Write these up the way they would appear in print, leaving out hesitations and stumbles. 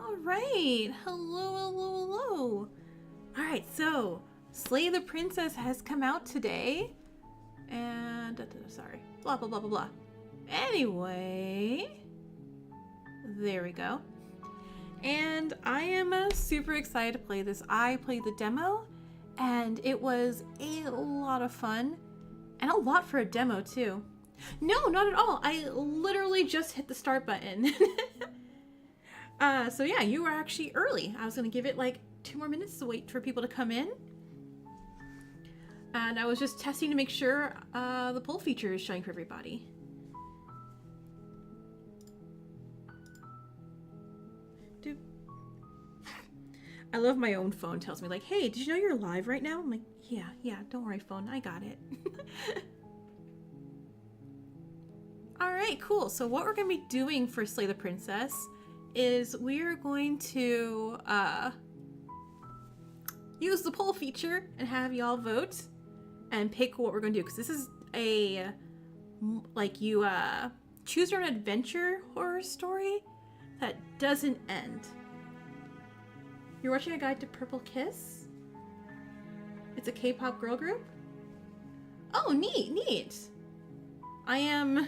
All right. Hello, hello, hello. All right, so Slay the Princess has come out today. And, sorry, blah, blah, blah, blah, blah. Anyway, there we go. And I am super excited to play this. I played the demo, and it was a lot of fun. And a lot for a demo, too. No, not at all. I literally just hit the start button. So yeah, you were actually early. I was going to give it like 2 more minutes to wait for people to come in. And I was just testing to make sure the poll feature is showing for everybody. I love my own phone tells me like, hey, did you know you're live right now? I'm like, yeah, don't worry phone, I got it. All right, cool. So what we're gonna be doing for Slay the Princess is we're going to use the poll feature and have y'all vote and pick what we're gonna do, because this is a like you choose your own adventure horror story that doesn't end. You're watching a guide to Purple Kiss? It's a K-pop girl group? Oh, neat. I am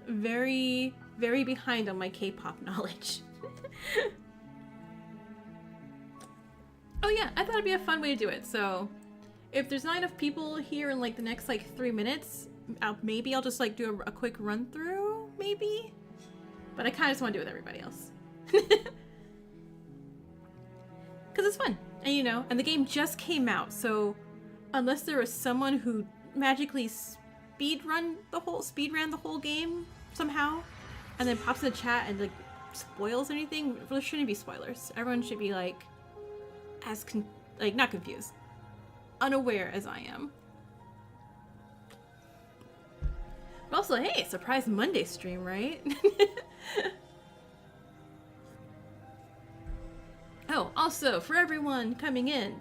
very, very behind on my K-pop knowledge. Oh yeah, I thought it'd be a fun way to do it. So if there's not enough people here in like the next like 3 minutes, maybe I'll just like do a quick run through, maybe? But I kind of just want to do it with everybody else. Because it's fun, and you know, and the game just came out, so unless there was someone who magically speedran the whole game somehow, and then pops in the chat and like spoils anything, there shouldn't be spoilers. Everyone should be like not confused, unaware as I am. But also, hey, surprise Monday stream, right? Oh, also, for everyone coming in,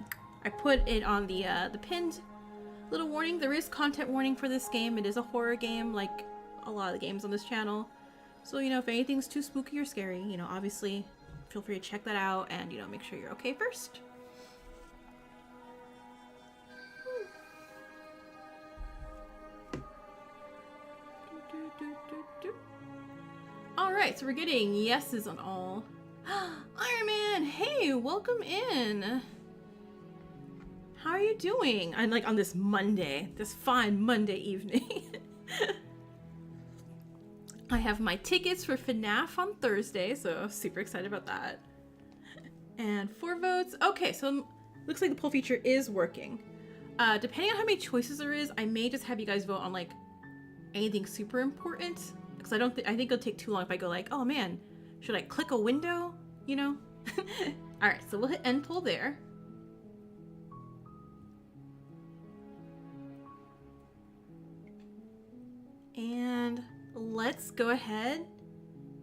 I put it on the pinned little warning. There is content warning for this game. It is a horror game, like a lot of the games on this channel. So, you know, if anything's too spooky or scary, you know, obviously, feel free to check that out and, you know, make sure you're okay first. Alright, so we're getting yeses on all. Iron Man, hey, welcome in. How are you doing? I'm like on this Monday, this fine Monday evening. I have my tickets for FNAF on Thursday, so super excited about that. And 4 votes. Okay, so looks like the poll feature is working. Depending on how many choices there is, I may just have you guys vote on like anything super important, because I think it'll take too long if I go like, oh man, should I click a window? You know? Alright, so we'll hit end poll there. And let's go ahead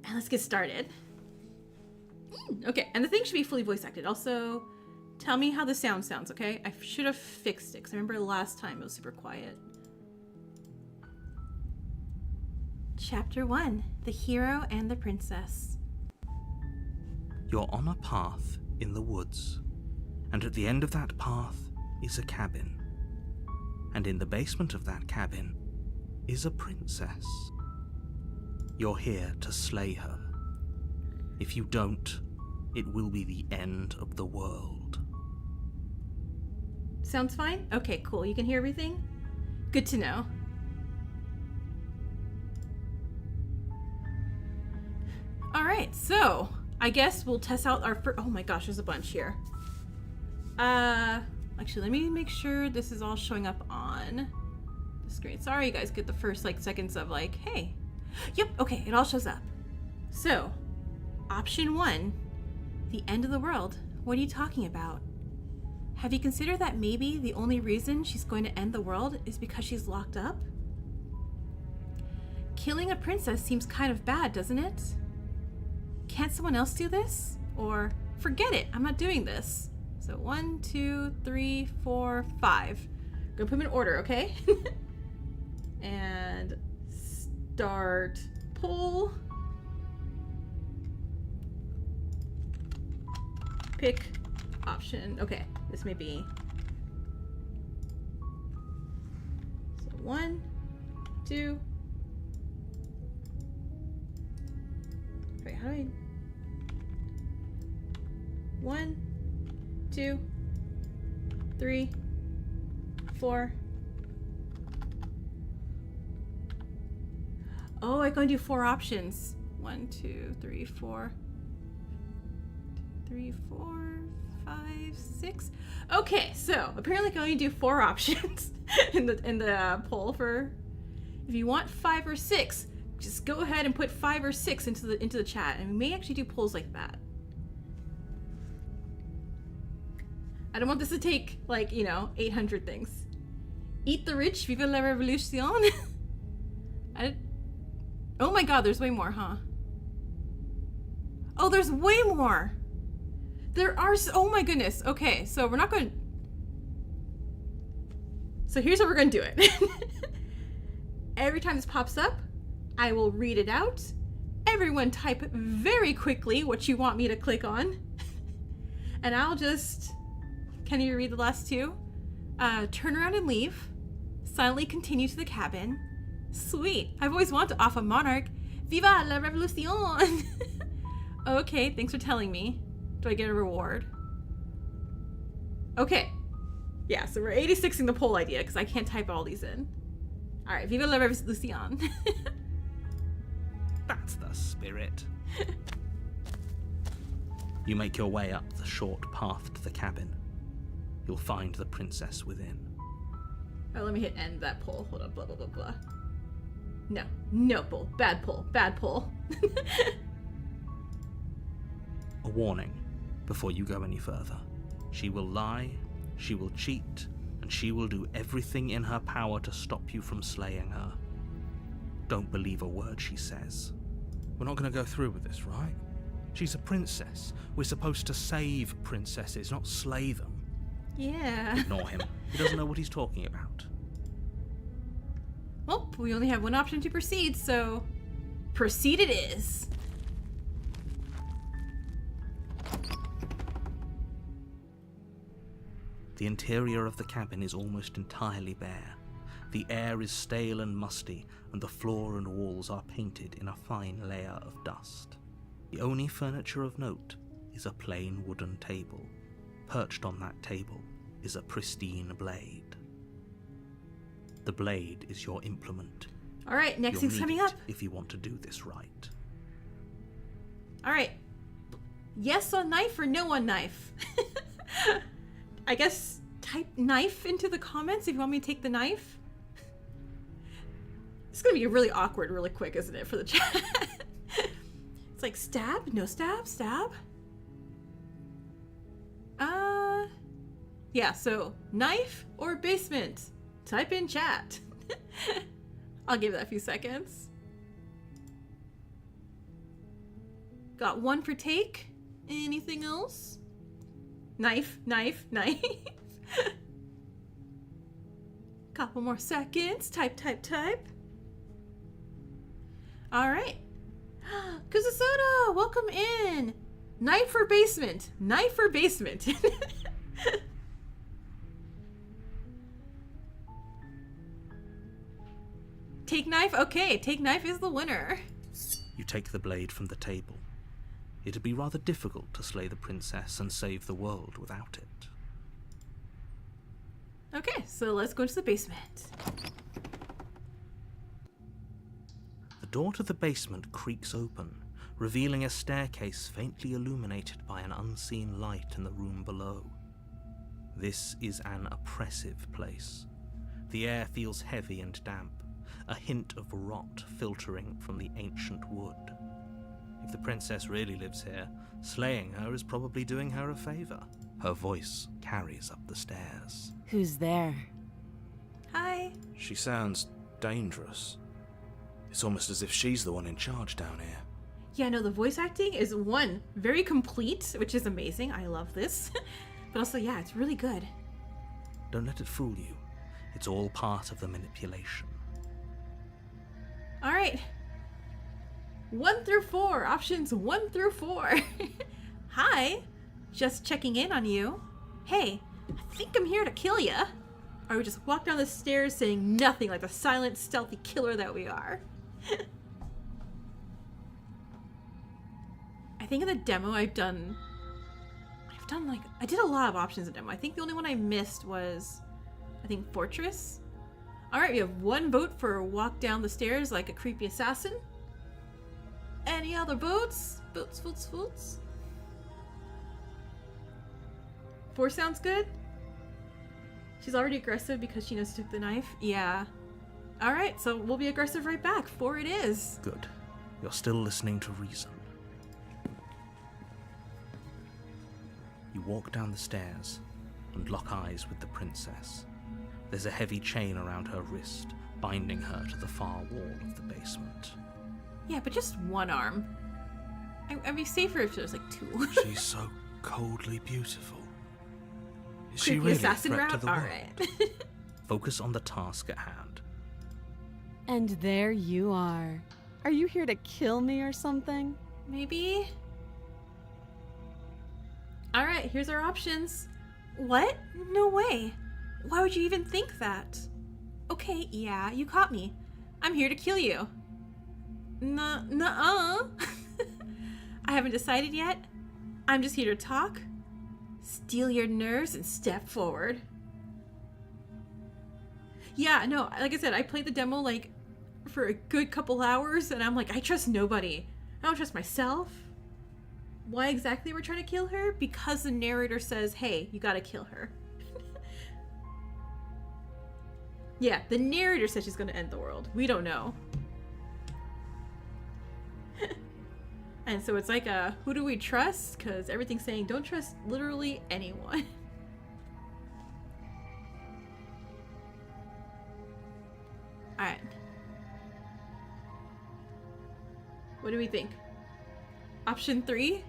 and let's get started. Okay, and the thing should be fully voice acted. Also, tell me how the sound sounds, okay? I should have fixed it, because I remember last time it was super quiet. Chapter 1, The Hero and the Princess. You're on a path in the woods, and at the end of that path is a cabin. And in the basement of that cabin is a princess. You're here to slay her. If you don't, it will be the end of the world. Sounds fine? Okay, cool. You can hear everything? Good to know. Alright, so I guess we'll test out our first. Oh my gosh, there's a bunch here. Actually, let me make sure this is all showing up on the screen. Sorry, you guys get the first like seconds of like, hey. Yep, okay, it all shows up. So, option 1, the end of the world. What are you talking about? Have you considered that maybe the only reason she's going to end the world is because she's locked up? Killing a princess seems kind of bad, doesn't it? Can't someone else do this? Or forget it, I'm not doing this. So 1, 2, 3, 4, 5. Gonna put them in order, okay? And start poll. Pick option. Okay, this may be. So 1, 2. Wait, how do I? 1, 2, 3, 4. Oh, I can do 4 options. 1, 2, 3, 4. 3, 4, 5, 6. Okay, so apparently I can only do 4 options in the poll for. If you want 5 or 6, just go ahead and put 5 or 6 into the chat, and we may actually do polls like that. I don't want this to take, like, 800 things. Eat the rich, vive la révolution. Oh my god, there's way more, huh? Oh, there's way more. There are, oh my goodness. Okay, so we're not going. So here's how we're going to do it. Every time this pops up, I will read it out. Everyone type very quickly what you want me to click on. And I'll just. Can you read the last 2? Turn around and leave. Silently continue to the cabin. Sweet. I've always wanted to off a monarch. Viva la révolution! Okay, thanks for telling me. Do I get a reward? Okay. Yeah, so we're 86ing the poll idea because I can't type all these in. Alright, viva la révolution. That's the spirit. You make your way up the short path to the cabin. You'll find the princess within. Oh, let me hit end that poll. Hold on, blah, blah, blah, blah. No. No poll. Bad poll. Bad poll. A warning before you go any further. She will lie, she will cheat, and she will do everything in her power to stop you from slaying her. Don't believe a word she says. We're not going to go through with this, right? She's a princess. We're supposed to save princesses, not slay them. Yeah. Ignore him. He doesn't know what he's talking about. Well, we only have one option to proceed, so proceed it is. The interior of the cabin is almost entirely bare. The air is stale and musty, and the floor and walls are painted in a fine layer of dust. The only furniture of note is a plain wooden table. Perched on that table is a pristine blade. The blade is your implement. All right, next You'll thing's need coming it up. if you want to do this right. All right. Yes on knife or no on knife? I guess type knife into the comments if you want me to take the knife. It's going to be really awkward really quick, isn't it, for the chat? It's like stab? No stab? Stab? Yeah, so knife or basement? Type in chat. I'll give that a few seconds. Got 1 for take. Anything else? Knife, knife, knife. Couple more seconds. Type, type, type. All right. Kuzasoda, welcome in. Knife or basement? Knife or basement? Take knife? Okay, take knife is the winner. You take the blade from the table. It'd be rather difficult to slay the princess and save the world without it. Okay, so let's go to the basement. The door to the basement creaks open, revealing a staircase faintly illuminated by an unseen light in the room below. This is an oppressive place. The air feels heavy and damp, a hint of rot filtering from the ancient wood. If the princess really lives here, slaying her is probably doing her a favor. Her voice carries up the stairs. Who's there? Hi. She sounds dangerous. It's almost as if she's the one in charge down here. Yeah, no, the voice acting is one, very complete, which is amazing. I love this. But also, yeah, it's really good. Don't let it fool you. It's all part of the manipulation. All right. 1 through 4. Options 1 through 4. Hi. Just checking in on you. Hey, I think I'm here to kill ya. Or we just walk down the stairs saying nothing like the silent, stealthy killer that we are. I think in the demo I did a lot of options in demo. I think the only one I missed was, I think, Fortress. Alright, we have one vote for walk down the stairs like a creepy assassin. Any other votes? Votes. 4 sounds good? She's already aggressive because she knows she took the knife? Yeah. Alright, so we'll be aggressive right back. 4 it is. Good. You're still listening to reason. You walk down the stairs and lock eyes with the princess. There's a heavy chain around her wrist, binding her to the far wall of the basement. Yeah, but just one arm. I'd be safer if there's like 2. She's so coldly beautiful. Is Creepy she really a assassin threat to rap? the world? Alright. Focus on the task at hand. And there you are. Are you here to kill me or something? Maybe? Alright, here's our options. What? No way. Why would you even think that? Okay, yeah, you caught me. I'm here to kill you. Nuh-uh. I haven't decided yet. I'm just here to talk. Steal your nerves and step forward. Yeah, no, like I said, I played the demo like for a good couple hours and I'm like, I trust nobody. I don't trust myself. Why exactly we're trying to kill her? Because the narrator says, hey, you gotta kill her. Yeah, the narrator says she's gonna end the world. We don't know. And so it's like who do we trust? Because everything's saying don't trust literally anyone. Alright. What do we think? Option 3?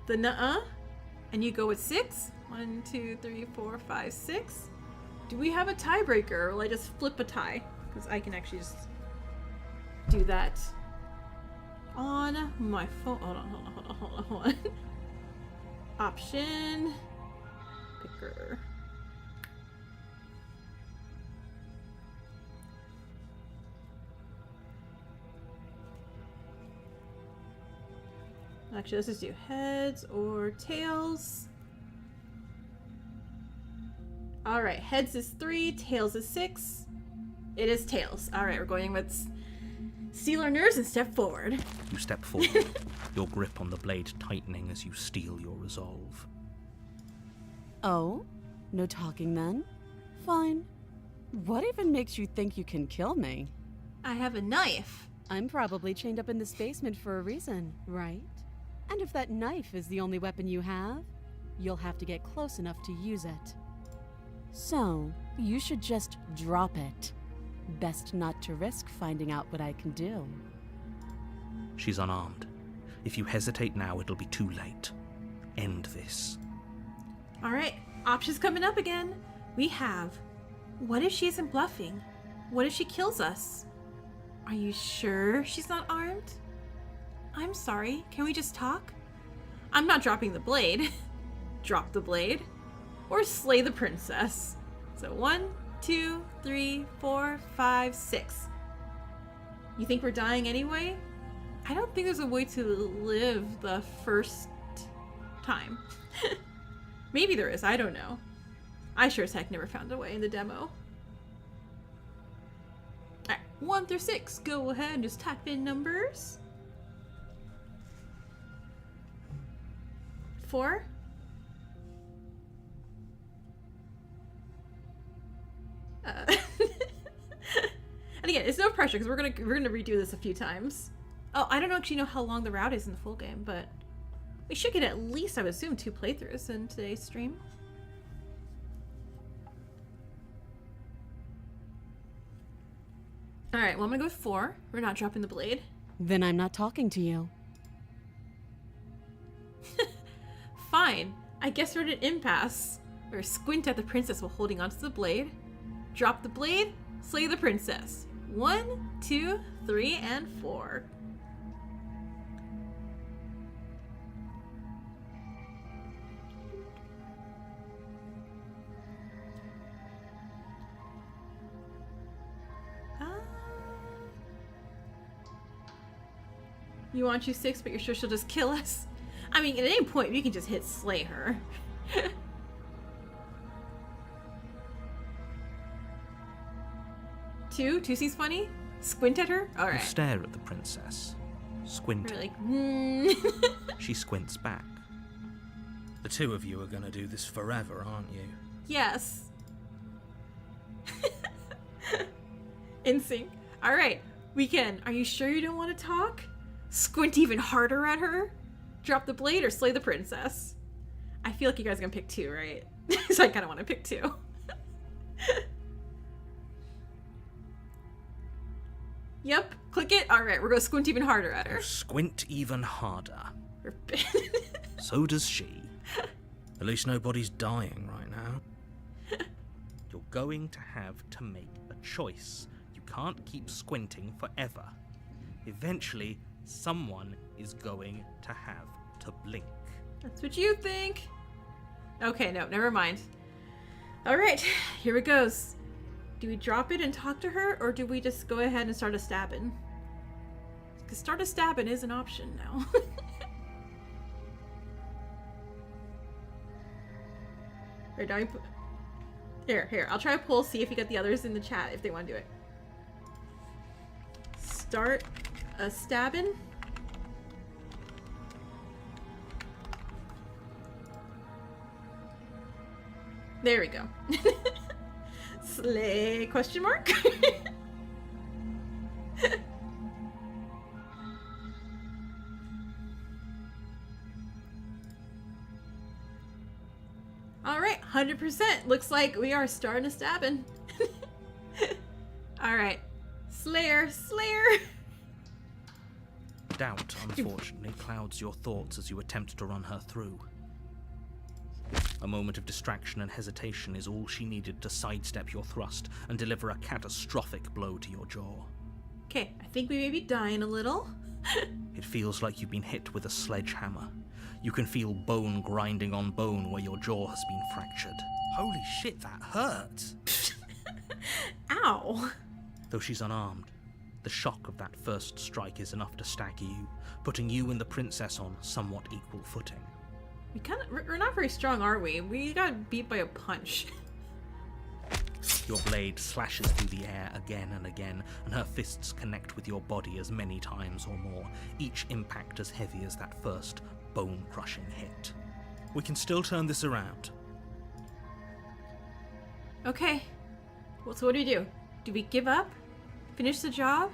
The nuh-uh? And you go with 6? 1, 2, 3, 4, 5, 6? Do we have a tiebreaker or will I just flip a tie? Because I can actually just do that on my phone. Hold on. Option picker. Actually, let's just do heads or tails. Alright, heads is 3, tails is 6. It is tails. Alright, we're going with steal our nerves and step forward. You step forward, your grip on the blade tightening as you steel your resolve. Oh? No talking then? Fine. What even makes you think you can kill me? I have a knife. I'm probably chained up in this basement for a reason, right? And if that knife is the only weapon you have, you'll have to get close enough to use it. So, you should just drop it. Best not to risk finding out what I can do. She's unarmed. If you hesitate now, it'll be too late. End this. Alright, options coming up again. We have, what if she isn't bluffing? What if she kills us? Are you sure she's not armed? I'm sorry, can we just talk? I'm not dropping the blade. Drop the blade. Or slay the princess. So 1, 2, 3, 4, 5, 6. You think we're dying anyway? I don't think there's a way to live the first time. Maybe there is, I don't know. I sure as heck never found a way in the demo. Alright, 1 through 6. Go ahead and just type in numbers. 4. And again, it's no pressure because we're gonna redo this a few times. Oh, I don't actually know how long the route is in the full game, but we should get at least, I would assume, 2 playthroughs in today's stream. Alright, well I'm gonna go with 4. We're not dropping the blade. Then I'm not talking to you. Fine. I guess we're at an impasse. Or squint at the princess while holding onto the blade. Drop the blade, slay the princess. 1, 2, 3, and 4. You want you 6, but you're sure she'll just kill us? I mean, at any point, you can just hit slay her. Two seems funny? Squint at her? You Alright. stare at the princess, squinting. We're like, She squints back. The two of you are gonna do this forever, aren't you? Yes. In sync. Alright, we can. Are you sure you don't want to talk? Squint even harder at her? Drop the blade or slay the princess? I feel like you guys are gonna pick 2, right? So I kind of want to pick 2. Yep, click it. Alright, we're gonna squint even harder at her. You squint even harder. We're So does she. At least nobody's dying right now. You're going to have to make a choice. You can't keep squinting forever. Eventually, someone is going to have to blink. That's what you think. Okay, no, never mind. Alright, here it goes. Do we drop it and talk to her, or do we just go ahead and start a stabbing? Because start a stabbing is an option now. Right, now here, I'll try to pull, see if you got the others in the chat if they want to do it. Start a stabbing. There we go. Slay question mark? Alright, 100%. Looks like we are starting a stabbing. Alright. Slayer. Doubt, unfortunately, clouds your thoughts as you attempt to run her through. A moment of distraction and hesitation is all she needed to sidestep your thrust and deliver a catastrophic blow to your jaw. Okay, I think we may be dying a little. It feels like you've been hit with a sledgehammer. You can feel bone grinding on bone where your jaw has been fractured. Holy shit, that hurt! Ow! Though she's unarmed, the shock of that first strike is enough to stagger you, putting you and the princess on somewhat equal footing. We're not very strong, are we? We got beat by a punch. Your blade slashes through the air again and again, and her fists connect with your body as many times or more, each impact as heavy as that first bone-crushing hit. We can still turn this around. Okay. Well, so what do? Do we give up? Finish the job?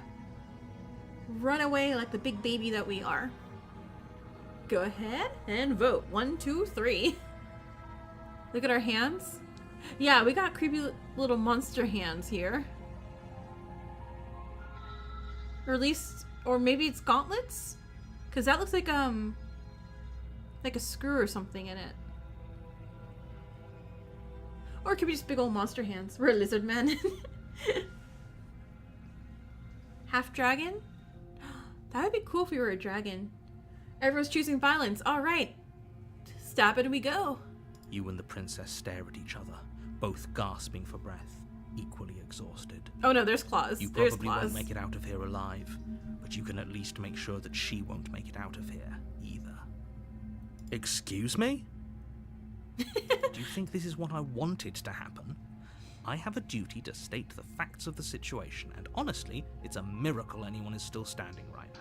Run away like the big baby that we are? Go ahead and vote. 1, 2, 3. Look at our hands. Yeah, we got creepy little monster hands here. Or at least, or maybe it's gauntlets? Because that looks like a screw or something in it. Or it could be just big old monster hands. We're a lizard men. Half dragon? That would be cool if we were a dragon. Everyone's choosing violence. Alright. Stab it and we go. You and the princess stare at each other, both gasping for breath, equally exhausted. Oh no, there's claws. You There's probably claws. won't make it out of here alive, but you can at least make sure that she won't make it out of here either. Excuse me? Do you think this is what I wanted to happen? I have a duty to state the facts of the situation, and honestly, it's a miracle anyone is still standing right now.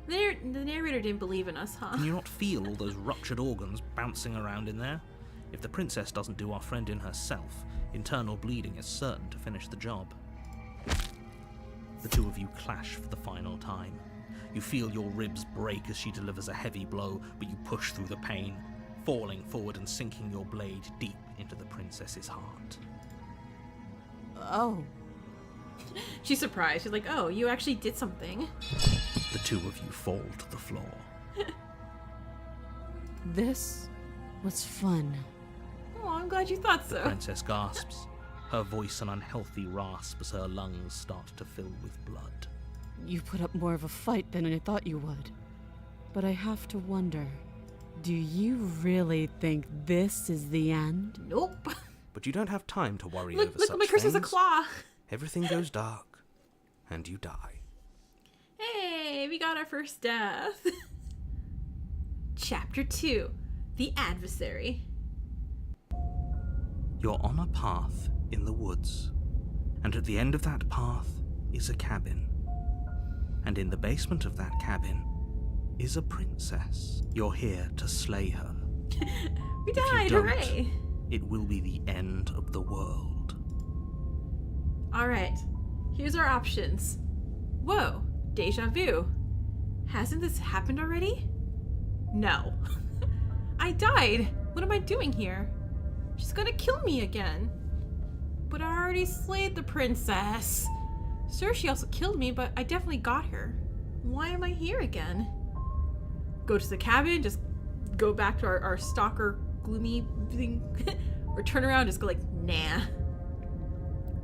The narrator didn't believe in us, huh? Can you not feel all those ruptured organs bouncing around in there? If the princess doesn't do our friend in herself, internal bleeding is certain to finish the job. The two of you clash for the final time. You feel your ribs break as she delivers a heavy blow, but you push through the pain, falling forward and sinking your blade deep into the princess's heart. Oh. She's surprised. She's like, oh, you actually did something. The two of you fall to the floor. This was fun. Oh, I'm glad you thought The so. princess gasps, her voice an unhealthy rasp as her lungs start to fill with blood. You put up more of a fight than I thought you would. But I have to wonder, do you really think this is the end? Nope. But you don't have time to worry Look, over look, such my curse has a things. claw. Everything goes dark, and you die. Hey, we got our first death. Chapter 2, The Adversary. You're on a path in the woods, and at the end of that path is a cabin. And in the basement of that cabin is a princess. You're here to slay her. We If you died, don't, hooray! It will be the end of the world. Alright, here's our options. Whoa, deja vu. Hasn't this happened already? No. I died! What am I doing here? She's gonna kill me again. But I already slayed the princess. Sure, she also killed me, but I definitely got her. Why am I here again? Go to the cabin, just go back to our stalker gloomy thing, or turn around, just go like, nah.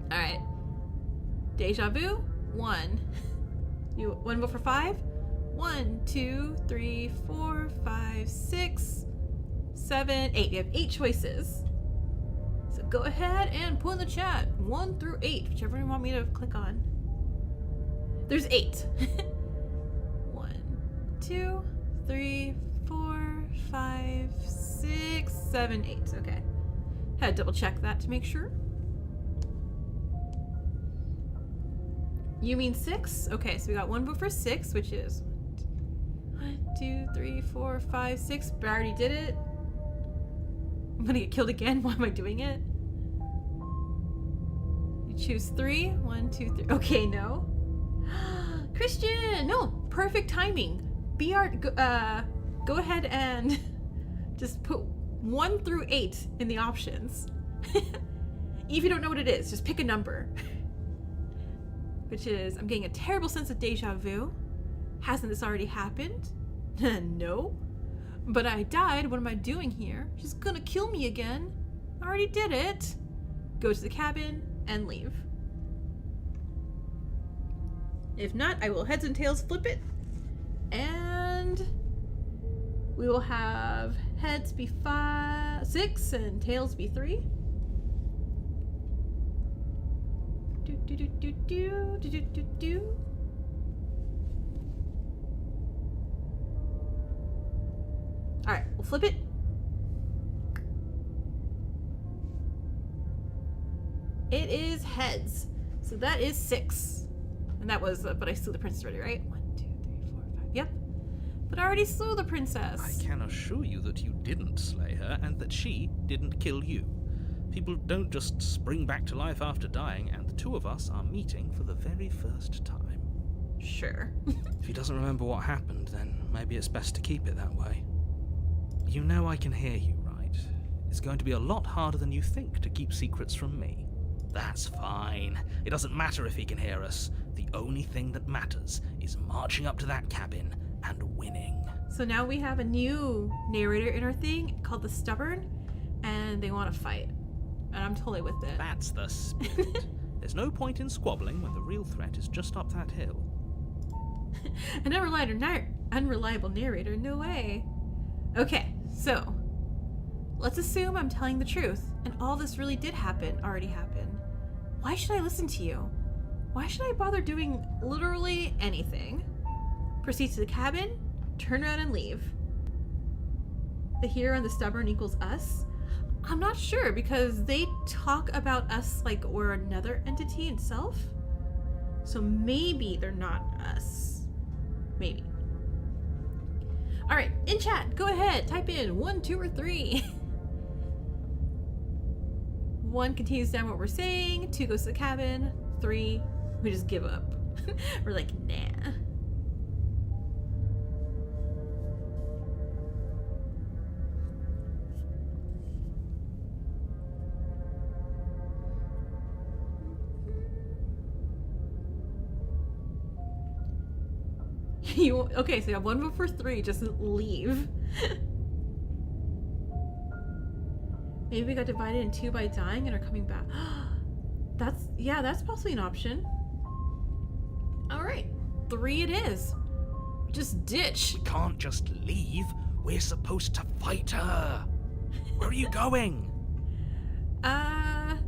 Alright. Deja vu, 1. You want to vote for 5? 1, 2, 3, 4, 5, 6, 7, 8. You have 8 choices. So go ahead and put in the chat 1 through 8, whichever you want me to click on. There's 8. 1, 2, 3, 4, 5, 6, 7, 8. Okay. Had to double check that to make sure. You mean 6? Okay, so we got 1 vote for 6, which is 1, 2, 3, 4, 5, 6. But I already did it. I'm gonna get killed again. Why am I doing it? You choose 3. 1, 2, 3. Okay, no. Christian! No! Perfect timing. Go ahead and just put 1 through 8 in the options. If you don't know what it is, just pick a number. Which is, I'm getting a terrible sense of deja vu. Hasn't this already happened? No. But I died. What am I doing here? She's gonna kill me again. I already did it. Go to the cabin and leave. If not, I will heads and tails flip it. And we will have heads be 6 and tails be 3. Do. Alright, we'll flip it. It is heads. So that is 6. And that was, but I slew the princess already, right? 1, 2, 3, 4, 5. Yep. But I already slew the princess. I can assure you that you didn't slay her and that she didn't kill you. People don't just spring back to life after dying, and the two of us are meeting for the very first time. Sure. If he doesn't remember what happened, then maybe it's best to keep it that way. You know I can hear you, right? It's going to be a lot harder than you think to keep secrets from me. That's fine. It doesn't matter if he can hear us. The only thing that matters is marching up to that cabin and winning. So now we have a new narrator in our thing called the Stubborn, and they want to fight. And I'm totally with it. That's the spirit. There's no point in squabbling when the real threat is just up that hill. An unreliable narrator? No way. Okay, so let's assume I'm telling the truth, and all this really did already happen. Why should I listen to you? Why should I bother doing literally anything? Proceed to the cabin, turn around and leave. The hero and the stubborn equals us? I'm not sure, because they talk about us like we're another entity itself. So maybe they're not us. Maybe. Alright, in chat, go ahead, type in 1, 2, or 3. 1 continues down what we're saying, 2 goes to the cabin, 3, we just give up. We're like, nah. Okay, so you have 1 vote for 3, just leave. Maybe we got divided in 2 by dying and are coming back. That's possibly an option. Alright, 3 it is. Just ditch. We can't just leave. We're supposed to fight her. Where are you going?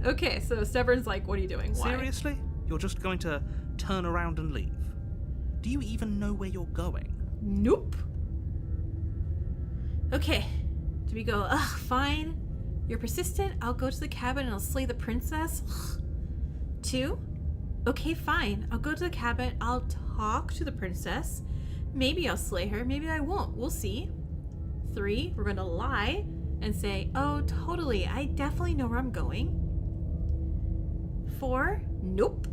Okay, so Stubborn's like, what are you doing? Why? Seriously? You're just going to turn around and leave? Do you even know where you're going? Nope. Okay. Do we go, ugh, fine. You're persistent. I'll go to the cabin and I'll slay the princess. Ugh. 2. Okay, fine. I'll go to the cabin. I'll talk to the princess. Maybe I'll slay her. Maybe I won't. We'll see. 3. We're going to lie and say, oh, totally. I definitely know where I'm going. 4. Nope.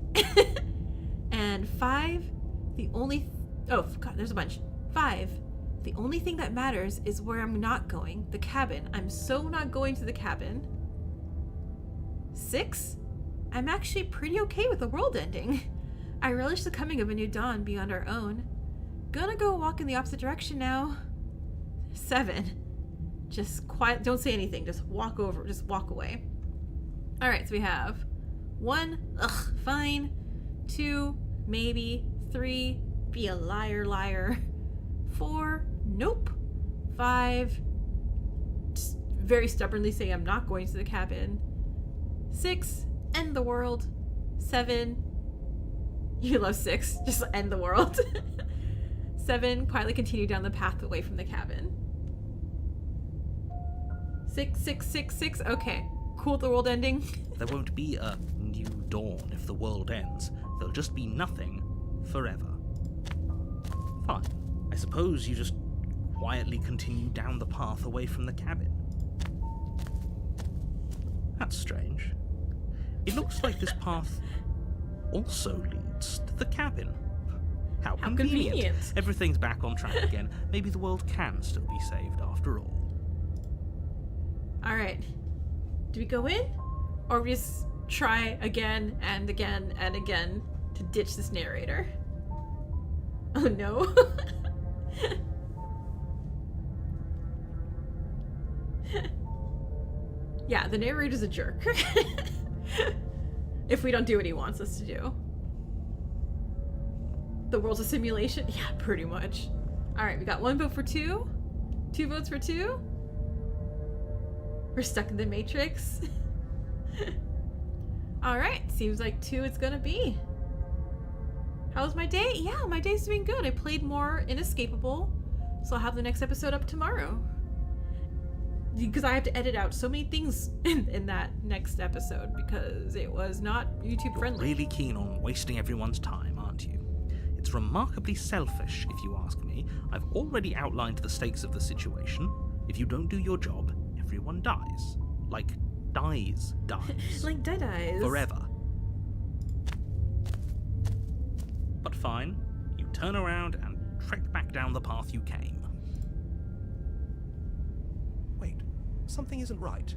And 5. Oh, God, there's a bunch. 5. The only thing that matters is where I'm not going. The cabin. I'm so not going to the cabin. 6. I'm actually pretty okay with the world ending. I relish the coming of a new dawn beyond our own. Gonna go walk in the opposite direction now. 7. Just quiet. Don't say anything. Just walk over. Just walk away. All right, so we have 1. Ugh, fine. 2. Maybe. 3. Be a liar, liar. 4. Nope. 5. Just very stubbornly say I'm not going to the cabin. 6. End the world. 7. You love 6. Just end the world. 7. Quietly continue down the path away from the cabin. 6, 6, 6, 6. Okay. Cool with the world ending. There won't be a new dawn if the world ends. There'll just be nothing forever. Fine. I suppose you just quietly continue down the path away from the cabin. That's strange. It looks like this path also leads to the cabin. How convenient. Everything's back on track again. Maybe the world can still be saved after all. Alright. Do we go in? Or we just try again and again and again to ditch this narrator? Oh no. Yeah, the narrator's a jerk. If we don't do what he wants us to do. The world's a simulation? Yeah, pretty much. Alright, we got 1 vote for 2. 2 votes for 2. We're stuck in the Matrix. Alright, seems like 2 it's gonna be. How was my day? Yeah, my day's doing good. I played more Inescapable, so I'll have the next episode up tomorrow. Because I have to edit out so many things in that next episode because it was not YouTube friendly. You're really keen on wasting everyone's time, aren't you? It's remarkably selfish, if you ask me. I've already outlined the stakes of the situation. If you don't do your job, everyone dies. Like, dies. Like dies. Forever. But fine, you turn around and trek back down the path you came. Wait, something isn't right.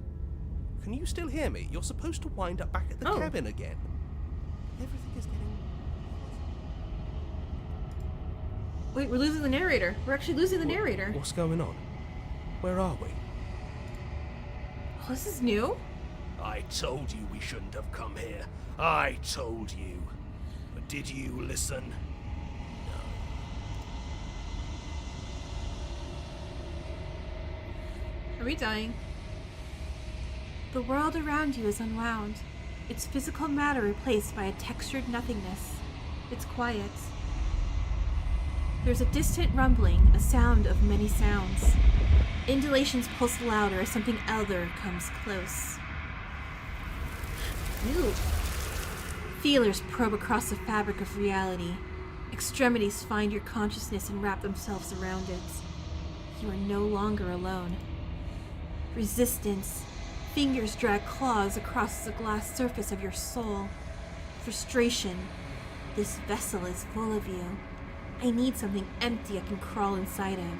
Can you still hear me? You're supposed to wind up back at the cabin again. Everything is getting... Wait, we're losing the narrator. We're actually losing the narrator. What's going on? Where are we? Oh, this is new? I told you we shouldn't have come here. I told you. But did you listen? Are we dying? The world around you is unwound. Its physical matter replaced by a textured nothingness. It's quiet. There's a distant rumbling, a sound of many sounds. Indulations pulse louder as something other comes close. Ew. Feelers probe across the fabric of reality. Extremities find your consciousness and wrap themselves around it. You are no longer alone. Resistance. Fingers drag claws across the glass surface of your soul. Frustration. This vessel is full of you. I need something empty I can crawl inside of.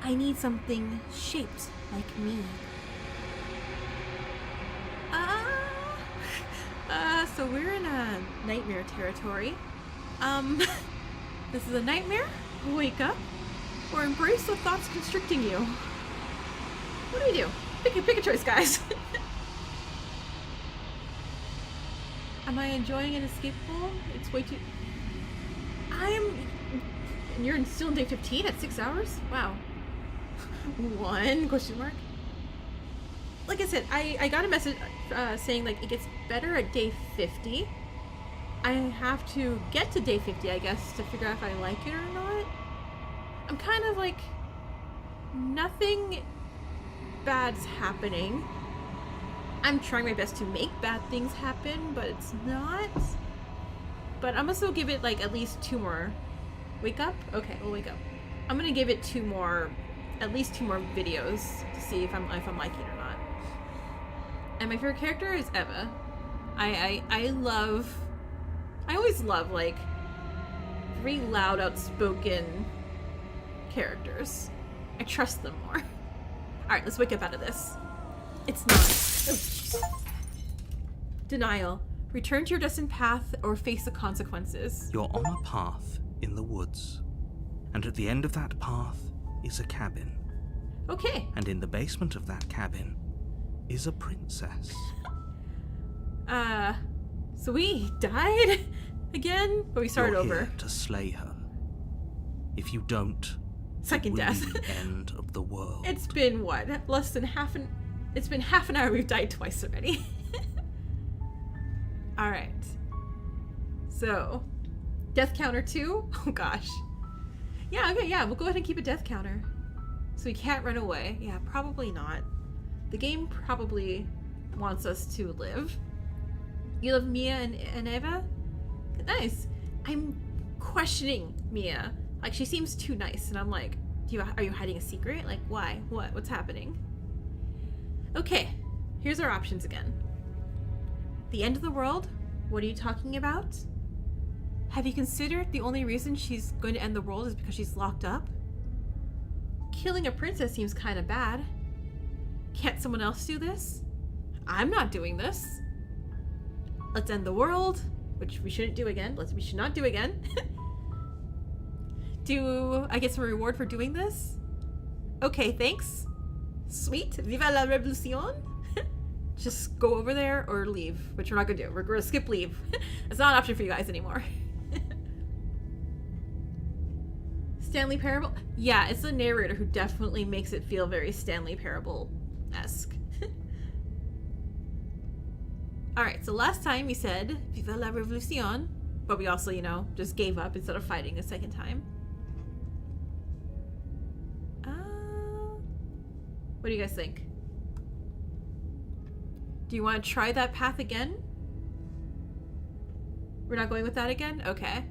I need something shaped like me. So we're in a nightmare territory. This is a nightmare? Wake up. Or embrace the thoughts constricting you. What do you do? Pick a choice, guys. Am I enjoying Inescapable? It's way too... And you're still in day 15 at 6 hours? Wow. 1 question mark. Like I said, I got a message saying like it gets better at day 50. I have to get to day 50, I guess, to figure out if I like it or not. I'm kind of like, nothing bad's happening. I'm trying my best to make bad things happen, but it's not. But I'm gonna still give it like at least 2 more. Wake up? Okay, we'll wake up. I'm gonna give it 2 more, at least 2 more videos to see if I'm liking it or not. And my favorite character is Eva. I always love like very loud, outspoken characters. I trust them more. Alright, let's wake up out of this. It's not. Oh, denial. Return to your destined path or face the consequences. You're on a path in the woods, and at the end of that path is a cabin. Okay. And in the basement of that cabin is a princess. So we died again, but we started You're over. here to slay her. If you don't, Second it will death. be the end of the world. It's been what? It's been half an hour. We've died twice already. All right. So, death counter 2. Oh gosh. Yeah. Okay. Yeah. We'll go ahead and keep a death counter. So we can't run away. Yeah. Probably not. The game probably wants us to live. You love Mia and Eva? Nice. I'm questioning Mia. Like, she seems too nice, and I'm like, are you hiding a secret? Like, why? What's happening? Okay, here's our options again. The end of the world? What are you talking about? Have you considered the only reason she's going to end the world is because she's locked up? Killing a princess seems kind of bad. Can't someone else do this? I'm not doing this. Let's end the world, which we shouldn't do again. We should not do again. Do I get some reward for doing this? Okay, thanks. Sweet. Viva la revolution. Just go over there or leave, which we're not gonna do. We're gonna skip leave. It's not an option for you guys anymore. Stanley Parable? Yeah, it's the narrator who definitely makes it feel very Stanley Parable-esque. Alright, so last time we said Viva la revolution, but we also, just gave up instead of fighting a second time. What do you guys think? Do you want to try that path again? We're not going with that again? Okay.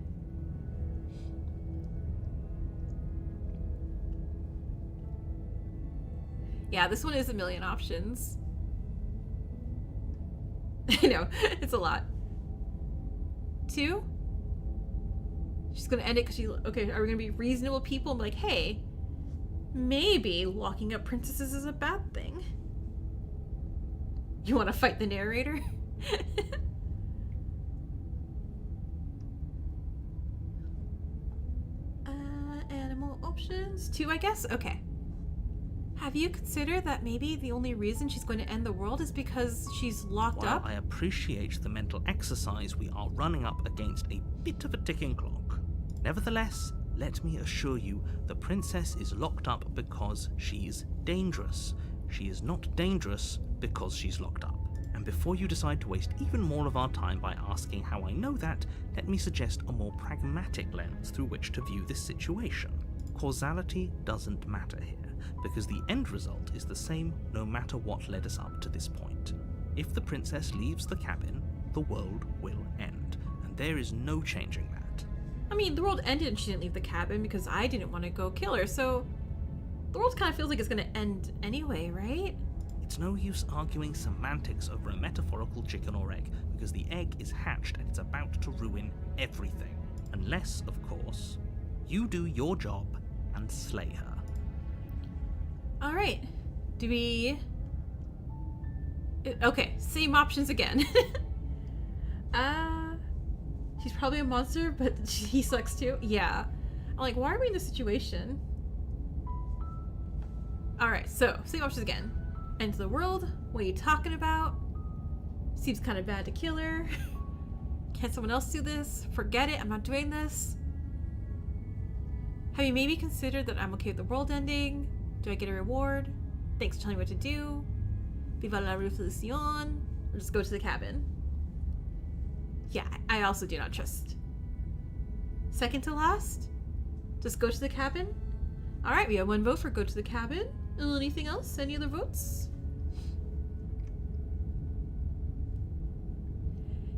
Yeah, this one is a million options. I know, it's a lot. 2? She's gonna end it because okay, are we gonna be reasonable people and be like, hey, maybe locking up princesses is a bad thing. You want to fight the narrator? Animal options. 2, I guess? Okay. Have you considered that maybe the only reason she's going to end the world is because she's locked While up? I appreciate the mental exercise, we are running up against a bit of a ticking clock. Nevertheless, let me assure you, the princess is locked up because she's dangerous. She is not dangerous because she's locked up. And before you decide to waste even more of our time by asking how I know that, let me suggest a more pragmatic lens through which to view this situation. Causality doesn't matter here, because the end result is the same no matter what led us up to this point. If the princess leaves the cabin, the world will end, and there is no changing that. I mean, the world ended and she didn't leave the cabin because I didn't want to go kill her, so the world kind of feels like it's going to end anyway, right? It's no use arguing semantics over a metaphorical chicken or egg, because the egg is hatched and it's about to ruin everything. Unless, of course, you do your job and slay her. Alright. Do we... Okay, same options again. She's probably a monster, but he sucks too. Yeah. I'm like, why are we in this situation? Alright, so, same options again. End of the world? What are you talking about? Seems kind of bad to kill her. Can't someone else do this? Forget it, I'm not doing this. Have you maybe considered that I'm okay with the world ending? Do I get a reward? Thanks for telling me what to do. Viva la revolution. Or just go to the cabin. Yeah, I also do not trust. Second to last? Just go to the cabin? Alright, we have 1 vote for go to the cabin. Anything else? Any other votes?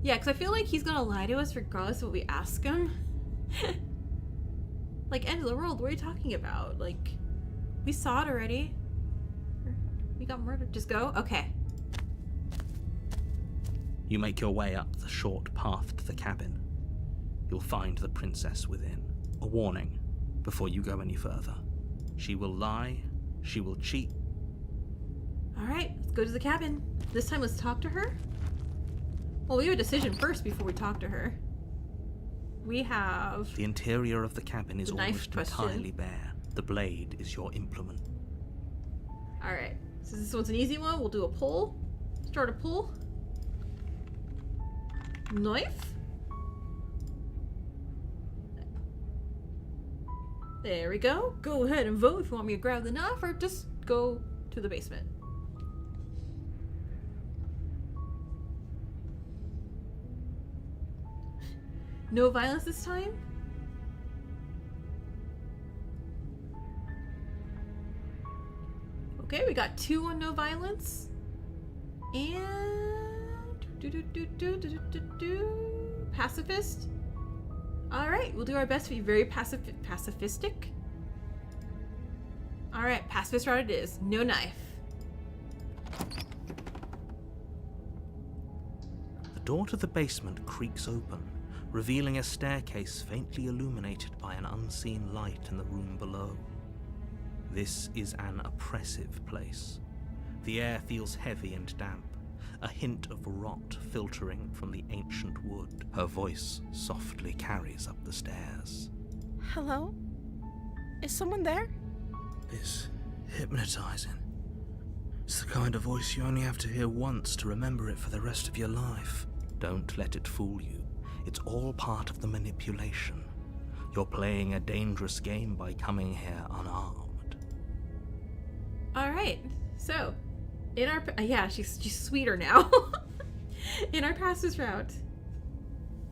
Yeah, because I feel like he's gonna lie to us regardless of what we ask him. Like, end of the world, what are you talking about? Like, we saw it already. We got murdered. Just go? Okay. You make your way up the short path to the cabin. You'll find the princess within. A warning before you go any further. She will lie, she will cheat. Alright, let's go to the cabin. This time let's talk to her. Well, we have a decision first before we talk to her. We have... The interior of the cabin is The knife almost question. entirely bare. The blade is your implement. Alright, so this one's an easy one. We'll do a pull. Start a pull. Knife? There we go. Go ahead and vote if you want me to grab the knife or just go to the basement. No violence this time? Okay, we got 2 on no violence. And... Pacifist? Alright, we'll do our best to be very pacifistic. Alright, pacifist route it is. No knife. The door to the basement creaks open, revealing a staircase faintly illuminated by an unseen light in the room below. This is an oppressive place. The air feels heavy and damp, a hint of rot filtering from the ancient wood. Her voice softly carries up the stairs. Hello? Is someone there? It's hypnotizing. It's the kind of voice you only have to hear once to remember it for the rest of your life. Don't let it fool you. It's all part of the manipulation. You're playing a dangerous game by coming here unarmed. Alright, so in our yeah, she's sweeter now. In our pacifist route,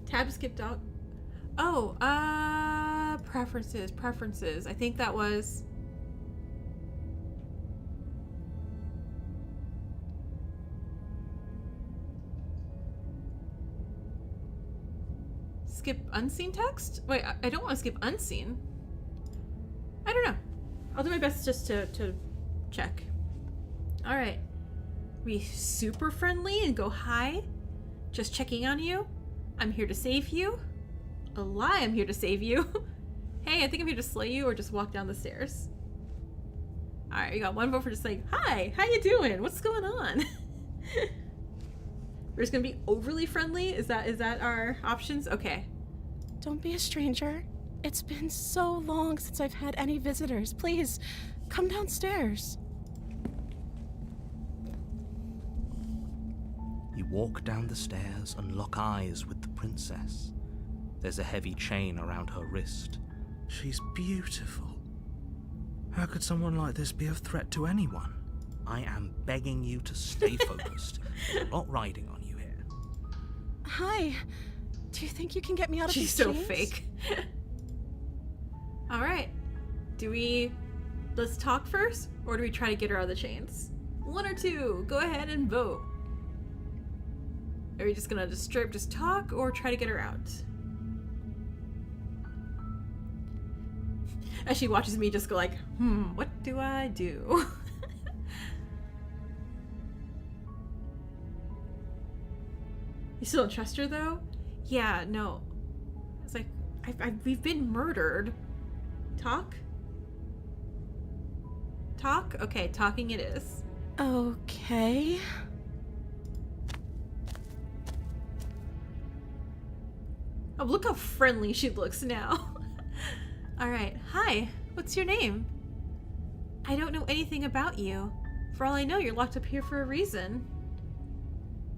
tab skip dog. Oh, preferences. I think that was skip unseen text. Wait, I don't want to skip unseen. I don't know. I'll do my best just to check. All right. Be super friendly and go hi. Just checking on you. I'm here to save you. A lie, I'm here to save you. Hey, I think I'm here to slay you or just walk down the stairs. All right, we got 1 vote for just saying, hi, how you doing? What's going on? We're just gonna be overly friendly? Is that our options? Okay. Don't be a stranger. It's been so long since I've had any visitors. Please, come downstairs. You walk down the stairs and lock eyes with the princess. There's a heavy chain around her wrist. She's beautiful. How could someone like this be a threat to anyone? I am begging you to stay focused. I'm not riding on you here. Hi. Do you think you can get me out of She's these so chains? fake. All right. Let's talk first, or do we try to get her out of the chains? 1 or 2. Go ahead and vote. Are we just gonna just talk, or try to get her out? As she watches me just go like, what do I do? You still don't trust her though? Yeah, no. It's like, we've been murdered. Talk? Talk? Okay, talking it is. Okay. Oh, look how friendly she looks now. Alright, hi. What's your name? I don't know anything about you. For all I know, you're locked up here for a reason.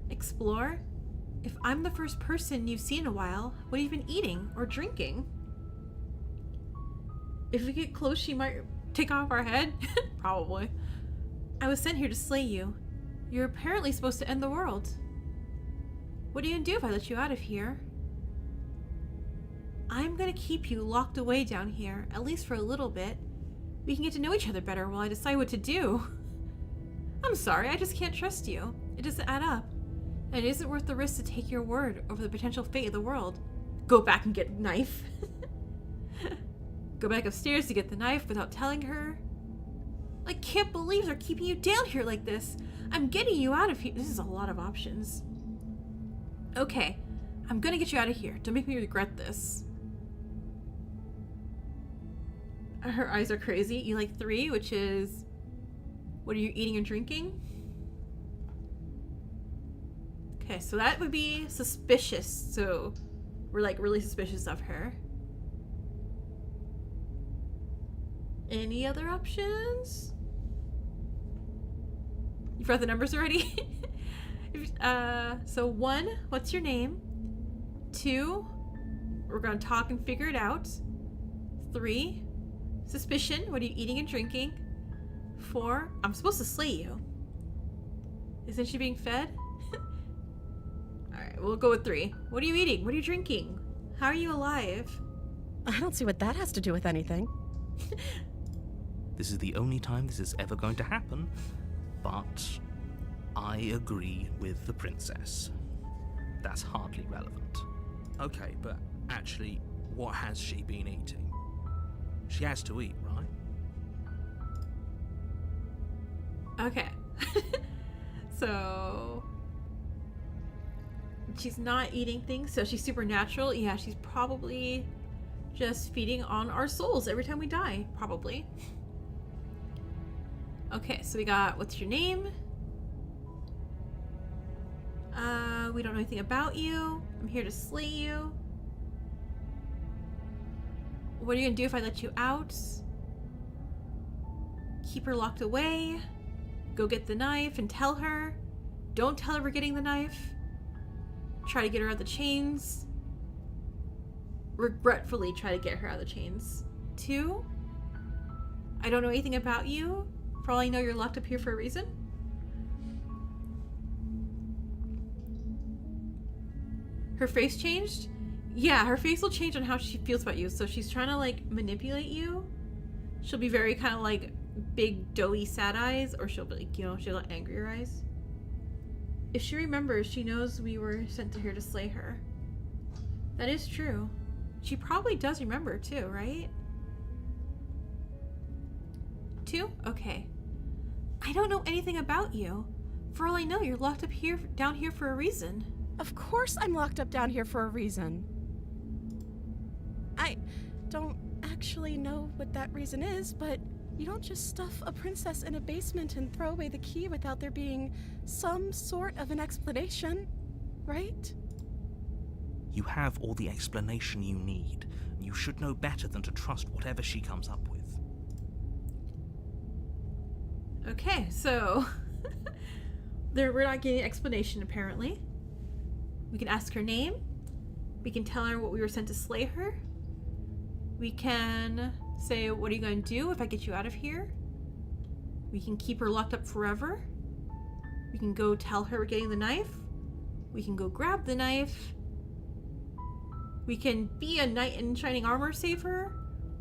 Explore? If I'm the first person you've seen in a while, what have you been eating or drinking? If we get close, she might take off our head. Probably. I was sent here to slay you. You're apparently supposed to end the world. What are you gonna do if I let you out of here? I'm gonna keep you locked away down here, at least for a little bit. We can get to know each other better while I decide what to do. I'm sorry, I just can't trust you. It doesn't add up. And it isn't worth the risk to take your word over the potential fate of the world. Go back and get the knife. Go back upstairs to get the knife without telling her. I can't believe they're keeping you down here like this. I'm getting you out of here. This is a lot of options. Okay, I'm gonna get you out of here. Don't make me regret this. Her eyes are crazy. You like 3, which is... What are you eating and drinking? Okay, so that would be suspicious. So we're like really suspicious of her. Any other options? You forgot the numbers already? So 1, what's your name? 2, we're gonna talk and figure it out. 3, suspicion, what are you eating and drinking? 4, I'm supposed to slay you. Isn't she being fed? Alright, we'll go with 3. What are you eating? What are you drinking? How are you alive? I don't see what that has to do with anything. This is the only time this is ever going to happen, but I agree with the princess. That's hardly relevant. Okay, but actually, what has she been eating? She has to eat, right? Okay. So... she's not eating things, so she's supernatural. Yeah, she's probably just feeding on our souls every time we die. Probably. Okay, so we got, what's your name? We don't know anything about you. I'm here to slay you. What are you gonna do if I let you out? Keep her locked away. Go get the knife and tell her. Don't tell her we're getting the knife. Try to get her out of the chains. Regretfully try to get her out of the chains. 2, I don't know anything about you. For all I know, you're locked up here for a reason. Her face changed? Yeah, her face will change on how she feels about you. So she's trying to like manipulate you. She'll be very kind of like big, doughy, sad eyes, or she'll be like, you know, she'll have angrier eyes. If she remembers, she knows we were sent to here to slay her. That is true. She probably does remember too, right? 2? Okay. I don't know anything about you. For all I know, you're locked up here, down here for a reason. Of course I'm locked up down here for a reason. I don't actually know what that reason is, but you don't just stuff a princess in a basement and throw away the key without there being some sort of an explanation, right? You have all the explanation you need. You should know better than to trust whatever she comes up with. Okay, so we're not getting an explanation apparently. We can ask her name. We can tell her what we were sent to slay her. We can say, what are you going to do if I get you out of here? We can keep her locked up forever. We can go tell her we're getting the knife. We can go grab the knife. We can be a knight in shining armor, save her.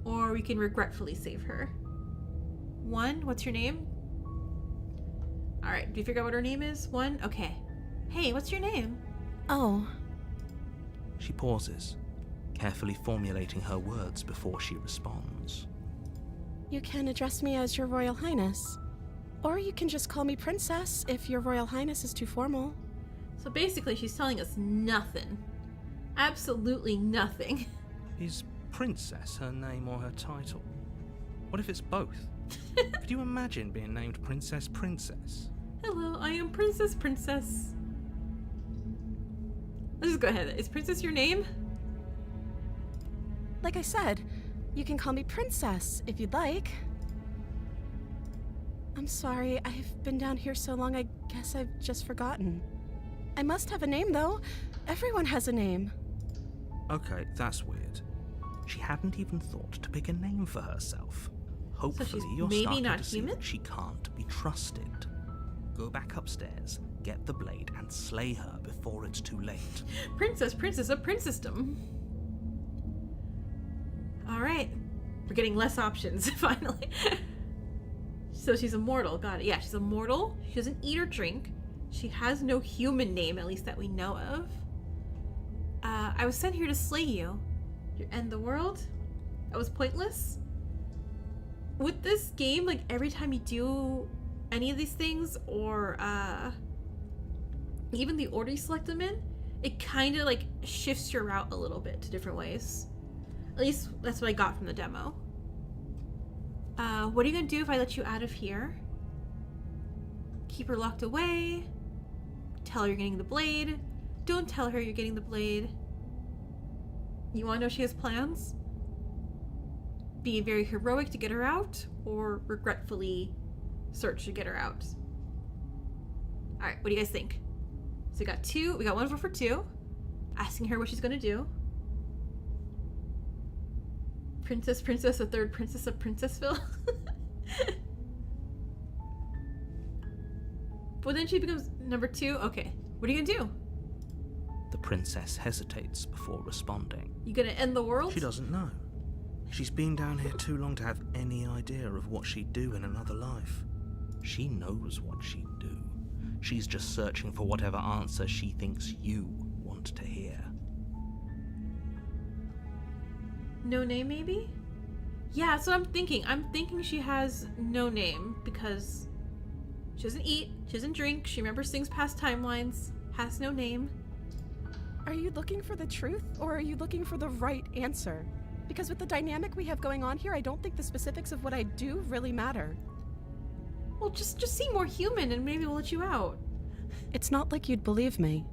Or we can regretfully save her. 1, what's your name? Alright, do you figure out what her name is? 1? Okay. Hey, what's your name? Oh. She pauses, carefully formulating her words before she responds. You can address me as Your Royal Highness. Or you can just call me Princess if Your Royal Highness is too formal. So basically she's telling us nothing. Absolutely nothing. Is Princess her name or her title? What if it's both? Could you imagine being named Princess Princess? Hello, I am Princess. Let's just go ahead. Is Princess your name? Like I said, you can call me Princess if you'd like. I'm sorry, I've been down here so long I guess I've just forgotten. I must have a name though. Everyone has a name. Okay, that's weird. She hadn't even thought to pick a name for herself. Hopefully she's you're maybe starting not to see human? that she can't be trusted. Go back upstairs, get the blade and slay her before it's too late. Princess, a princessdom. Alright. We're getting less options, finally. So she's immortal, got it. Yeah, she's immortal. She doesn't eat or drink. She has no human name, at least that we know of. I was sent here to slay you. You end the world? That was pointless? With this game, like, every time you do any of these things, or even the order you select them in, it kind of like shifts your route a little bit to different ways. At least that's what I got from the demo. What are you gonna do if I let you out of here? Keep her locked away. Tell her you're getting the blade. Don't tell her you're getting the blade. You wanna know if she has plans? Be very heroic to get her out, or regretfully search to get her out. Alright, what do you guys think? So we got one vote for 2. Asking her what she's gonna do. Princess, the third princess of Princessville. But then she becomes number 2. Okay, what are you gonna do? The princess hesitates before responding. You gonna end the world? She doesn't know. She's been down here too long to have any idea of what she'd do in another life. She knows what she'd do. She's just searching for whatever answer she thinks you want to hear. No name, maybe? Yeah, that's what I'm thinking. I'm thinking she has no name because she doesn't eat, she doesn't drink, she remembers things past timelines, has no name. Are you looking for the truth, or are you looking for the right answer? Because with the dynamic we have going on here, I don't think the specifics of what I do really matter. Well, just seem more human and maybe we'll let you out. It's not like you'd believe me.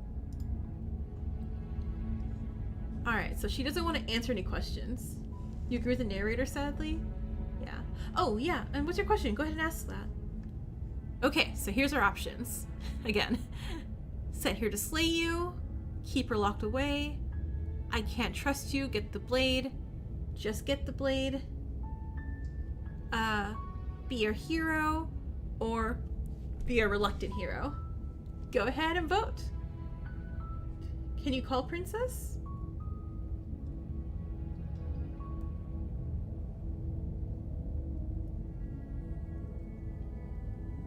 Alright, so she doesn't want to answer any questions. You agree with the narrator, sadly? Yeah. Oh, yeah, and what's your question? Go ahead and ask that. Okay, so here's our options. Again. Sent here to slay you. Keep her locked away. I can't trust you. Get the blade. Just get the blade. Be a hero. Or be a reluctant hero. Go ahead and vote. Can you call Princess?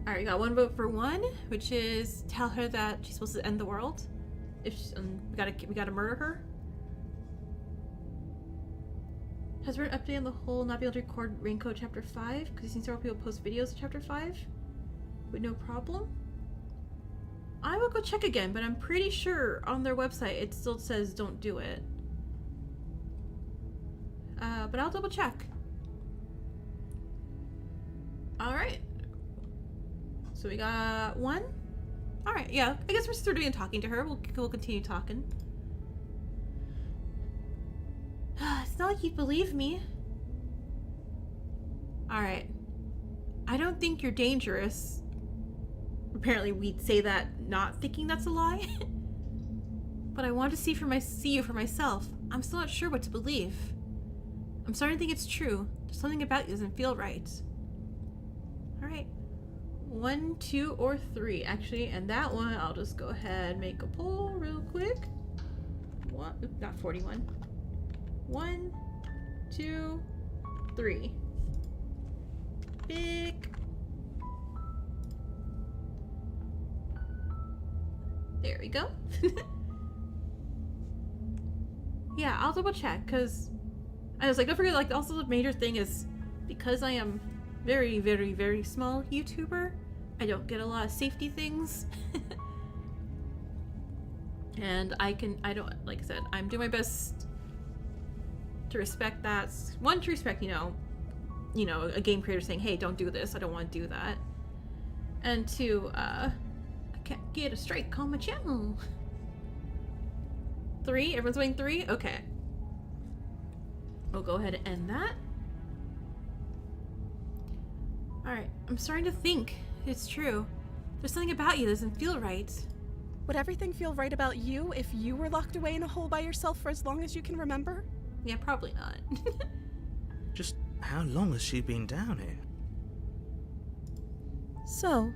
Alright, we got one vote for 1, which is tell her that she's supposed to end the world. If she, we gotta murder her. Has there an update on the whole not being able to record Raincoat Chapter 5? Because you've seen several people post videos of Chapter 5 with no problem. I will go check again, but I'm pretty sure on their website it still says don't do it. But I'll double check. Alright. So we got 1. Alright, yeah. I guess we're still doing talking to her. We'll continue talking. It's not like you believe me. Alright. I don't think you're dangerous. Apparently we'd say that not thinking that's a lie. But I want to see you for myself. I'm still not sure what to believe. I'm starting to think it's true. There's something about you doesn't feel right. Alright. 1, 2, or 3, actually, and that one I'll just go ahead and make a poll real quick. Not 41. 1, 2, 3. Pick. There we go. Yeah, I'll double check because I was like, don't forget, like, also the major thing is because I am very, very, very small YouTuber, I don't get a lot of safety things. And like I said, I'm doing my best to respect that. One, to respect, you know, a game creator saying, hey, don't do this, I don't want to do that. And 2, I can't get a strike on my channel. 3, everyone's waiting 3? Okay. We'll go ahead and end that. Alright, I'm starting to think. It's true. There's something about you that doesn't feel right. Would everything feel right about you if you were locked away in a hole by yourself for as long as you can remember? Yeah, probably not. Just how long has she been down here? So,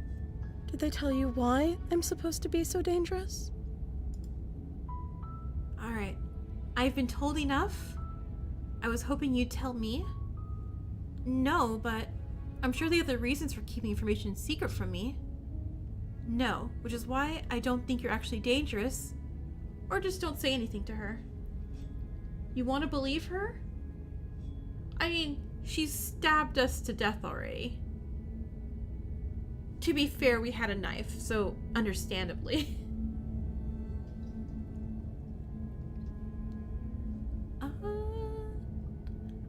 Did they tell you why I'm supposed to be so dangerous? Alright. I've been told enough. I was hoping you'd tell me. No, but I'm sure they have their reasons for keeping information secret from me. No, which is why I don't think you're actually dangerous. Or just don't say anything to her. You want to believe her? I mean, she's stabbed us to death already. To be fair, we had a knife, so understandably.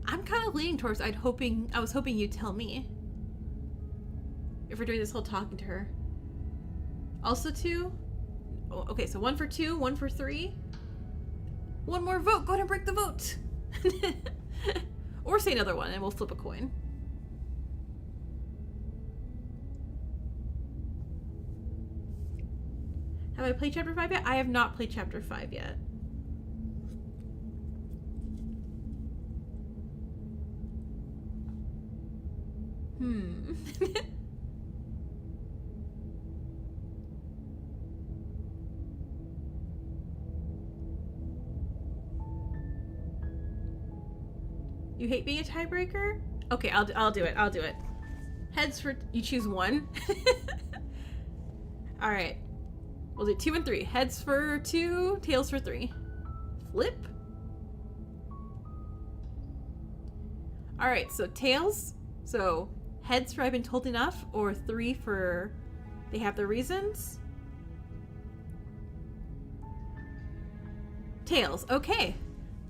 I'm kind of leaning towards I was hoping you'd tell me. If we're doing this whole talking to her. Also 2? Oh, okay, so 1 for 2, 1 for 3. One more vote. Go ahead and break the vote. Or say another one and we'll flip a coin. Have I played chapter 5 yet? I have not played chapter 5 yet. You hate being a tiebreaker? Okay, I'll do it. I'll do it. Heads for you choose 1. All right. We'll do 2 and 3. Heads for 2, tails for 3. Flip. All right, so tails. So heads for I've been told enough, or 3 for they have their reasons. Tails. Okay.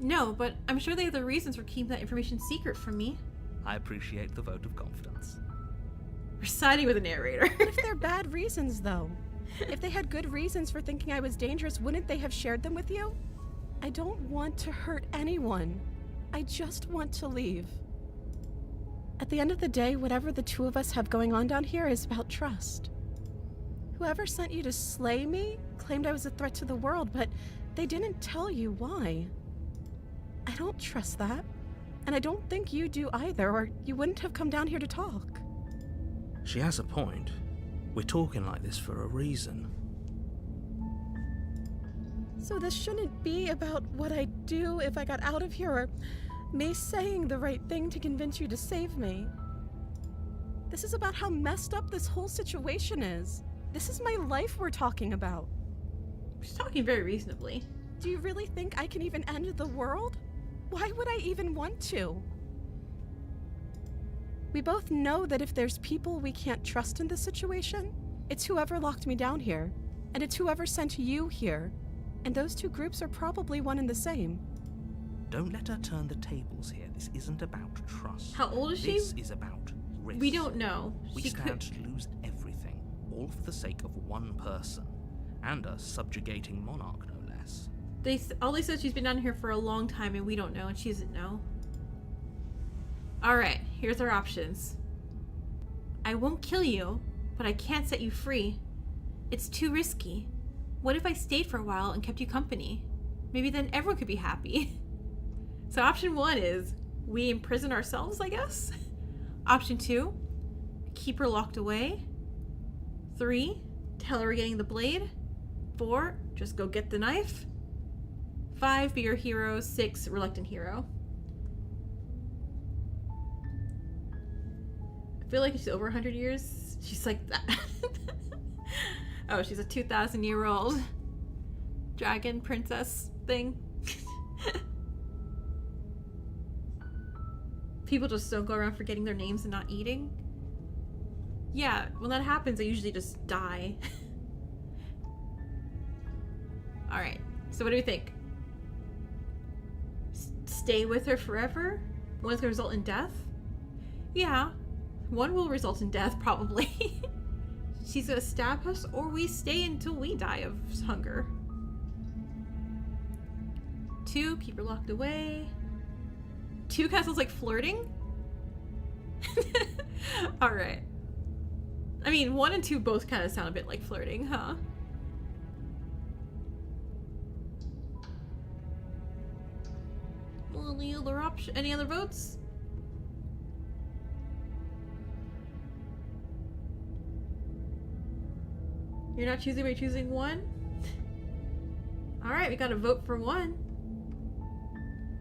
No, but I'm sure they have the reasons for keeping that information secret from me. I appreciate the vote of confidence. We're siding with the narrator. If they're bad reasons, though. If they had good reasons for thinking I was dangerous, wouldn't they have shared them with you? I don't want to hurt anyone. I just want to leave. At the end of the day, whatever the two of us have going on down here is about trust. Whoever sent you to slay me claimed I was a threat to the world, but they didn't tell you why. I don't trust that, and I don't think you do either, or you wouldn't have come down here to talk. She has a point. We're talking like this for a reason. So this shouldn't be about what I'd do if I got out of here, or me saying the right thing to convince you to save me. This is about how messed up this whole situation is. This is my life we're talking about. She's talking very reasonably. Do you really think I can even end the world? Why would I even want to? We both know that if there's people we can't trust in this situation, it's whoever locked me down here, and it's whoever sent you here. And those two groups are probably one and the same. Don't let her turn the tables here. This isn't about trust. How old is she? This is about risk. We don't know. We She stand could. to lose everything, all for the sake of one person, and a subjugating monarch, no less. All they said she's been down here for a long time and we don't know and she doesn't know. Alright, here's our options. I won't kill you, but I can't set you free. It's too risky. What if I stayed for a while and kept you company? Maybe then everyone could be happy. So option 1 is we imprison ourselves, I guess. Option 2, keep her locked away. 3, tell her we're getting the blade. 4, just go get the knife. 5, be your hero. 6, reluctant hero. I feel like she's over 100 years. She's like that. Oh, she's a 2,000-year-old dragon princess thing. People just don't go around forgetting their names and not eating. Yeah, when that happens, I usually just die. Alright, so what do we think? Stay with her forever? One's gonna result in death? Yeah, one will result in death, probably. She's gonna stab us, or we stay until we die of hunger. 2, keep her locked away. 2 kind of sounds like flirting. Alright. I mean, 1 and 2 both kind of sound a bit like flirting, huh? Any other votes? You're not choosing by choosing one? Alright, we gotta vote for one.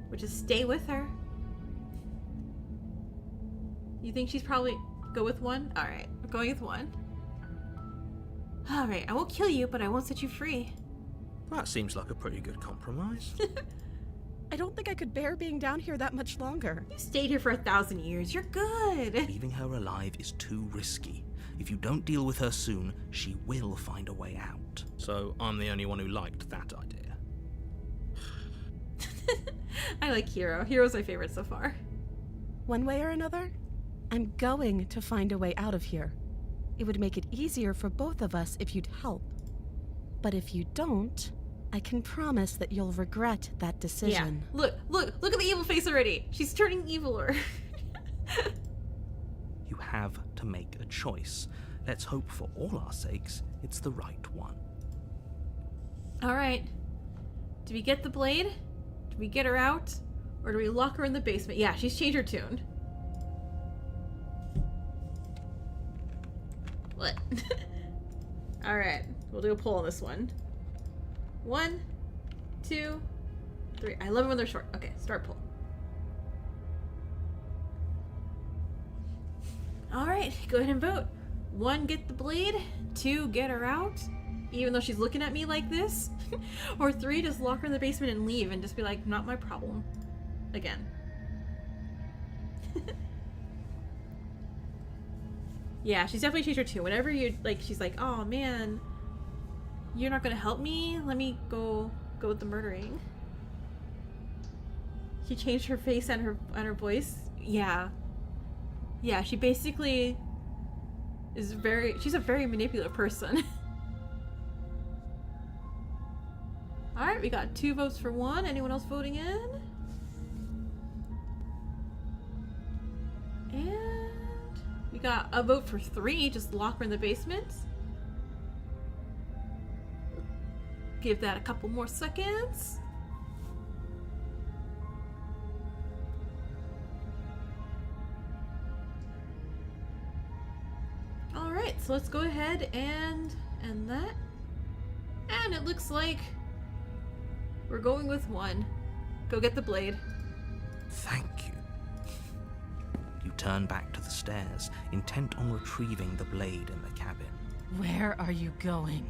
Which is stay with her. You think she's probably... Go with one? Alright, we're going with one. Alright, I won't kill you, but I won't set you free. That seems like a pretty good compromise. I don't think I could bear being down here that much longer. You stayed here for 1,000 years. You're good. Leaving her alive is too risky. If you don't deal with her soon, she will find a way out. So I'm the only one who liked that idea. I like Hero. Hero's my favorite so far. One way or another, I'm going to find a way out of here. It would make it easier for both of us if you'd help. But if you don't, I can promise that you'll regret that decision. Yeah. Look at the evil face already. She's turning eviler. You have to make a choice. Let's hope for all our sakes it's the right one. Alright. Do we get the blade? Do we get her out? Or do we lock her in the basement? Yeah, she's changed her tune. What? Alright. We'll do a poll on this one. 1, 2, 3. I love it when they're short. Okay, start poll. Alright, go ahead and vote. 1, get the blade. 2, get her out. Even though she's looking at me like this. Or 3, just lock her in the basement and leave and just be like, not my problem. Again. Yeah, she's definitely changed her too. Whenever you, like, she's like, oh man, you're not gonna help me? Let me go with the murdering. She changed her face and her voice. Yeah. Yeah, she basically is she's a very manipulative person. Alright, we got 2 votes for 1. Anyone else voting in? And we got a vote for 3, just lock her in the basement. Give that a couple more seconds. Alright, so let's go ahead and end that. And it looks like we're going with 1. Go get the blade. Thank you. You turn back to the stairs, intent on retrieving the blade in the cabin. Where are you going?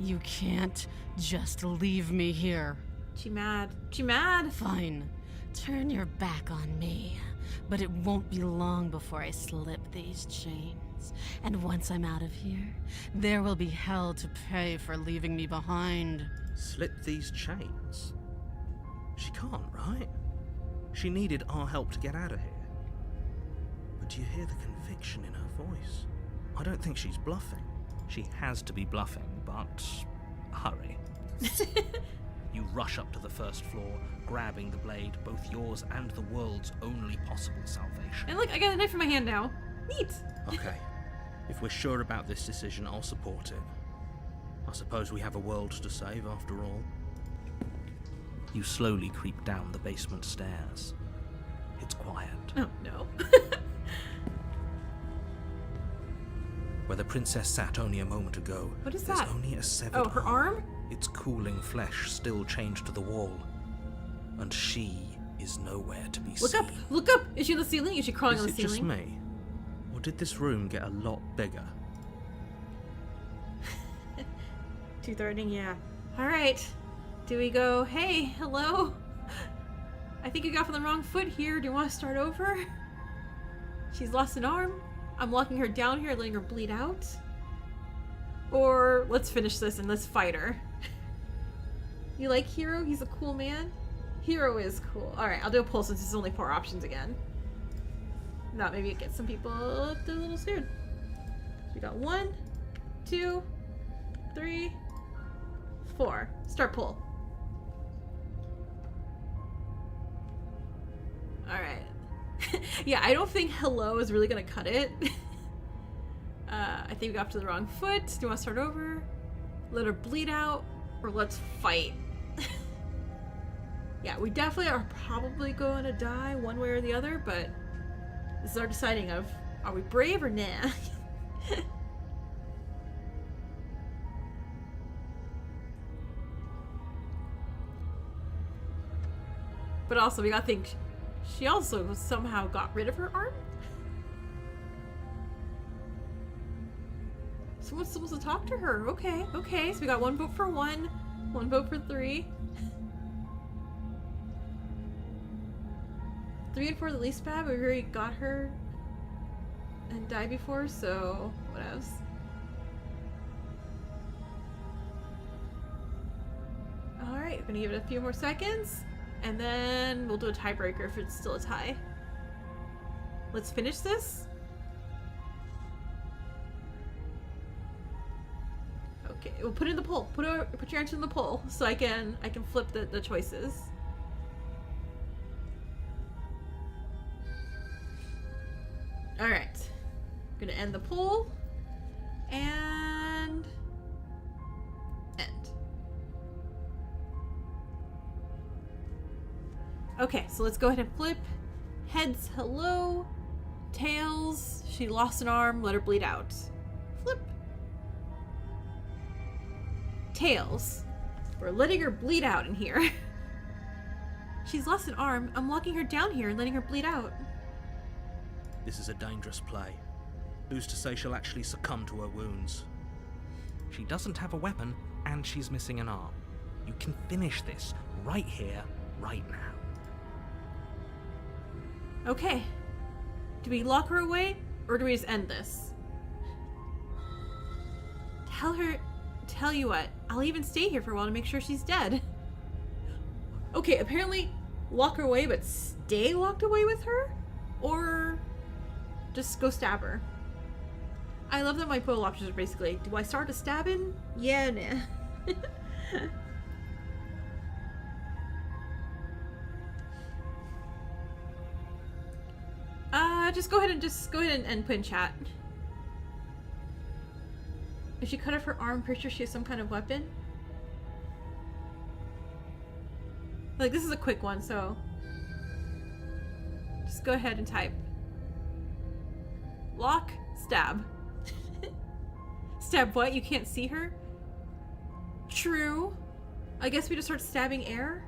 You can't just leave me here. She mad. She mad. Fine. Turn your back on me. But it won't be long before I slip these chains. And once I'm out of here, there will be hell to pay for leaving me behind. Slip these chains? She can't, right? She needed our help to get out of here. But do you hear the conviction in her voice? I don't think she's bluffing. She has to be bluffing, but hurry. You rush up to the first floor, grabbing the blade, both yours and the world's only possible salvation. And look, I got a knife in my hand now. Neat. Okay. If we're sure about this decision, I'll support it. I suppose we have a world to save after all. You slowly creep down the basement stairs. It's quiet. Oh, no. Where the princess sat only a moment ago, What is there's that? only a severed Oh, her arm? Its cooling flesh still chained to the wall. And she is nowhere to be Look seen. up! Look up! Is she on the ceiling? Is she crawling Is on the it just ceiling? me? Or did this room get a lot bigger? 2:30, yeah. Alright. Do we go, hey, hello? I think you got off on the wrong foot here. Do you want to start over? She's lost an arm. I'm locking her down here, letting her bleed out. Or let's finish this and let's fight her. You like Hero? He's a cool man. Hero is cool. Alright, I'll do a poll since there's only 4 options again. Now maybe it gets some people a little scared. So we got 1, 2, 3, 4. Start poll. Alright. Yeah, I don't think hello is really gonna cut it. I think we got off to the wrong foot. Do you want to start over? Let her bleed out? Or let's fight? Yeah, we definitely are probably going to die one way or the other, but this is our deciding of, are we brave or nah? but also we gotta think she also somehow got rid of her arm? Someone's supposed to talk to her. Okay, okay. So we got 1 vote for 1, 1 vote for 3. 3 and 4 the least bad, but we already got her and died before, so what else? Alright, we're gonna give it a few more seconds, and then we'll do a tiebreaker if it's still a tie. Let's finish this. Okay, we'll put it in the poll. Put your answer in the poll so I can flip the choices. Alright. I'm gonna end the poll. And end. Okay, so let's go ahead and flip. Heads, hello. Tails, she lost an arm, let her bleed out. Flip. Tails, we're letting her bleed out in here. She's lost an arm. I'm locking her down here and letting her bleed out. This is a dangerous play. Who's to say she'll actually succumb to her wounds? She doesn't have a weapon, and she's missing an arm. You can finish this right here, right now. Okay. Do we lock her away, or do we just end this? Tell you what, I'll even stay here for a while to make sure she's dead. Okay, apparently lock her away, but stay locked away with her? Or just go stab her? I love that my poll options are basically, do I start a stabbing? Yeah, nah. Just go ahead and put in chat. If she cut off her arm, pretty sure she has some kind of weapon. Like, this is a quick one, so just go ahead and type. Lock, stab. Stab what? You can't see her? True. I guess we just start stabbing air?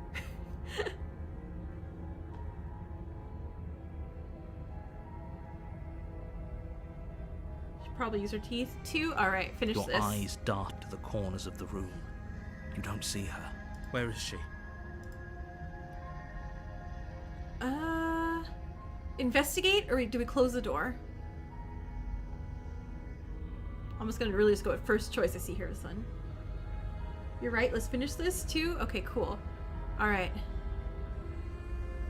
Should probably use her teeth too. Alright, finish this. Your eyes dart to the corners of the room. You don't see her. Where is she? Investigate, or do we close the door? I'm just gonna really just go with first choice I see here, son. You're right, let's finish this too? Okay, cool. Alright.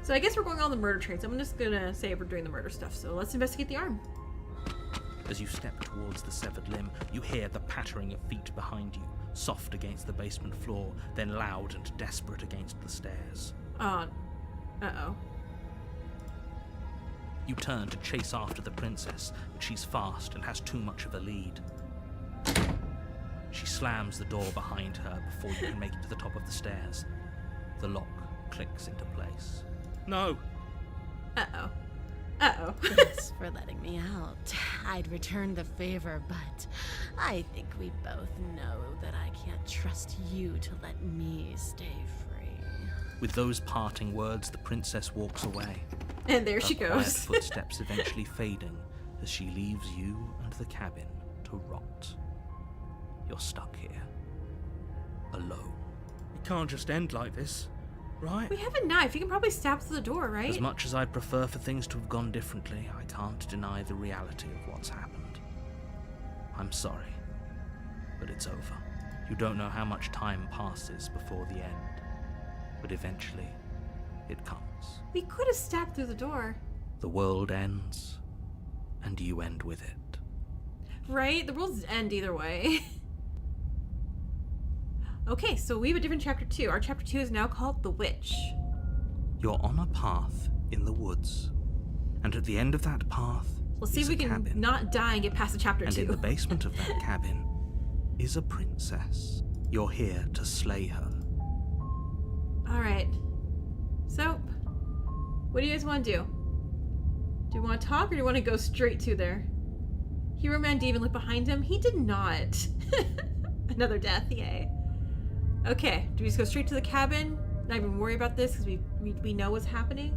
So I guess we're going on the murder train, so I'm just gonna say we're doing the murder stuff, so let's investigate the arm. As you step towards the severed limb, you hear the pattering of feet behind you, soft against the basement floor, then loud and desperate against the stairs. Uh-oh. You turn to chase after the princess, but she's fast and has too much of a lead. She slams the door behind her before you can make it to the top of the stairs. The lock clicks into place. No! Uh-oh. Uh-oh. Thanks for letting me out. I'd return the favor, but I think we both know that I can't trust you to let me stay free. With those parting words, the princess walks away. And there she Her quiet goes. footsteps eventually fading as she leaves you and the cabin to rot. You're stuck here, alone. It can't just end like this, right? We have a knife. You can probably stab through the door, right? As much as I'd prefer for things to have gone differently, I can't deny the reality of what's happened. I'm sorry, but it's over. You don't know how much time passes before the end, but eventually it comes. We could have stabbed through the door. The world ends, and you end with it. Right? The world's end either way. Okay, so we have a different chapter 2. Our chapter 2 is now called The Witch. You're on a path in the woods, and at the end of that path Let's see is if we a can cabin. not die and get past the chapter And 2. in the basement of that cabin is a princess. You're here to slay her. Alright. So, what do you guys want to do? Do you want to talk or do you want to go straight to there? Hero Man didn't even look behind him. He did not. Another death, yay. Okay, do we just go straight to the cabin? not even worry about this because we know what's happening.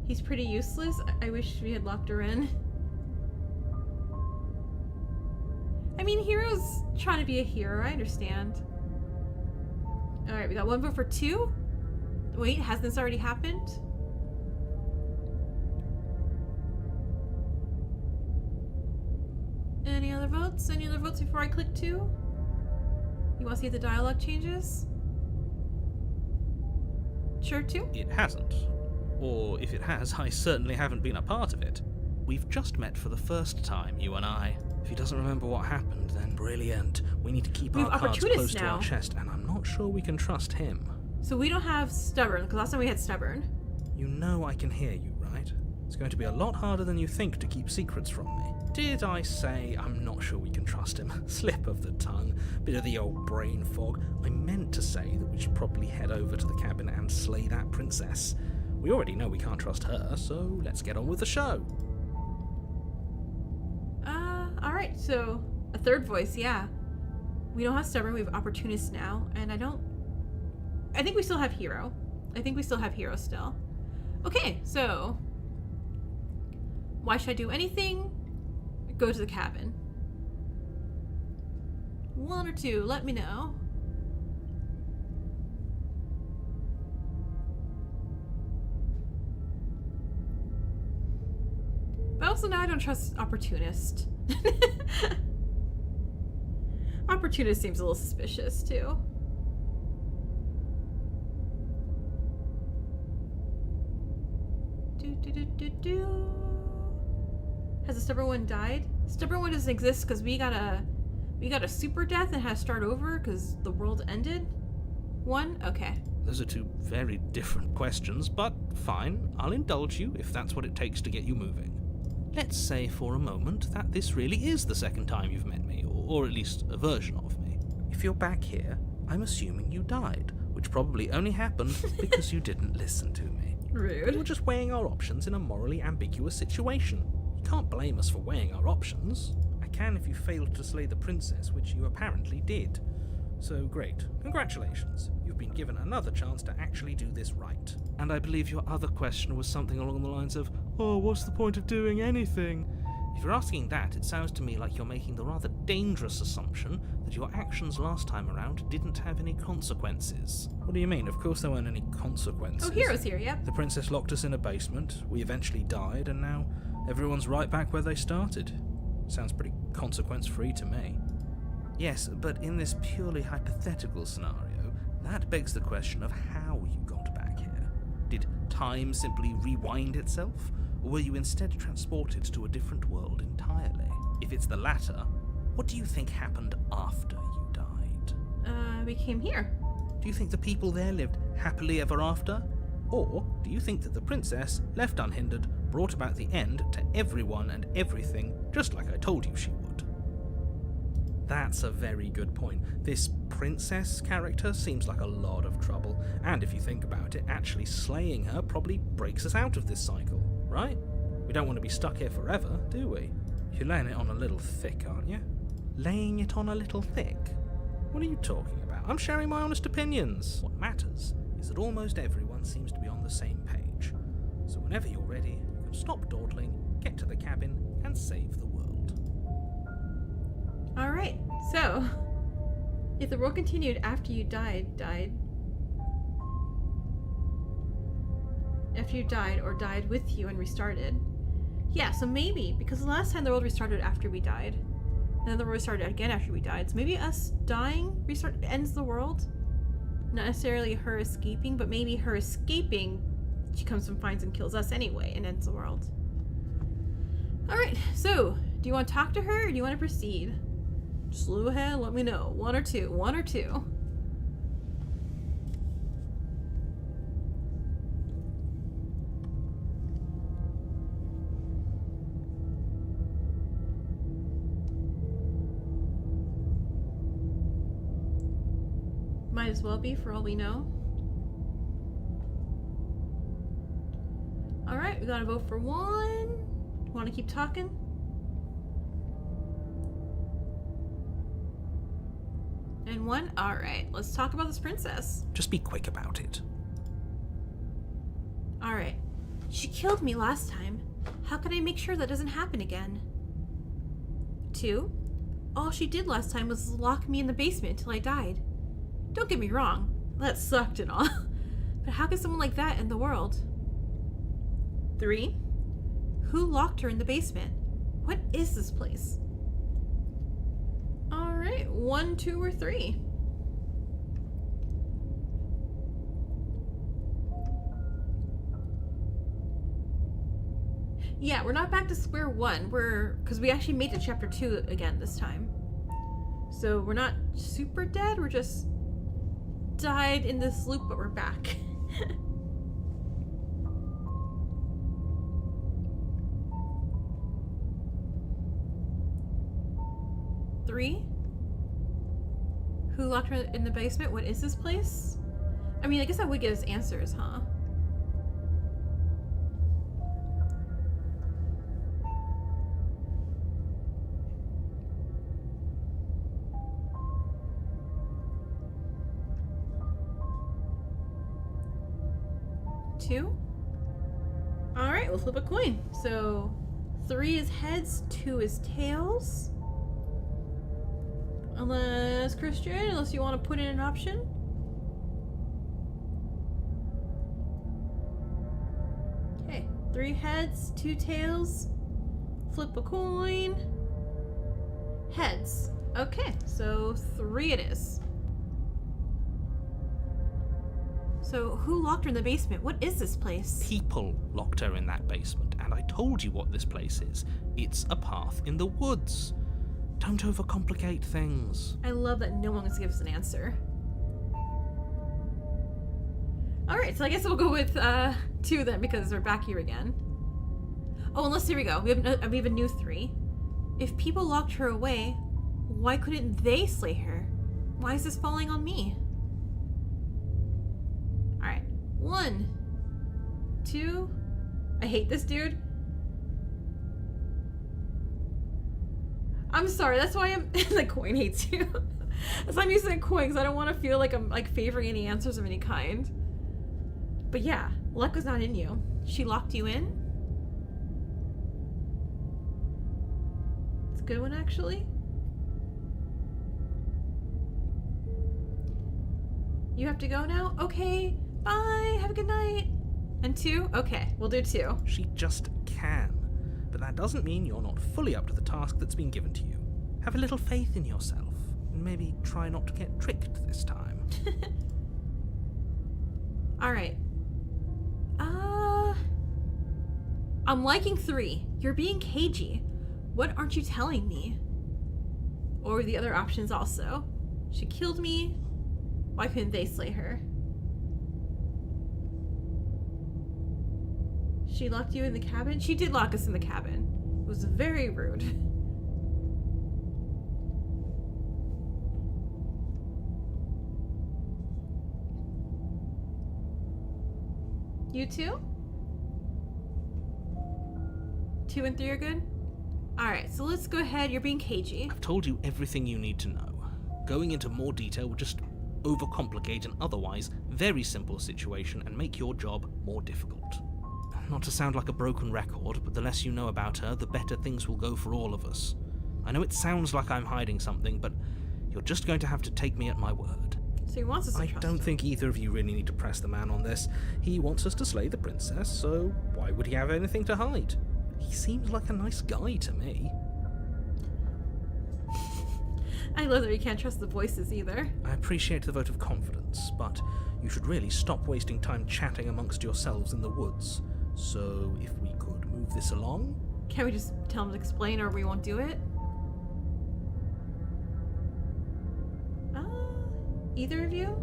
He's pretty useless. I wish we had locked her in. I mean, Hero's trying to be a hero. I understand. Alright, we got 1 vote for 2. Wait, hasn't this already happened? Any other votes? Any other votes before I click 2? You want to see if the dialogue changes? Sure, 2? It hasn't. Or if it has, I certainly haven't been a part of it. We've just met for the first time, you and I. If he doesn't remember what happened, then brilliant. We need to keep our cards close to our chest, and I'm not sure we can trust him. So we don't have Stubborn, because last time we had Stubborn. You know I can hear you, right? It's going to be a lot harder than you think to keep secrets from me. Did I say I'm not sure we can trust him? Slip of the tongue, bit of the old brain fog. I meant to say that we should probably head over to the cabin and slay that princess. We already know we can't trust her, so let's get on with the show. Alright, so a third voice, yeah. We don't have Stubborn, we have Opportunist now, and I think we still have Hero. I think we still have Hero still. Okay, so why should I do anything? Go to the cabin. 1 or 2, let me know. But also now I don't trust Opportunist. Opportunist seems a little suspicious too. Has the Stubborn one died? Stubborn one doesn't exist because we got a super death and had to start over because the world ended. 1? Okay. Those are 2 very different questions, but fine, I'll indulge you if that's what it takes to get you moving. Let's say for a moment that this really is the second time you've met me, or at least a version of me. If you're back here, I'm assuming you died, which probably only happened because you didn't listen to me. Rude. We were just weighing our options in a morally ambiguous situation. You can't blame us for weighing our options. I can if you failed to slay the princess, which you apparently did. So great. Congratulations. You've been given another chance to actually do this right. And I believe your other question was something along the lines of, oh, what's the point of doing anything? If you're asking that, it sounds to me like you're making the rather dangerous assumption that your actions last time around didn't have any consequences. What do you mean? Of course there weren't any consequences. Oh, Hero's here, yep. The princess locked us in a basement, we eventually died, and now everyone's right back where they started. Sounds pretty consequence-free to me. Yes, but in this purely hypothetical scenario, that begs the question of how you got back here. Did time simply rewind itself, or were you instead transported to a different world entirely? If it's the latter, what do you think happened after you died? We came here. Do you think the people there lived happily ever after? Or do you think that the princess, left unhindered, brought about the end to everyone and everything, just like I told you she would? That's a very good point. This princess character seems like a lot of trouble, and if you think about it, actually slaying her probably breaks us out of this cycle, right? We don't want to be stuck here forever, do we? You're laying it on a little thick, aren't you? Laying it on a little thick? What are you talking about? I'm sharing my honest opinions. What matters is that almost everyone seems to be on the same page. So whenever you're ready, you can stop dawdling, get to the cabin, and save the world. Alright, so if the world continued after you died or died with you and restarted. Yeah, so maybe, because the last time the world restarted after we died, and then the world restarted again after we died, so maybe us dying ends the world? Not necessarily her escaping, but maybe her escaping, she comes and finds and kills us anyway and ends the world. Alright, so, do you want to talk to her or do you want to proceed? Just go ahead, let me know. 1 or 2. 1 or 2. Might as well be, for all we know. Alright, we gotta vote for 1. Want to keep talking? And 1? Alright, let's talk about this princess. Just be quick about it. Alright. She killed me last time. How can I make sure that doesn't happen again? 2? All she did last time was lock me in the basement until I died. Don't get me wrong, that sucked and all. But how could someone like that end the world? 3? Who locked her in the basement? What is this place? Alright, 1, 2, or 3? Yeah, we're not back to square one. Because we actually made it to chapter 2 again this time. So we're not super dead, we're just died in this loop, but we're back. 3? Who locked her in the basement? What is this place? I mean, I guess that would get us answers, huh? Two? Alright, we'll flip a coin. So 3 is heads, 2 is tails. Unless, Christian, unless you want to put in an option. Okay, 3 heads, 2 tails. Flip a coin. Heads. Okay, so 3 it is. So who locked her in the basement? What is this place? People locked her in that basement, and I told you what this place is. It's a path in the woods. Don't overcomplicate things. I love that no one wants to give us an answer. Alright, so I guess we'll go with 2 then, because we're back here again. Oh, unless, here we go. We have a new 3. If people locked her away, why couldn't they slay her? Why is this falling on me? Alright. 1, 2. I hate this dude. I'm sorry, that's why I'm the coin hates you. That's why I'm using a coin, because I don't want to feel like I'm like favoring any answers of any kind. But yeah, luck was not in you. She locked you in. It's a good one, actually. You have to go now? Okay, bye, have a good night. And 2? Okay, we'll do 2. She just can. But that doesn't mean you're not fully up to the task that's been given to you. Have a little faith in yourself, and maybe try not to get tricked this time. Alright. I'm liking 3. You're being cagey. What aren't you telling me? Or the other options also. She killed me. Why couldn't they slay her? She locked you in the cabin? She did lock us in the cabin. It was very rude. You too? 2 and 3 are good? Alright, so let's go ahead. You're being cagey. I've told you everything you need to know. Going into more detail would just overcomplicate an otherwise very simple situation and make your job more difficult. Not to sound like a broken record, but the less you know about her, the better things will go for all of us. I know it sounds like I'm hiding something, but you're just going to have to take me at my word. So he wants us to I trust don't him. think either of you really need to press the man on this. He wants us to slay the princess, so why would he have anything to hide? He seems like a nice guy to me. I love that we can't trust the voices either. I appreciate the vote of confidence, but you should really stop wasting time chatting amongst yourselves in the woods. So, if we could move this along? Can we just tell him to explain, or we won't do it? Either of you?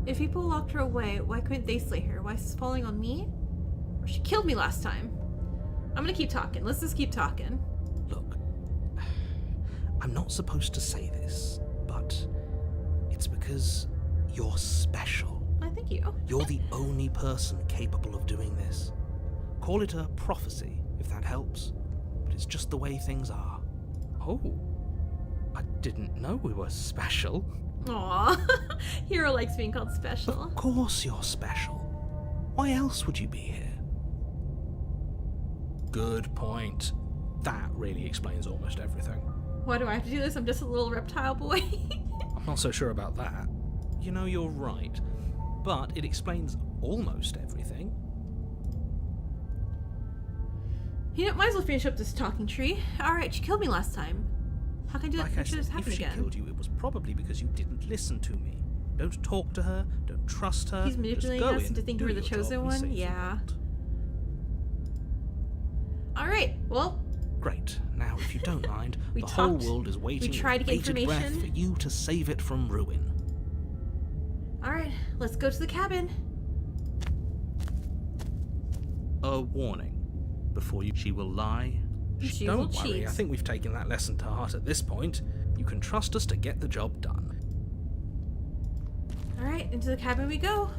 If people locked her away, why couldn't they slay her? Why is this falling on me? Or she killed me last time. I'm gonna keep talking. Let's just keep talking. Look, I'm not supposed to say this, but it's because you're special. I thank you. You're the only person capable of doing this. Call it a prophecy, if that helps, but it's just the way things are. Oh, I didn't know we were special. Aw, Hero likes being called special. Of course you're special. Why else would you be here? Good point. That really explains almost everything. Why do I have to do this? I'm just a little reptile boy. I'm not so sure about that. You know, you're right. But it explains almost everything. You know, might as well finish up this talking tree. Alright, she killed me last time. How can I do Like I that? Should said, this happen if she again? killed you, it was probably because you didn't listen to me. Don't talk to her, don't trust her. He's manipulating just go us in, into thinking do we're the your job, chosen and one? save the Yeah. world. Alright, well, Great. Now, if you don't mind, We the whole talked, world is waiting tried to with get bated breath information. for you to save it from ruin. alright, let's go to the cabin. A warning. Before you, she will lie. She Don't will worry, cheat. I think we've taken that lesson to heart at this point. You can trust us to get the job done. Alright, into the cabin we go.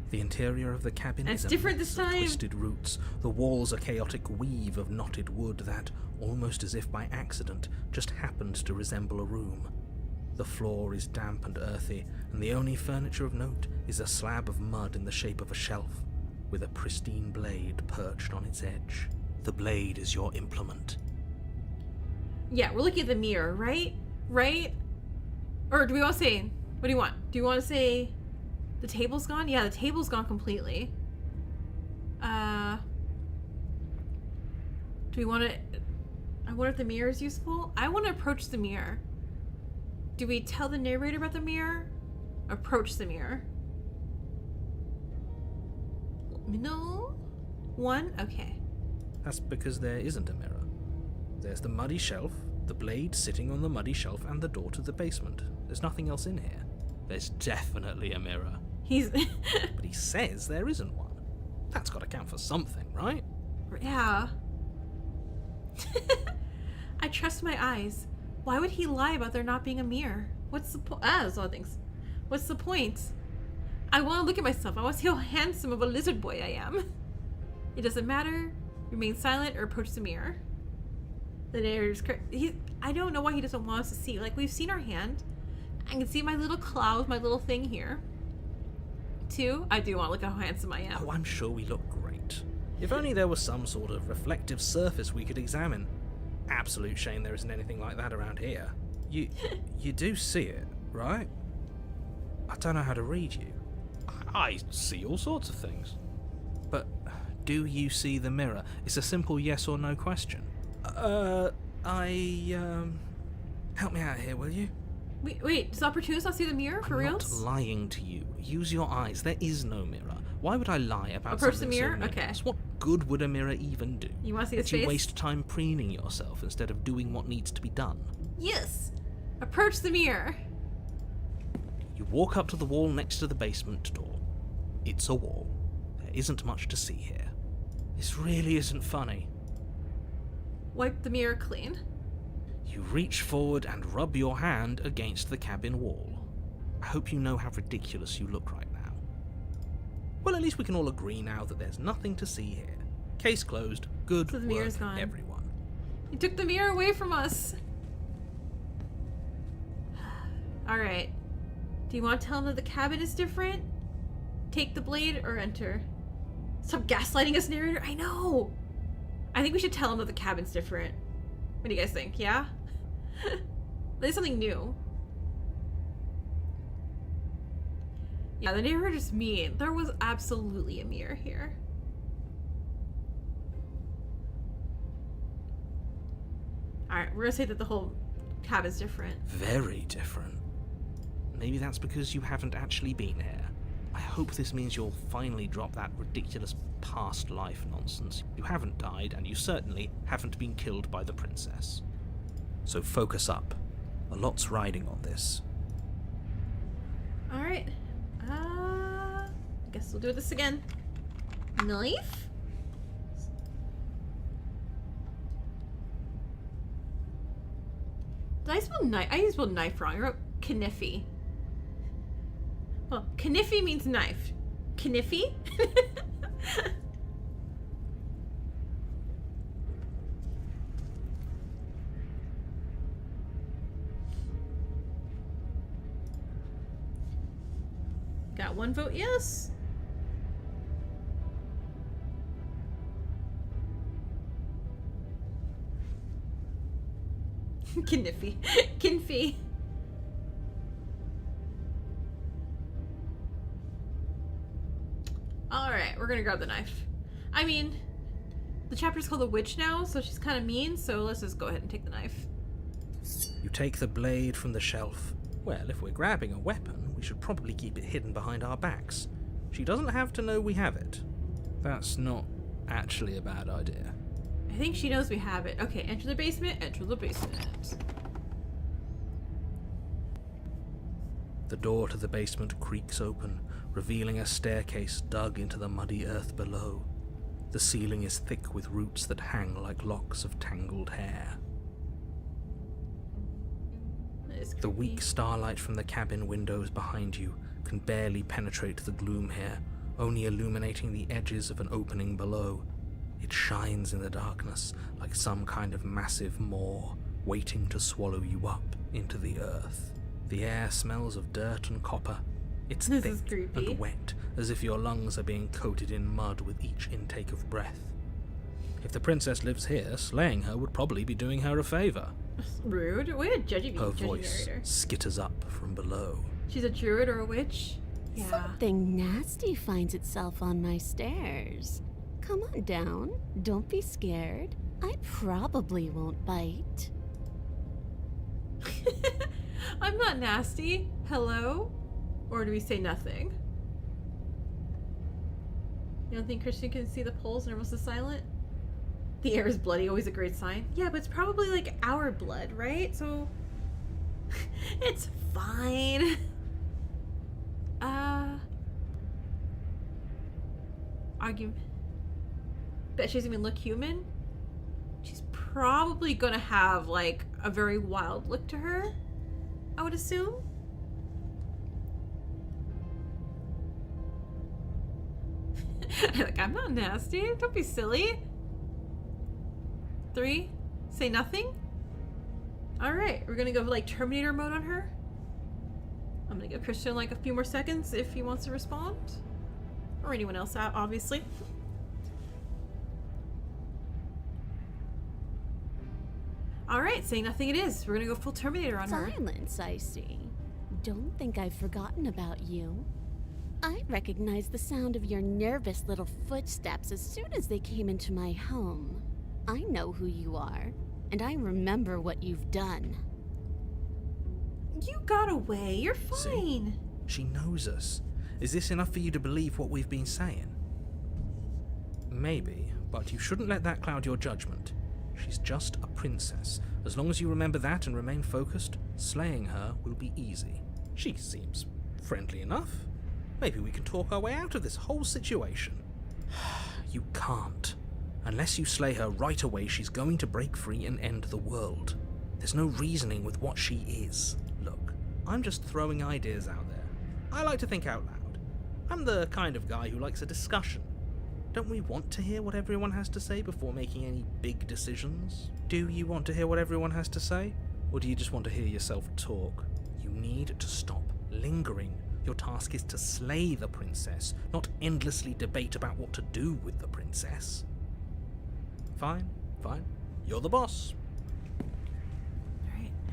The interior of the cabin And is it's a different mix this of time. twisted roots. The walls a chaotic weave of knotted wood that, almost as if by accident, just happened to resemble a room. The floor is damp and earthy, and the only furniture of note is a slab of mud in the shape of a shelf, with a pristine blade perched on its edge. The blade is your implement. Yeah, we're looking at the mirror, right? Right? Or do we want to say, what do you want? Do you want to say the table's gone? Yeah, the table's gone completely. Do we want to, I wonder if the mirror is useful? I want to approach the mirror. Do we tell the narrator about the mirror? Approach the mirror. No? One? Okay. That's because there isn't a mirror. There's the muddy shelf, the blade sitting on the muddy shelf, and the door to the basement. There's nothing else in here. There's definitely a mirror. He's, But he says there isn't one. That's got to count for something, right? yeah. I trust my eyes. Why would he lie about there not being a mirror? What's the point? There's a lot of things. What's the point? I want to look at myself. I want to see how handsome of a lizard boy I am. It doesn't matter. Remain silent or approach the mirror. The narrator's I don't know why he doesn't want us to see. Like, we've seen our hand. I can see my little claw with my little thing here. Two, I do want to look how handsome I am. Oh, I'm sure we look great. If only there was some sort of reflective surface we could examine. Absolute shame there isn't anything like that around here. You do see it, right? I don't know how to read you. I see all sorts of things. But do you see the mirror? It's a simple yes or no question. Help me out here, will you? Wait, does Opportunist not see the mirror for I'm reals? not lying to you. Use your eyes. There is no mirror. Why would I lie about Approach something the mirror? so Okay. meaningless? What good would a mirror even do? You want to see his Let you face? waste time preening yourself instead of doing what needs to be done. Yes! Approach the mirror. You walk up to the wall next to the basement door. It's a wall. There isn't much to see here. This really isn't funny. Wipe the mirror clean. You reach forward and rub your hand against the cabin wall. I hope you know how ridiculous you look right now. Well, at least we can all agree now that there's nothing to see here. Case closed. Good So the work, mirror's gone. everyone. You took the mirror away from us. Alright. Do you want to tell him that the cabin is different? Take the blade or enter? Stop gaslighting us, narrator. I know! I think we should tell him that the cabin's different. What do you guys think? Yeah? There's something new. Yeah, the narrator's mean. There was absolutely a mirror here. Alright, we're gonna say that the whole cabin's different. Very different. Maybe that's because you haven't actually been here. I hope this means you'll finally drop that ridiculous past life nonsense. You haven't died, and you certainly haven't been killed by the princess. So focus up. A lot's riding on this. Alright. I guess we'll do this again. Knife? Did I spell knife? I spelled knife wrong. I wrote kniffy. Well, kniffy means knife. Kniffy? that one vote yes. Kniffy. Kinfy. Alright, we're gonna grab the knife. I mean, the chapter's called The Witch now, so she's kind of mean, so let's just go ahead and take the knife. You take the blade from the shelf. Well, if we're grabbing a weapon, we should probably keep it hidden behind our backs. She doesn't have to know we have it. That's not actually a bad idea. I think she knows we have it. Okay, enter the basement, enter the basement. The door to the basement creaks open, revealing a staircase dug into the muddy earth below. The ceiling is thick with roots that hang like locks of tangled hair. The weak starlight from the cabin windows behind you can barely penetrate the gloom here, only illuminating the edges of an opening below. It shines in the darkness like some kind of massive maw, waiting to swallow you up into the earth. The air smells of dirt and copper. It's This thick is creepy. and wet, as if your lungs are being coated in mud with each intake of breath. If the princess lives here, slaying her would probably be doing her a favor. Rude. Way to judge me, Her judgy voice narrator. skitters up from below. She's a druid or a witch? Yeah. Something nasty finds itself on my stairs. Come on down. Don't be scared. I probably won't bite. I'm not nasty. Hello? Or do we say nothing? You don't think Christian can see the pulse and everyone's silent? The air is bloody, always a great sign. Yeah, but it's probably like our blood, right? So it's fine. Argument. Bet she's gonna look human. She's probably gonna have like a very wild look to her, I would assume. Like, I'm not nasty. Don't be silly. 3, say nothing. Alright, we're gonna go like Terminator mode on her. I'm gonna give Christian like a few more seconds if he wants to respond. Or anyone else out, obviously. Alright, say nothing it is. We're gonna go full Terminator on her. Silence, I see. Don't think I've forgotten about you. I recognized the sound of your nervous little footsteps as soon as they came into my home. I know who you are, and I remember what you've done. You got away. You're See? fine. She knows us. Is this enough for you to believe what we've been saying? Maybe, but you shouldn't let that cloud your judgment. She's just a princess. As long as you remember that and remain focused, slaying her will be easy. She seems friendly enough. Maybe we can talk our way out of this whole situation. You can't. Unless you slay her right away, she's going to break free and end the world. There's no reasoning with what she is. Look, I'm just throwing ideas out there. I like to think out loud. I'm the kind of guy who likes a discussion. Don't we want to hear what everyone has to say before making any big decisions? Do you want to hear what everyone has to say? Or do you just want to hear yourself talk? You need to stop lingering. Your task is to slay the princess, not endlessly debate about what to do with the princess. Fine, fine. You're the boss.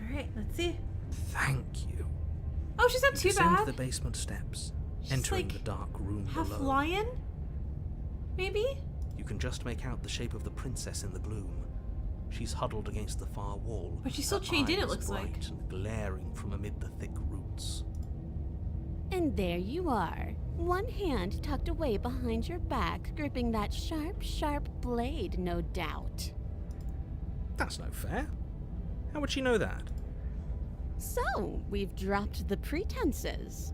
Alright, let's see. Thank you. Oh, she's not You too descend bad. the basement steps, She's entering like the dark room half below. lion? Maybe? You can just make out the shape of the princess in the gloom. She's huddled against the far wall. But she's still her chained in, it eyes looks like. bright and glaring from amid the thick roots. And there you are, one hand tucked away behind your back, gripping that sharp, sharp blade, no doubt. That's no fair. How would she know that? So, we've dropped the pretenses.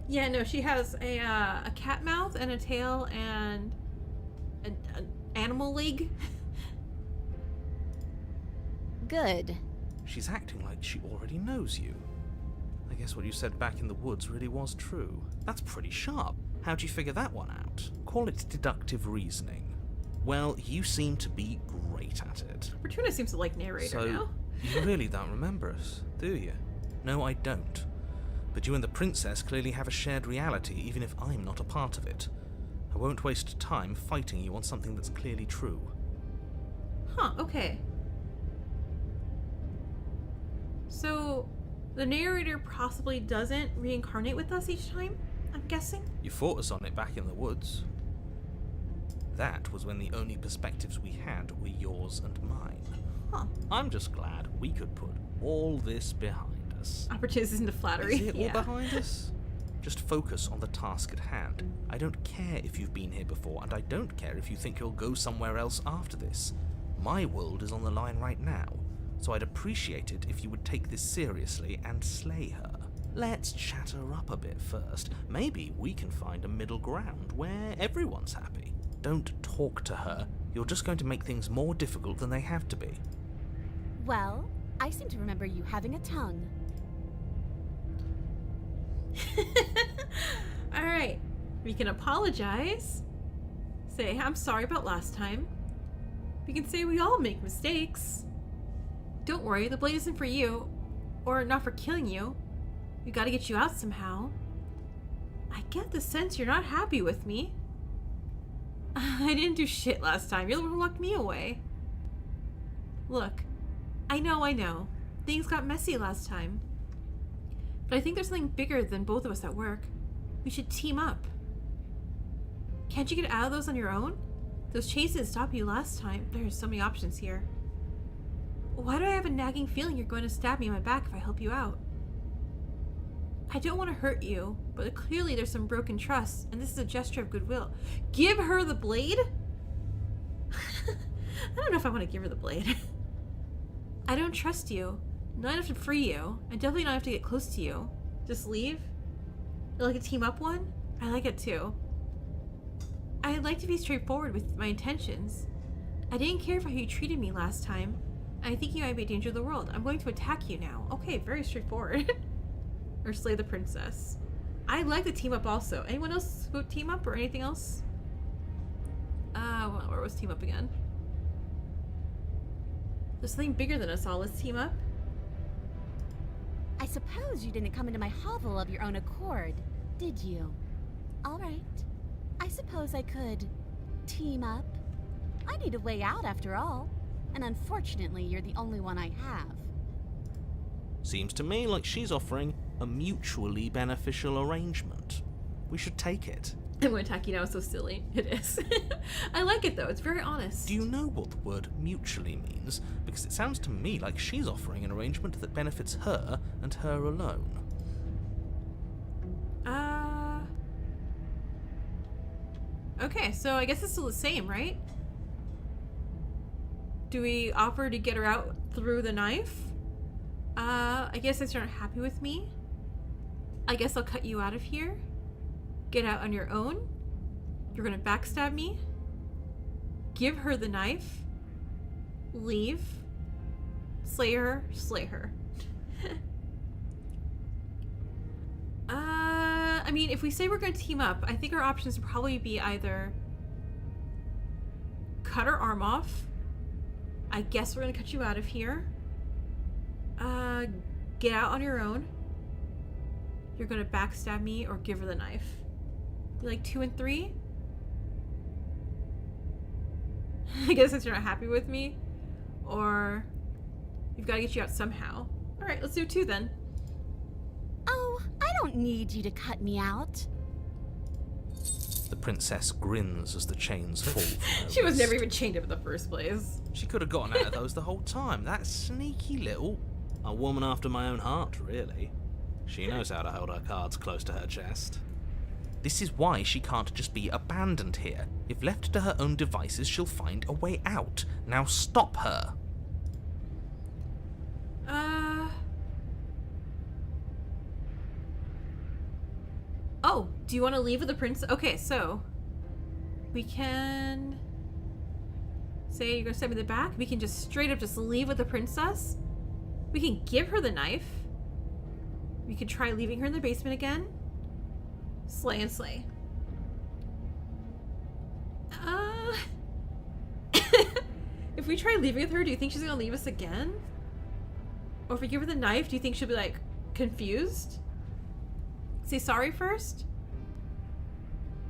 Yeah, no, she has a cat mouth and a tail and an animal leg. Good. She's acting like she already knows you. I guess what you said back in the woods really was true. That's pretty sharp. How'd you figure that one out? Call it deductive reasoning. Well, you seem to be great at it. Fortuna seems to like narrator So, now. you really don't remember us, do you? No, I don't. But you and the princess clearly have a shared reality, even if I'm not a part of it. I won't waste time fighting you on something that's clearly true. Huh, okay. So, the narrator possibly doesn't reincarnate with us each time, I'm guessing? You fought us on it back in the woods. That was when the only perspectives we had were yours and mine. Huh. I'm just glad we could put all this behind us. Opportunities into flattery. Is it all behind us? Just focus on the task at hand. I don't care if you've been here before, and I don't care if you think you'll go somewhere else after this. My world is on the line right now, so I'd appreciate it if you would take this seriously and slay her. Let's chat her up a bit first. Maybe we can find a middle ground where everyone's happy. Don't talk to her. You're just going to make things more difficult than they have to be. Well, I seem to remember you having a tongue. Alright, we can apologize. Say, I'm sorry about last time. We can say we all make mistakes. Don't worry, the blade isn't for you. Or not for killing you. We gotta get you out somehow. I get the sense you're not happy with me. I didn't do shit last time. You're the one who locked me away. Look, I know. Things got messy last time. But I think there's something bigger than both of us at work. We should team up. Can't you get out of those on your own? Those chases stopped you last time. There's so many options here. Why do I have a nagging feeling you're going to stab me in my back if I help you out? I don't want to hurt you, but clearly there's some broken trust, and this is a gesture of goodwill. Give her the blade? I don't know if I want to give her the blade. I don't trust you. Not enough to free you, and definitely not enough to get close to you. Just leave? You like a team up one? I like it too. I'd like to be straightforward with my intentions. I didn't care for how you treated me last time. I think you might be a danger to the world. I'm going to attack you now. Okay, very straightforward. Or slay the princess. I like the team up also. Anyone else vote team up or anything else? Well, where was team up again? There's something bigger than us all. Let's team up. I suppose you didn't come into my hovel of your own accord, did you? All right. I suppose I could team up. I need a way out after all. And unfortunately, you're the only one I have. Seems to me like she's offering a mutually beneficial arrangement. We should take it. I'm going to attack you now. It's so silly. It is. I like it though. It's very honest. Do you know what the word mutually means? Because it sounds to me like she's offering an arrangement that benefits her and her alone. Okay, so I guess it's still the same, right? Do we offer to get her out through the knife? I guess since you're not happy with me, I guess I'll cut you out of here. Get out on your own. You're gonna backstab me. Give her the knife. Leave. Slay her. Slay her. I mean, if we say we're gonna team up, I think our options would probably be either cut her arm off. I guess we're gonna cut you out of here. Get out on your own. You're gonna backstab me or give her the knife. You like 2 and 3? I guess since you're not happy with me. Or we've got to get you out somehow. Alright, let's do 2 then. Oh, I don't need you to cut me out. The princess grins as the chains fall from her She was wrist. never even chained up in the first place. She could have gotten out of those the whole time. That sneaky little... A woman after my own heart, really. She knows how to hold her cards close to her chest. This is why she can't just be abandoned here. If left to her own devices, she'll find a way out. Now stop her. Oh, do you want to leave with the princess? Okay, so we can say you're gonna stab me in the back. We can just straight up just leave with the princess. We can give her the knife. We could try leaving her in the basement again. Slay and slay. If we try leaving with her, do you think she's gonna leave us again? Or if we give her the knife, do you think she'll be like confused? say sorry first?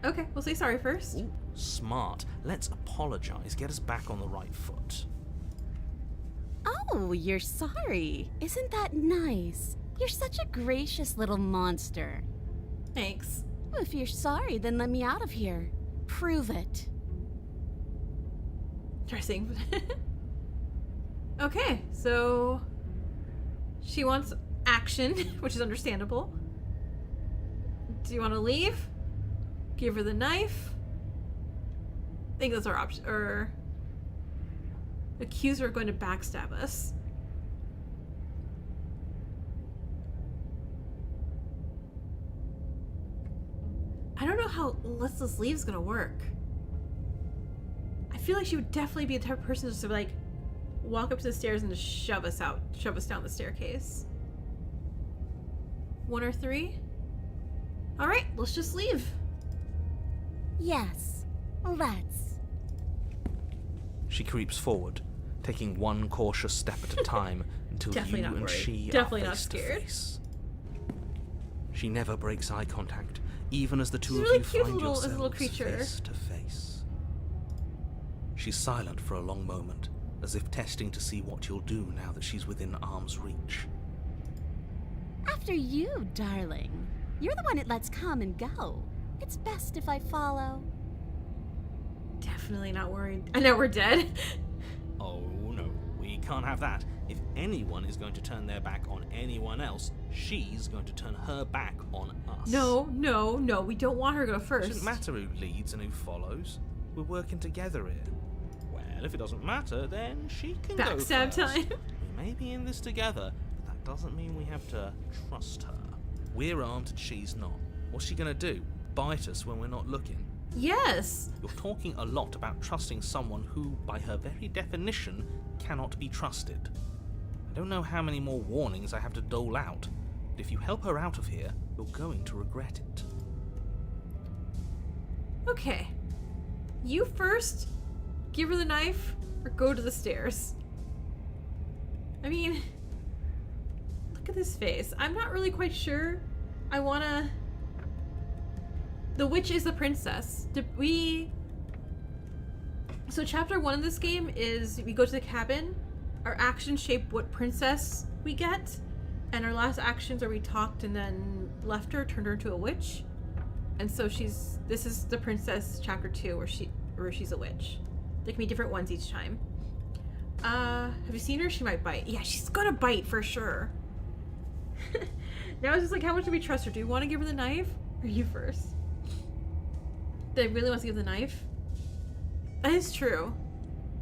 Okay, we'll say sorry first. Ooh, smart. Let's apologize. Get us back on the right foot. Oh, you're sorry. Isn't that nice? You're such a gracious little monster. Thanks. Well, if you're sorry, then let me out of here. Prove it. Interesting. Okay, so she wants action, which is understandable. Do you want to leave? Give her the knife? I think that's our option. Or accuse her of going to backstab us. I don't know how Let's Just Leave is gonna work. I feel like she would definitely be the type of person just to like walk up to the stairs and just shove us out, shove us down the staircase. 1 or 3? All right, let's just leave. Yes, let's. She creeps forward, taking one cautious step at a time until Definitely you not and worried. she Definitely are not face to scared. face. She never breaks eye contact, even as the two She's of really you cute find little- as a little yourselves creature. face to face. She's silent for a long moment, as if testing to see what you'll do now that she's within arm's reach. After you, darling. You're the one it lets come and go. It's best if I follow. Definitely not worried. I know we're dead. Oh no, we can't have that. If anyone is going to turn their back on anyone else, she's going to turn her back on us. No, no, no. We don't want her to go It first. shouldn't matter who leads and who follows. We're working together here. Well, if it doesn't matter, then she can go first. Backstab time. We may be in this together, but that doesn't mean we have to trust her. We're armed and she's not. What's she gonna do? Bite us when we're not looking? Yes. You're talking a lot about trusting someone who, by her very definition, cannot be trusted. I don't know how many more warnings I have to dole out, but if you help her out of here, you're going to regret it. Okay. You first. Give her the knife or go to the stairs. I mean, look at this face. I'm not really quite sure. I wanna... The witch is the princess. So chapter 1 of this game is we go to the cabin. Our actions shape what princess we get. And our last actions are we talked and then left her, turned her into a witch. And so this is the princess chapter 2 where she's a witch. There can be different ones each time. Have you seen her? She might bite. Yeah, she's gonna bite for sure. Now it's just like, how much do we trust her? Do we want to give her the knife? Or you first? Do I really want to give the knife? That is true.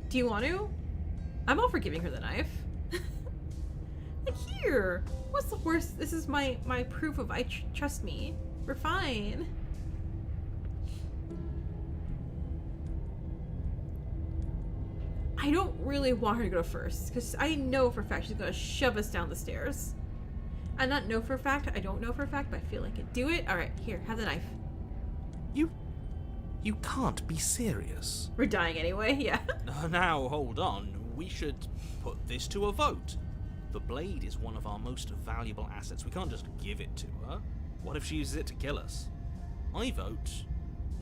Do you want to? I'm all for giving her the knife. Like, here. What's the worst? This is my proof of trust me. We're fine. I don't really want her to go first, because I know for a fact she's going to shove us down the stairs. I not know for a fact, I don't know for a fact, but I feel like it. Do it? Alright, here, have the knife. You can't be serious. We're dying anyway, yeah. Now, hold on. We should put this to a vote. The blade is one of our most valuable assets. We can't just give it to her. What if she uses it to kill us? I vote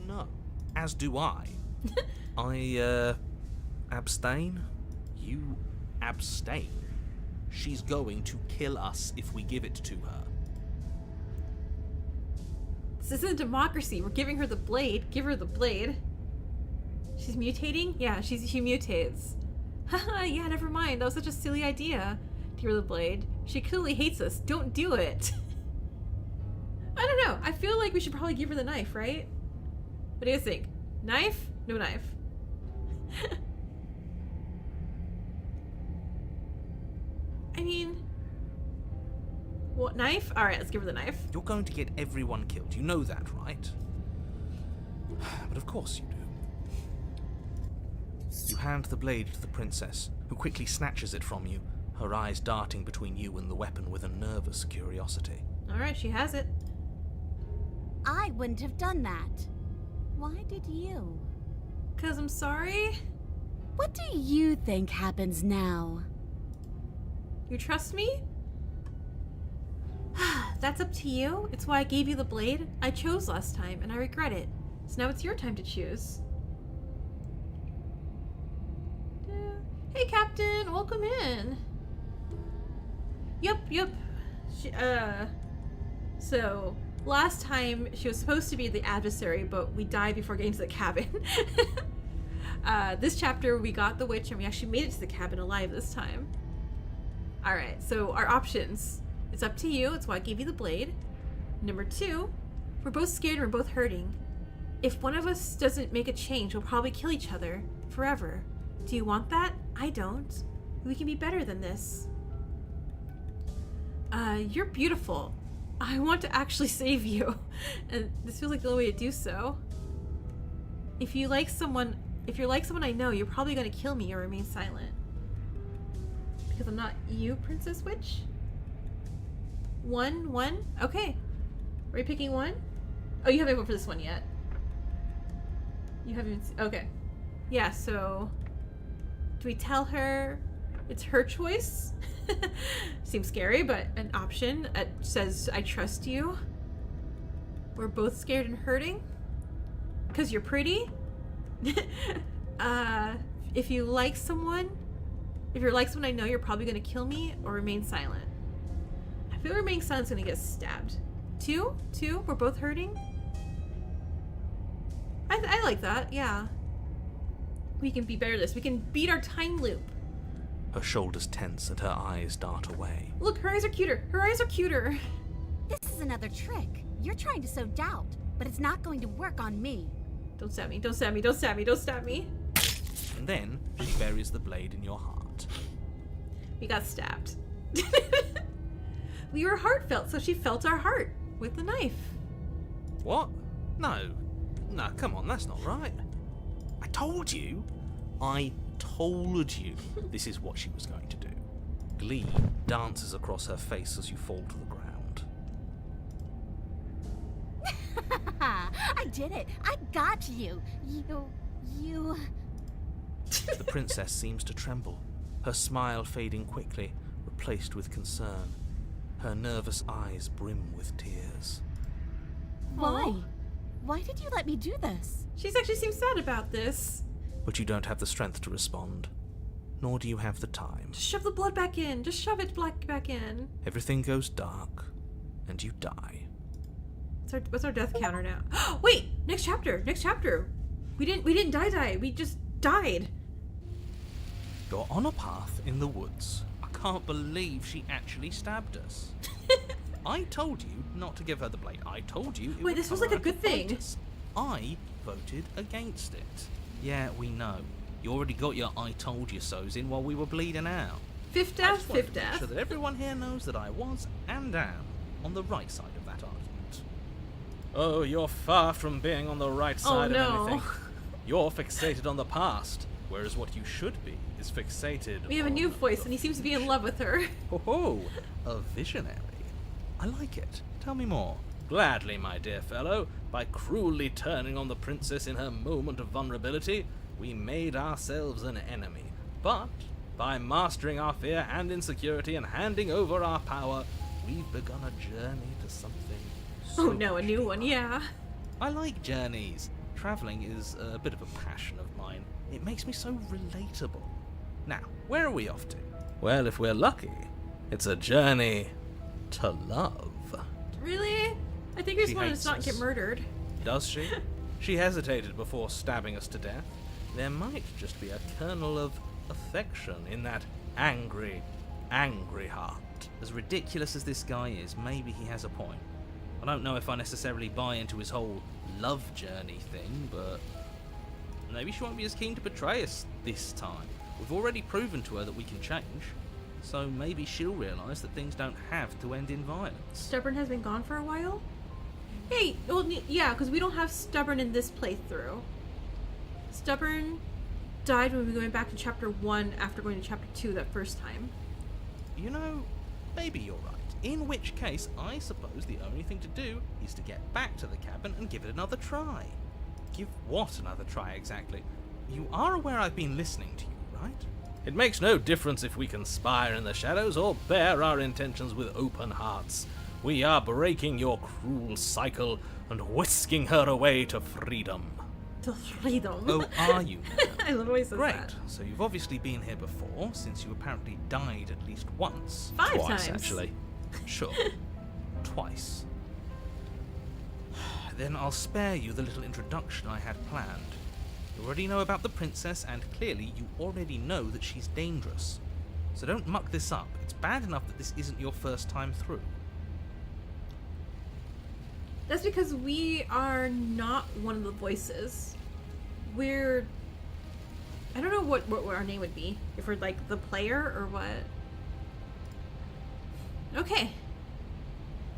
no. As do I. I, abstain? You abstain? She's going to kill us if we give it to her. This isn't democracy. We're giving her the blade. Give her the blade. She's mutating? Yeah, she mutates. Haha, yeah, never mind. That was such a silly idea. Give her the blade. She clearly hates us. Don't do it. I don't know. I feel like we should probably give her the knife, right? What do you think? Knife? No knife. I mean... What, knife? Alright, let's give her the knife. You're going to get everyone killed. You know that, right? But of course you do. You hand the blade to the princess, who quickly snatches it from you, her eyes darting between you and the weapon with a nervous curiosity. Alright, she has it. I wouldn't have done that. Why did you? 'Cause I'm sorry? What do you think happens now? You trust me? That's up to you. It's why I gave you the blade. I chose last time, and I regret it. So now it's your time to choose. Hey, Captain. Welcome in. Yep. So, last time she was supposed to be the adversary, but we died before getting to the cabin. This chapter, we got the witch, and we actually made it to the cabin alive this time. Alright, so our options. It's up to you. It's why I gave you the blade. Number 2, we're both scared and we're both hurting. If one of us doesn't make a change, we'll probably kill each other forever. Do you want that? I don't. We can be better than this. You're beautiful. I want to actually save you. And this feels like the only way to do so. If you're like someone I know, you're probably going to kill me or remain silent. Because I'm not you, Princess Witch? One? Okay. Are you picking one? Oh, you haven't voted for this one yet. You haven't okay. Yeah, so do we tell her it's her choice? Seems scary, but an option. It says, I trust you. We're both scared and hurting. Because you're pretty. If you're like someone I know, you're probably going to kill me or remain silent. I feel remaining silent is going to get stabbed. Two? We're both hurting? I like that, yeah. We can be better at this. We can beat our time loop. Her shoulders tense and her eyes dart away. Look, her eyes are cuter. This is another trick. You're trying to sow doubt, but it's not going to work on me. Don't stab me. And then she buries the blade in your heart. We got stabbed. We were heartfelt, so she felt our heart with the knife. What? No, come on, that's not right. I told you this is what she was going to do. Glee dances across her face as you fall to the ground. I did it. I got you. You... The princess seems to tremble, her smile fading quickly, replaced with concern. Her nervous eyes brim with tears. Why? Why did you let me do this? She's actually seems sad about this. But you don't have the strength to respond, nor do you have the time. Just shove the blood back in. Just shove it back in. Everything goes dark, and you die. What's our death counter now? Wait, next chapter. We didn't die. We just died. You're on a path in the woods. I can't believe she actually stabbed us. I told you not to give her the blade. I told you it Wait, this was like a good thing. I voted against it. Yeah, we know. You already got your I told you so's in while we were bleeding out. Fifth I death. just wanted to make sure that everyone here knows that I was and am on the right side of that argument. Oh, you're far from being on the right side of anything. You're fixated on the past, whereas what you should be is fixated We have a on new voice, and he seems to be in love with her. Oh, a visionary. I like it. Tell me more. Gladly, my dear fellow. By cruelly turning on the princess in her moment of vulnerability, we made ourselves an enemy. But by mastering our fear and insecurity and handing over our power, we've begun a journey to something so Oh no, a new one, yeah. I like journeys. Traveling is a bit of a passion of mine. It makes me so relatable. Now, where are we off to? Well, if we're lucky, it's a journey to love. Really? I think we just She wanted hates to not us. get murdered. Does she? She hesitated before stabbing us to death. There might just be a kernel of affection in that angry heart. As ridiculous as this guy is, maybe he has a point. I don't know if I necessarily buy into his whole love journey thing, but maybe she won't be as keen to betray us this time. We've already proven to her that we can change, so maybe she'll realise that things don't have to end in violence. Stubborn has been gone for a while? Hey, well, yeah, because we don't have Stubborn in this playthrough. Stubborn died when we went back to chapter 1 after going to chapter 2 that first time. You know, maybe you're right. In which case, I suppose the only thing to do is to get back to the cabin and give it another try. Give what another try exactly? You are aware I've been listening to you, right? It makes no difference if we conspire in the shadows or bear our intentions with open hearts. We are breaking your cruel cycle and whisking her away to freedom. To freedom. Oh, are you? I love the way he says Great. that. So you've obviously been here before, since you apparently died at least once. Five Twice, times. actually. Sure. Twice. Then I'll spare you the little introduction I had planned. You already know about the princess, and clearly you already know that she's dangerous. So don't muck this up. It's bad enough that this isn't your first time through. That's because we are not one of the voices. We're... I don't know what our name would be. If we're like the player or what. Okay.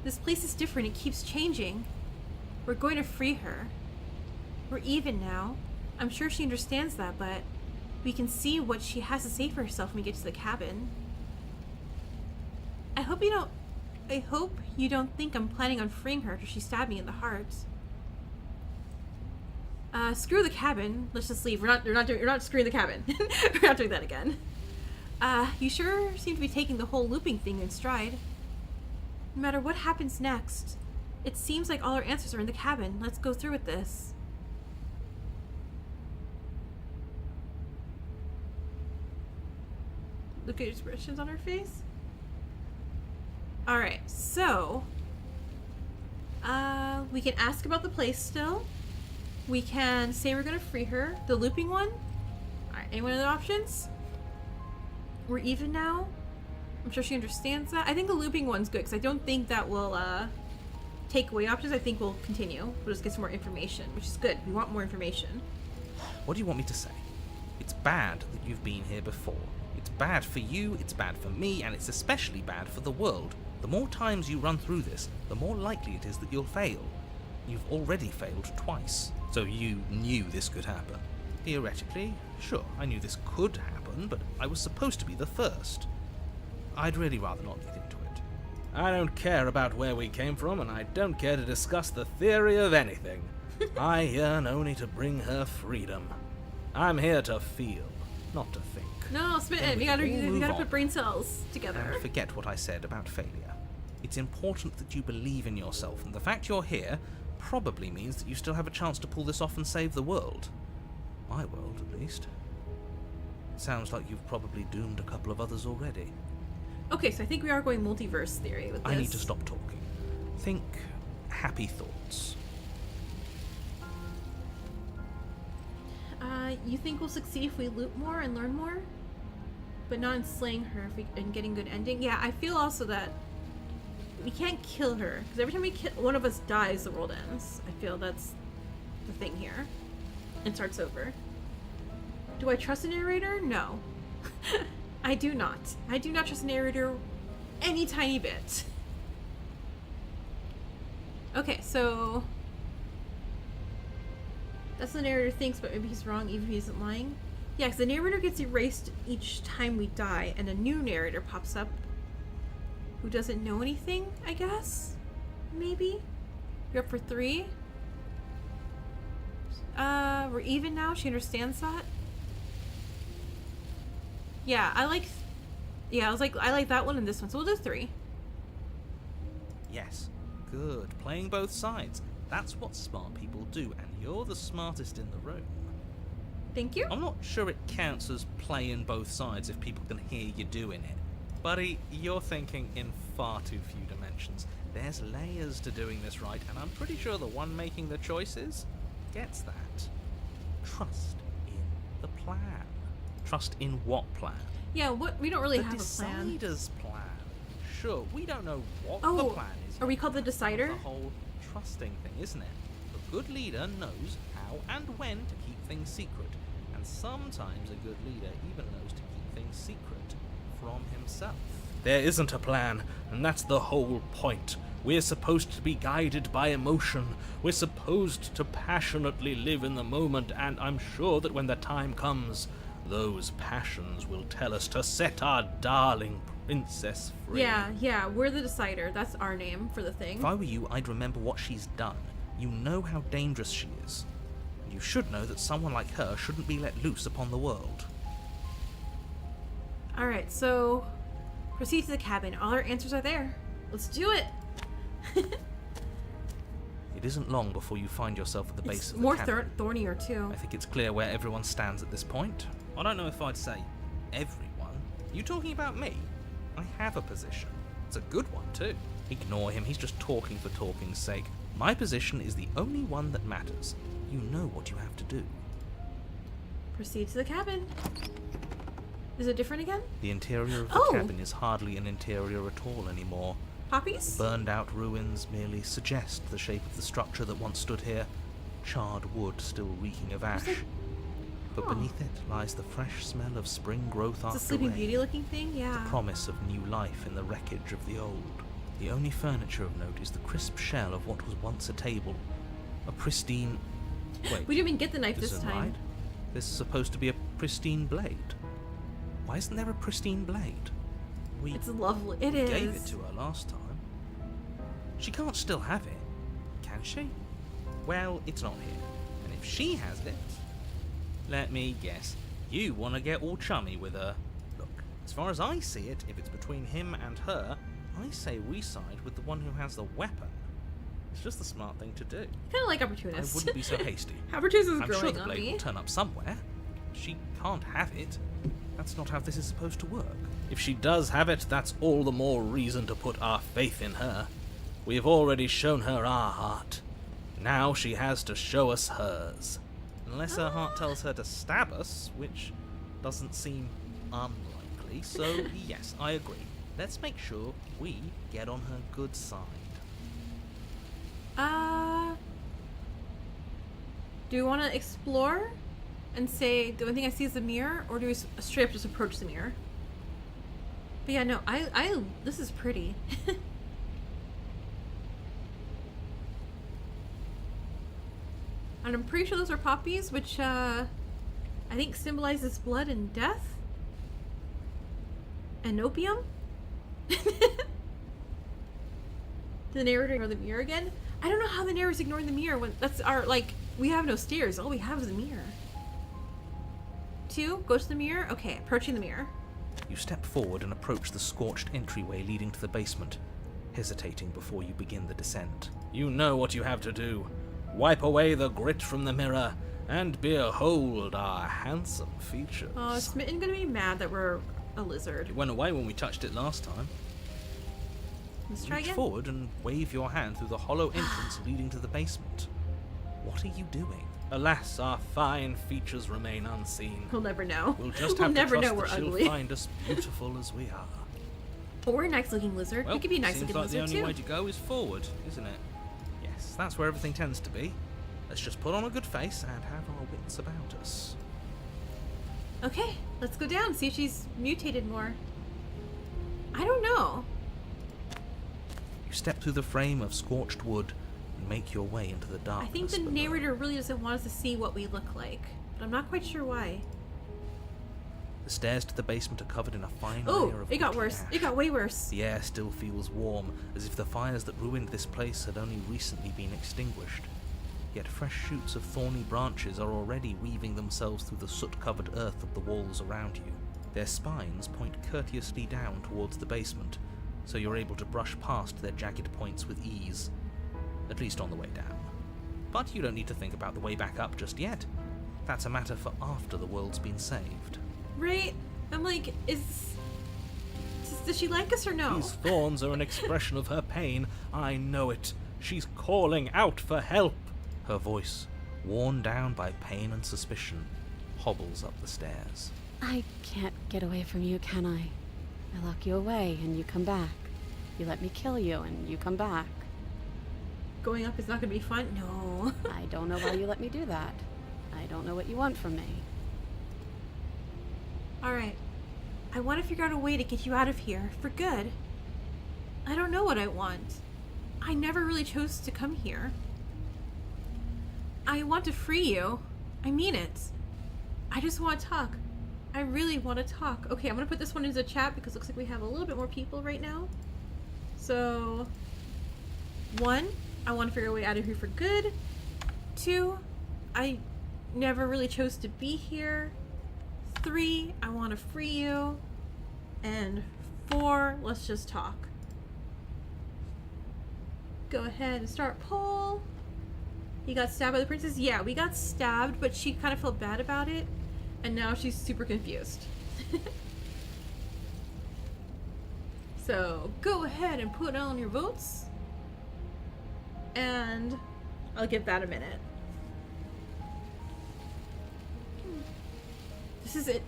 This place is different. It keeps changing. We're going to free her. We're even now. I'm sure she understands that, but we can see what she has to say for herself when we get to the cabin. I hope you don't think I'm planning on freeing her after she stabbed me in the heart. Screw the cabin. Let's just leave. You're not screwing the cabin. We're not doing that again. You sure seem to be taking the whole looping thing in stride. No matter what happens next, it seems like all our answers are in the cabin. Let's go through with this. Look at expressions on her face. Alright, so we can ask about the place still. We can say we're gonna free her. The looping one? Alright, any one of the options? We're even now. I'm sure she understands that. I think the looping one's good because I don't think that will take away options. I think we'll continue. We'll just get some more information, which is good. We want more information. What do you want me to say? It's bad that you've been here before. It's bad for you, it's bad for me, and it's especially bad for the world. The more times you run through this, the more likely it is that you'll fail. You've already failed twice, so you knew this could happen. Theoretically, sure, I knew this could happen, but I was supposed to be the first. I'd really rather not get into it. I don't care about where we came from, and I don't care to discuss the theory of anything. I yearn only to bring her freedom. I'm here to feel, not to think. No, Smitten, Then we we gotta all move put on. brain cells together. And forget what I said about failure. It's important that you believe in yourself, and the fact you're here probably means that you still have a chance to pull this off and save the world. My world, at least. Sounds like you've probably doomed a couple of others already. Okay, so I think we are going multiverse theory with this. I need to stop talking. Think happy thoughts. You think we'll succeed if we loot more and learn more? But not in slaying her and getting good ending? Yeah, I feel also that we can't kill her. Because every time we kill one of us dies, the world ends. I feel that's the thing here. It starts over. Do I trust a narrator? No. I do not. I do not trust a narrator any tiny bit. Okay, so that's what the narrator thinks, but maybe he's wrong even if he isn't lying. Yeah, because the narrator gets erased each time we die, and a new narrator pops up who doesn't know anything, I guess? Maybe? You're up for 3? We're even now? She understands that? Yeah, I like that one and this one, so we'll do 3. Yes, good. Playing both sides. That's what smart people do, and you're the smartest in the room. Thank you. I'm not sure it counts as playing both sides if people can hear you doing it. Buddy, you're thinking in far too few dimensions. There's layers to doing this right, and I'm pretty sure the one making the choices gets that. Trust in the plan. Trust in what plan? Yeah, what we don't really The have a plan. decider's plan. Sure, we don't know what Oh, the plan is. are we called the decider? The whole trusting thing, isn't it? A good leader knows how and when to keep things secret, and sometimes a good leader even knows to keep things secret from himself. There isn't a plan, and that's the whole point. We're supposed to be guided by emotion. We're supposed to passionately live in the moment, and I'm sure that when the time comes, those passions will tell us to set our darling princess free. Yeah, we're the decider. That's our name for the thing. If I were you, I'd remember what she's done. You know how dangerous she is. And you should know that someone like her shouldn't be let loose upon the world. Alright, so proceed to the cabin. All our answers are there. Let's do it. It isn't long before you find yourself at the base It's of the more cabin. thornier too. I think it's clear where everyone stands at this point. I don't know if I'd say everyone. You talking about me? I have a position. It's a good one too. Ignore him, he's just talking for talking's sake. My position is the only one that matters. You know what you have to do. Proceed to the cabin. Is it different again? The interior of the Oh. cabin is hardly an interior at all anymore. Poppies? Burned out ruins merely suggest the shape of the structure that once stood here. Charred wood still reeking of ash. But Huh. beneath it lies the fresh smell of spring growth It's a after Sleeping rain. Beauty looking thing? Yeah. The promise of new life in the wreckage of the old. The only furniture of note is the crisp shell of what was once a table. A pristine... Wait, We didn't even get the knife this isn't time. right. This is supposed to be a pristine blade. Why isn't there a pristine blade? We It's lovely. It is. gave it to her last time. She can't still have it, can she? Well, it's not here. And if she has it... Let me guess. You want to get all chummy with her. Look, as far as I see it, if it's between him and her, I say we side with the one who has the weapon. It's just the smart thing to do. Kind of like I Opportunist. wouldn't be so hasty. Opportunist is I'm growing sure the on blade me. will turn up somewhere. She can't have it. That's not how this is supposed to work. If she does have it, that's all the more reason to put our faith in her. We've already shown her our heart. Now she has to show us hers. Unless her heart tells her to stab us, which doesn't seem unlikely. So, yes, I agree. Let's make sure we get on her good side. Do we want to explore and say the only thing I see is the mirror, or do we straight up just approach the mirror? But yeah, no, this is pretty. And I'm pretty sure those are poppies, which I think symbolizes blood and death. And opium? The narrator ignore the mirror again? I don't know how the narrator's ignoring the mirror when that's our, like, we have no stairs. All we have is a mirror. 2, go to the mirror. Okay, approaching the mirror. You step forward and approach the scorched entryway leading to the basement, hesitating before you begin the descent. You know what you have to do. Wipe away the grit from the mirror, and behold our handsome features. Oh, is Smitten gonna be mad that we're a lizard? It went away when we touched it last time. Let's try Reach again. forward and wave your hand through the hollow entrance leading to the basement. What are you doing? Alas, our fine features remain unseen. We'll never know. We'll just We'll have never to know trust we're that she'll ugly. find us beautiful as we are. But we're a nice looking lizard. Well, we could be a nice seems looking like the lizard only too. way to go is forward, isn't it? Yes, that's where everything tends to be. Let's just put on a good face and have our wits about us. Okay, let's go down, see if she's mutated more. I don't know. You step through the frame of scorched wood and make your way into the I darkness. think the below. narrator really doesn't want us to see what we look like. But I'm not quite sure why. The stairs to the basement are covered in a fine Oh, layer of it got woody worse. ash. It got way worse. The air still feels warm, as if the fires that ruined this place had only recently been extinguished. Yet fresh shoots of thorny branches are already weaving themselves through the soot-covered earth of the walls around you. Their spines point courteously down towards the basement, so you're able to brush past their jagged points with ease. At least on the way down. But you don't need to think about the way back up just yet. That's a matter for after the world's been saved. Right? I'm like, does she like us or no? These thorns are an expression of her pain. I know it. She's calling out for help. Her voice, worn down by pain and suspicion, hobbles up the stairs. I can't get away from you, can I? I lock you away and you come back. You let me kill you and you come back. Going up is not gonna be fun? No. I don't know why you let me do that. I don't know what you want from me. Alright. I want to figure out a way to get you out of here for good. I don't know what I want. I never really chose to come here. I want to free you. I mean it. I just want to talk. I really want to talk. Okay, I'm going to put this one into the chat because it looks like we have a little bit more people right now. So, 1, I want to figure a way out of here for good. 2, I never really chose to be here. 3, I want to free you. And 4, let's just talk. Go ahead and start poll. You got stabbed by the princess? Yeah, we got stabbed, but she kind of felt bad about it. And now she's super confused. So, go ahead and put on your votes. And I'll give that a minute. This is it.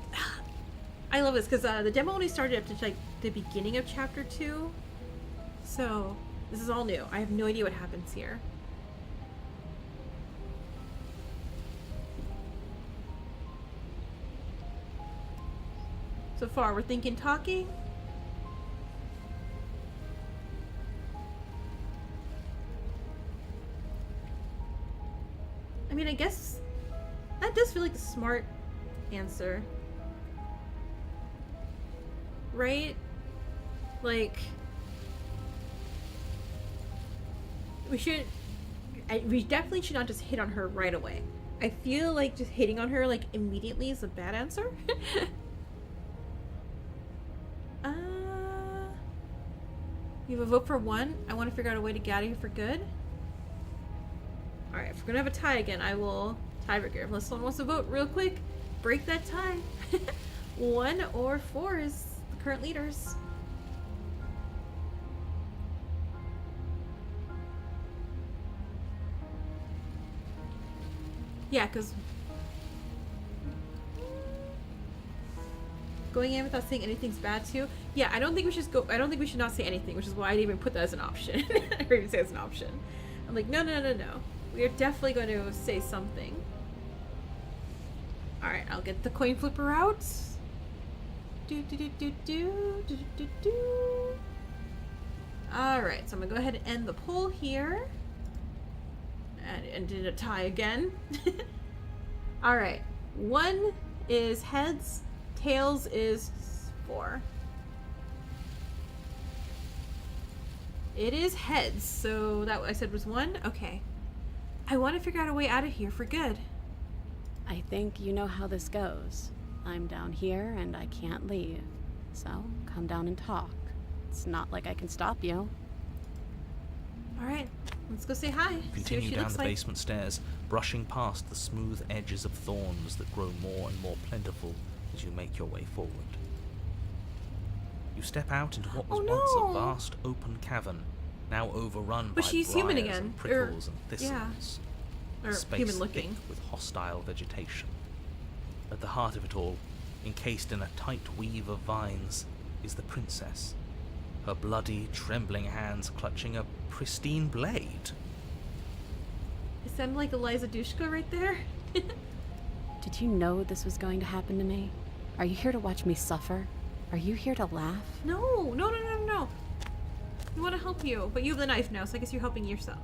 I love this because the demo only started up to like the beginning of chapter 2. So, this is all new. I have no idea what happens here. So far, we're thinking talking. I mean, I guess that does feel like the smart answer. Right? Like, we definitely should not just hit on her right away. I feel like just hitting on her like immediately is a bad answer. You have a vote for 1. I want to figure out a way to get out of here for good. Alright, if we're gonna have a tie again, I will tiebreaker. Unless someone wants to vote real quick, break that tie. 1 or 4 is the current leaders. Yeah, because going in without saying anything's bad too. Yeah, I don't think we should go. I don't think we should not say anything, which is why I didn't even put that as an option. I didn't even say it as an option. I'm like, no. We are definitely going to say something. All right, I'll get the coin flipper out. All right, so I'm gonna go ahead and end the poll here. And did a tie again. All right, 1 is heads, tails is 4. It is heads, so that I said was 1. Okay, I want to figure out a way out of here for good. I think you know how this goes. I'm down here and I can't leave. So come down and talk. It's not like I can stop you. All right, let's go say hi. Continue down the basement stairs, brushing past the smooth edges of thorns that grow more and more plentiful as you make your way forward. You step out into what was once a vast open cavern, now overrun by she's briars human again. and prickles and thistles. Or Space human looking. thick with hostile vegetation. At the heart of it all, encased in a tight weave of vines, is the princess, her bloody, trembling hands clutching a pristine blade. It sounded like Eliza Dushka right there. Did you know this was going to happen to me? Are you here to watch me suffer? Are you here to laugh? No. We want to help you, but you have the knife now, so I guess you're helping yourself.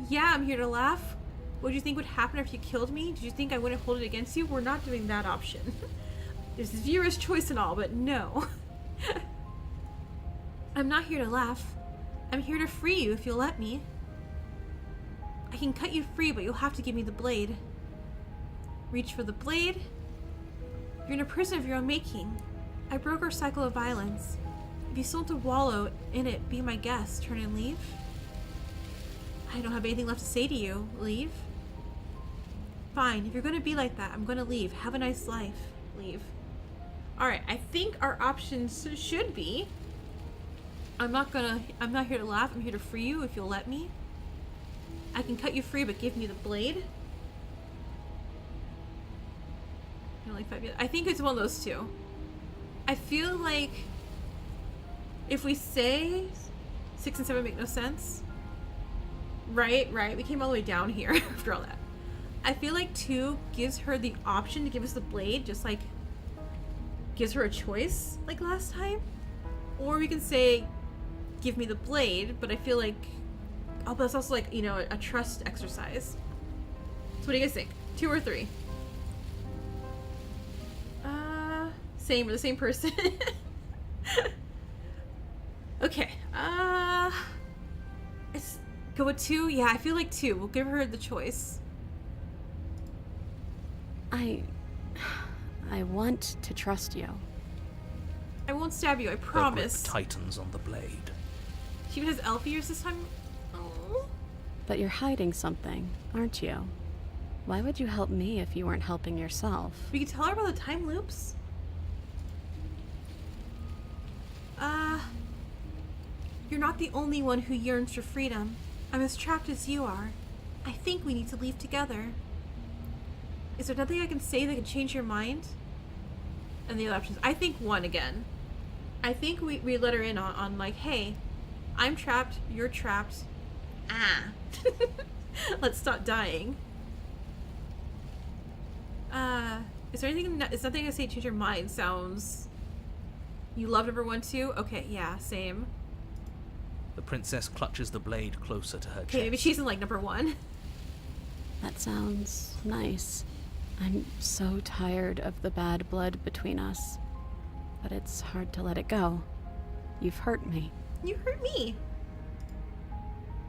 Yeah, I'm here to laugh. What do you think would happen if you killed me? Did you think I wouldn't hold it against you? We're not doing that option. There's viewer's choice and all, but no. I'm not here to laugh. I'm here to free you if you'll let me. I can cut you free, but you'll have to give me the blade. Reach for the blade. You're in a prison of your own making. I broke our cycle of violence. If you still want to wallow in it, be my guest. Turn and leave. I don't have anything left to say to you. Leave? Fine, if you're gonna be like that, I'm gonna leave. Have a nice life. Leave. Alright, I think our options should be I'm not here to laugh, I'm here to free you if you'll let me. I can cut you free, but give me the blade. I think it's one of those two. I feel like if we say 6 and 7 make no sense. Right. We came all the way down here after all that. I feel like 2 gives her the option to give us the blade, just like gives her a choice like last time. Or we can say, give me the blade, but I feel like, oh, but it's also like, you know, a trust exercise. So what do you guys think? 2 or 3? Same, we're the same person. Okay, let's go with 2. Yeah, I feel like 2. We'll give her the choice. I want to trust you. I won't stab you, I Her grip promise. tightens on the blade. She even has elf ears this time. Oh. But you're hiding something, aren't you? Why would you help me if you weren't helping yourself? We could tell her about the time loops. You're not the only one who yearns for freedom. I'm as trapped as you are. I think we need to leave together. Is there nothing I can say that can change your mind? And the other options. I think one again. I think we let her in on like, hey, I'm trapped, you're trapped. Ah. Let's stop dying. Is there anything, is nothing I say change your mind sounds... You love number 1 too? Okay, yeah, same. The princess clutches the blade closer to her chest. Okay, maybe she's in like number 1. That sounds nice. I'm so tired of the bad blood between us. But it's hard to let it go. You've hurt me. You hurt me.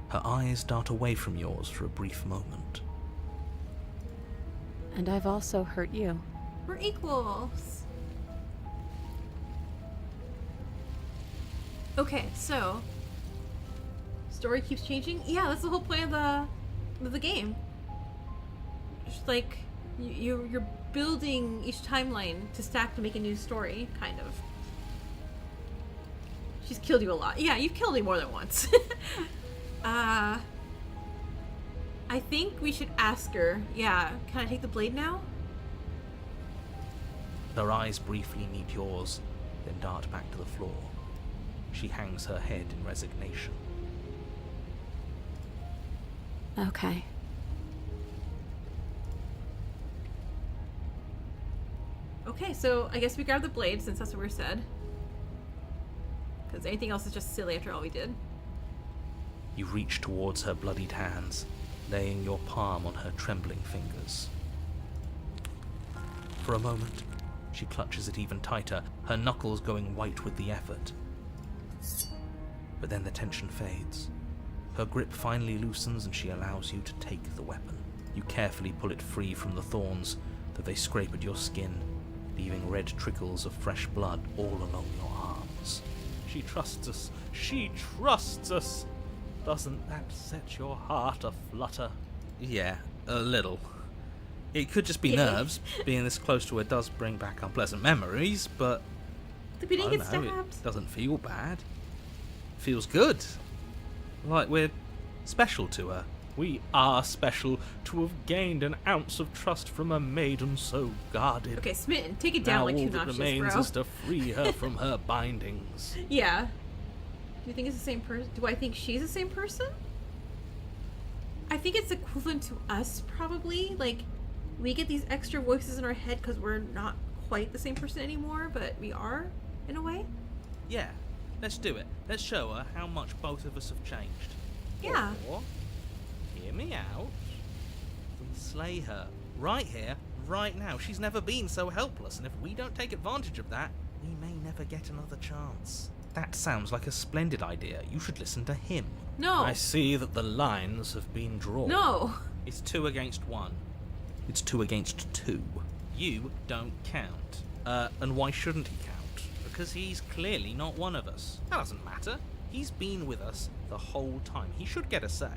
Her eyes dart away from yours for a brief moment. And I've also hurt you. We're equals. Okay, so story keeps changing. Yeah, that's the whole point of the game. Just like you're building each timeline to stack to make a new story, kind of. She's killed you a lot. Yeah, you've killed me more than once. I think we should ask her. Yeah, can I take the blade now? Her eyes briefly meet yours, then dart back to the floor. She hangs her head in resignation. Okay. Okay, so I guess we grab the blade since that's what we said. Because anything else is just silly after all we did. You reach towards her bloodied hands, laying your palm on her trembling fingers. For a moment, she clutches it even tighter, her knuckles going white with the effort. But then the tension fades. Her grip finally loosens and she allows you to take the weapon. You carefully pull it free from the thorns, though they scrape at your skin, leaving red trickles of fresh blood all along your arms. She trusts us. She trusts us. Doesn't that set your heart aflutter? Yeah, a little. It could just be Yeah. nerves. Being this close to her does bring back unpleasant memories, but The we I didn't don't get know, stabbed. it doesn't feel bad. Feels good. Like we're special to her. We are special to have gained an ounce of trust from a maiden so guarded. Okay, Smitten, take it down Now like all 2 that notches, remains bro. is to free her from her bindings. Yeah. Do you think it's the same person? Do I think she's the same person? I think it's equivalent to us, probably. Like, we get these extra voices in our head because we're not quite the same person anymore, but we are, in a way. Yeah, let's do it. Let's show her how much both of us have changed. Yeah. Or, hear me out, we slay her right here, right now. She's never been so helpless, and if we don't take advantage of that, we may never get another chance. That sounds like a splendid idea. You should listen to him. No. I see that the lines have been drawn. No. It's 2 against 1. It's 2 against 2. You don't count. And why shouldn't he count? Because he's clearly not one of us. That doesn't matter. He's been with us the whole time. He should get a say.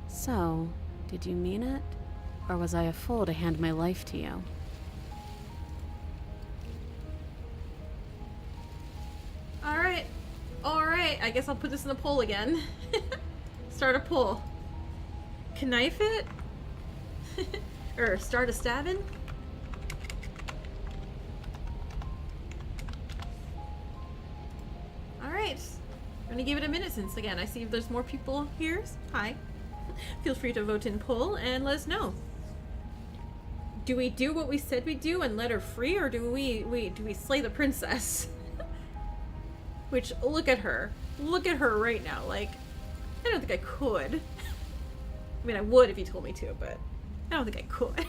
So, did you mean it? Or was I a fool to hand my life to you? Alright. Alright, I guess I'll put this in the poll again. Start a poll. Knife it? Or start a stabbing? Alright. I'm gonna give it a minute since, again, I see if there's more people here. Hi. Feel free to vote in poll and let us know. Do we do what we said we'd do and let her free, or do we slay the princess? Which, look at her. Look at her right now. Like, I don't think I could. I mean, I would if you told me to, but I don't think I could.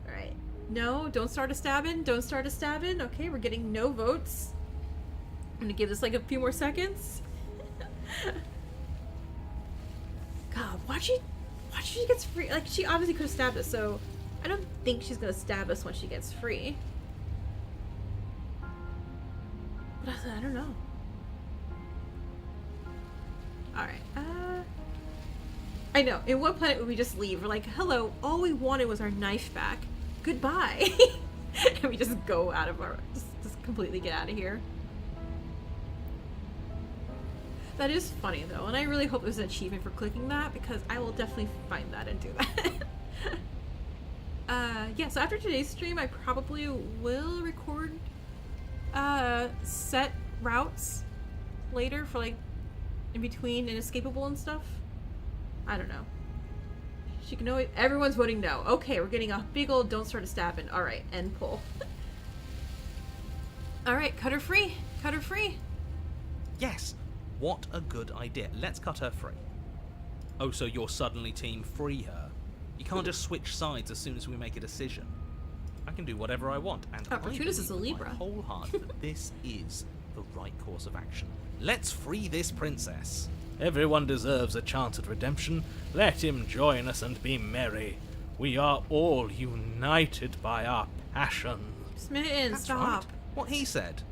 Alright. No, don't start a stabbing. Don't start a stabbing. Okay, we're getting no votes. I'm gonna give this like a few more seconds. God, why she gets free? Like, she obviously could have stabbed us, so I don't think she's gonna stab us when she gets free. But I don't know. Alright, I know. In what planet would we just leave? We're like, hello, all we wanted was our knife back. Goodbye. And we just go out of our... Just completely get out of here. That is funny, though, and I really hope there's an achievement for clicking that, because I will definitely find that and do that. Yeah, so after today's stream, I probably will record set routes later for, like, in between Inescapable and stuff. I don't know. She can always... Everyone's voting no. Okay, we're getting a big old don't start a stabbing. Alright, end poll. Alright, cut her free. Cut her free. Yes! What a good idea. Let's cut her free. Oh, so you're suddenly team free her? You can't just switch sides as soon as we make a decision. I can do whatever I want, and Opportunist is a Libra. My whole heart that this is the right course of action. Let's free this princess. Everyone deserves a chance at redemption. Let him join us and be merry. We are all united by our passion. Smitten, That's stop. right. What he said.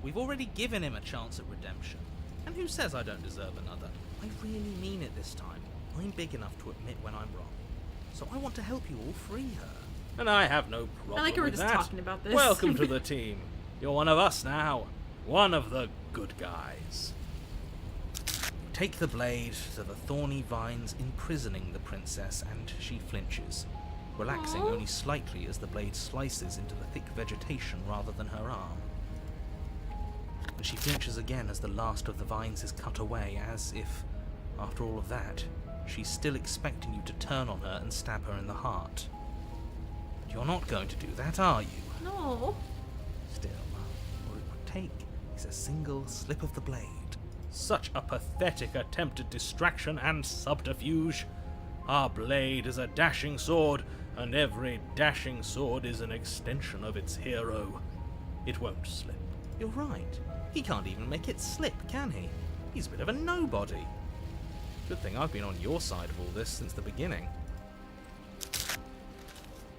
We've already given him a chance at redemption. And who says I don't deserve another? I really mean it this time. I'm big enough to admit when I'm wrong. So I want to help you all free her. And I have no problem I like how we're with just that. talking about this. Welcome to the team. You're one of us now. One of the good guys. Take the blade to the thorny vines imprisoning the princess, and she flinches, relaxing Aww. only slightly as the blade slices into the thick vegetation rather than her arm. And she flinches again as the last of the vines is cut away, as if, after all of that, she's still expecting you to turn on her and stab her in the heart. But you're not going to do that, are you? No. Still, all it would take is a single slip of the blade. Such a pathetic attempt at distraction and subterfuge. Our blade is a dashing sword, and every dashing sword is an extension of its hero. It won't slip. You're right. He can't even make it slip, can he? He's a bit of a nobody. Good thing I've been on your side of all this since the beginning.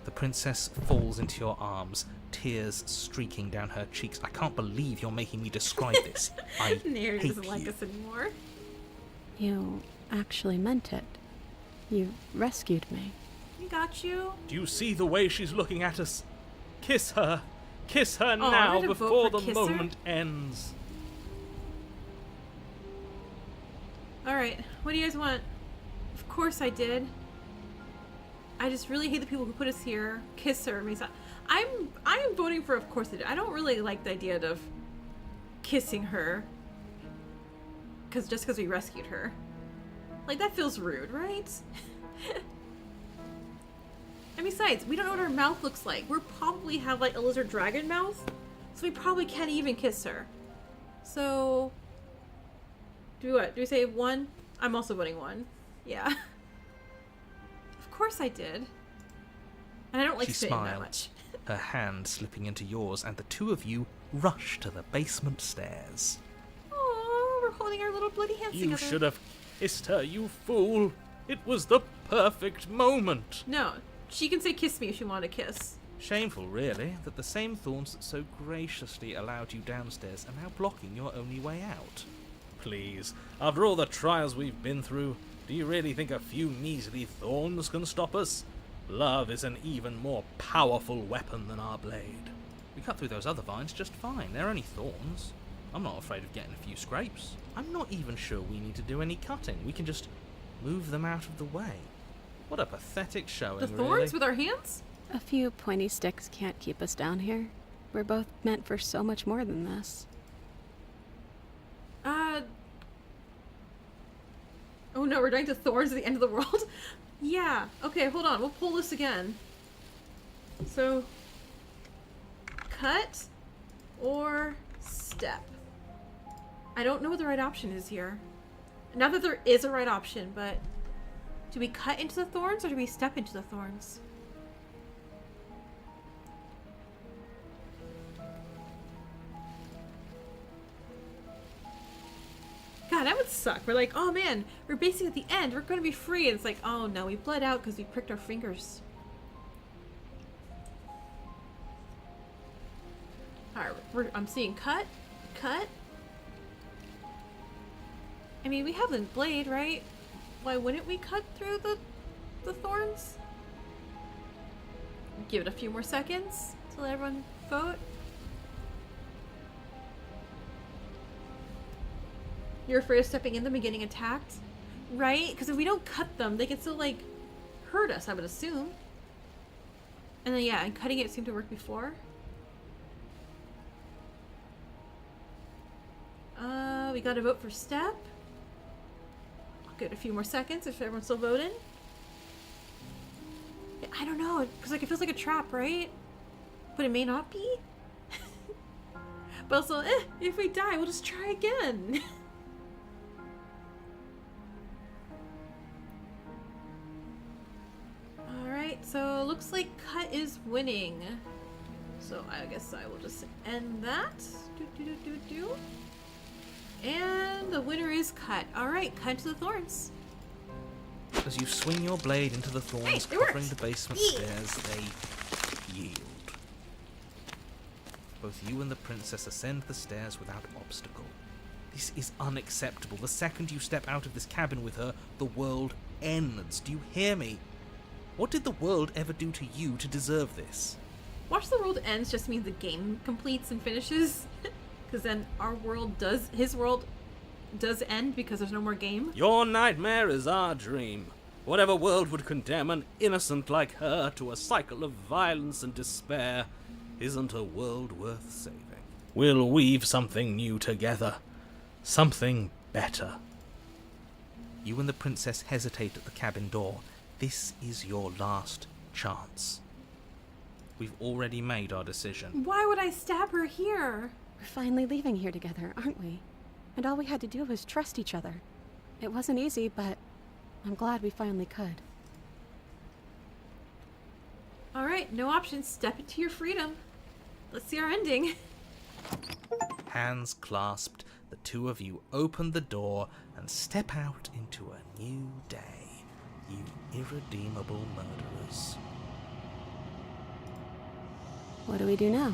The princess falls into your arms, tears streaking down her cheeks. I can't believe you're making me describe this. I Nair hate doesn't like you. us anymore. You actually meant it. You rescued me. We got you. Do you see the way she's looking at us? Kiss her. Kiss her Oh, I now had to vote before for the kiss her? moment ends. Alright, what do you guys want? Of course I did. I just really hate the people who put us here. Kiss her. I am voting for of course I did. I don't really like the idea of kissing her. Just because we rescued her. Like, that feels rude, right? And besides, we don't know what her mouth looks like. We probably have like a lizard dragon mouth. So we probably can't even kiss her. So... Do what? Do we say 1? I'm also voting 1. Yeah. Of course I did. And I don't like She spitting that smiles, much. her hand slipping into yours, and the two of you rush to the basement stairs. Oh, we're holding our little bloody hands You together. should have kissed her, you fool. It was the perfect moment. No, she can say kiss me if she wanted to kiss. Shameful, really, that the same thorns that so graciously allowed you downstairs are now blocking your only way out. Please, after all the trials we've been through, do you really think a few measly thorns can stop us? Love is an even more powerful weapon than our blade. We cut through those other vines just fine. They're only thorns. I'm not afraid of getting a few scrapes. I'm not even sure we need to do any cutting. We can just move them out of the way. What a pathetic showing, The thorns really. with our hands? A few pointy sticks can't keep us down here. We're both meant for so much more than this. Oh no, we're dying to thorns at the end of the world? Yeah. Okay, hold on. We'll pull this again. So... Cut or step? I don't know what the right option is here. Not that there is a right option, but... Do we cut into the thorns or do we step into the thorns? God, that would suck. We're like, oh man, we're basically at the end. We're gonna be free. And it's like, oh no, we bled out because we pricked our fingers. Alright, I'm seeing cut. I mean, we have the blade, right? Why wouldn't we cut through the thorns? Give it a few more seconds to let everyone vote. You're afraid of stepping in them and getting attacked? Right? Because if we don't cut them, they can still, like, hurt us, I would assume. And then, yeah, and cutting it seemed to work before. We gotta vote for step. I'll give it a few more seconds if everyone's still voting. Yeah, I don't know, because, like, it feels like a trap, right? But it may not be. But also, if we die, we'll just try again. Alright, so looks like cut is winning. So I guess I will just end that. And the winner is cut. Alright, cut to the thorns. As you swing your blade into the thorns covering the basement stairs, they yield. Both you and the princess ascend the stairs without obstacle. This is unacceptable. The second you step out of this cabin with her, the world ends. Do you hear me? What did the world ever do to you to deserve this? Watch the world ends just means the game completes and finishes. Because then his world does end because there's no more game. Your nightmare is our dream. Whatever world would condemn an innocent like her to a cycle of violence and despair isn't a world worth saving. We'll weave something new together. Something better. You and the princess hesitate at the cabin door. This is your last chance. We've already made our decision. Why would I stab her here? We're finally leaving here together, aren't we? And all we had to do was trust each other. It wasn't easy, but I'm glad we finally could. Alright, no options. Step into your freedom. Let's see our ending. Hands clasped, the two of you open the door and step out into a new day, you irredeemable murderers. What do we do now?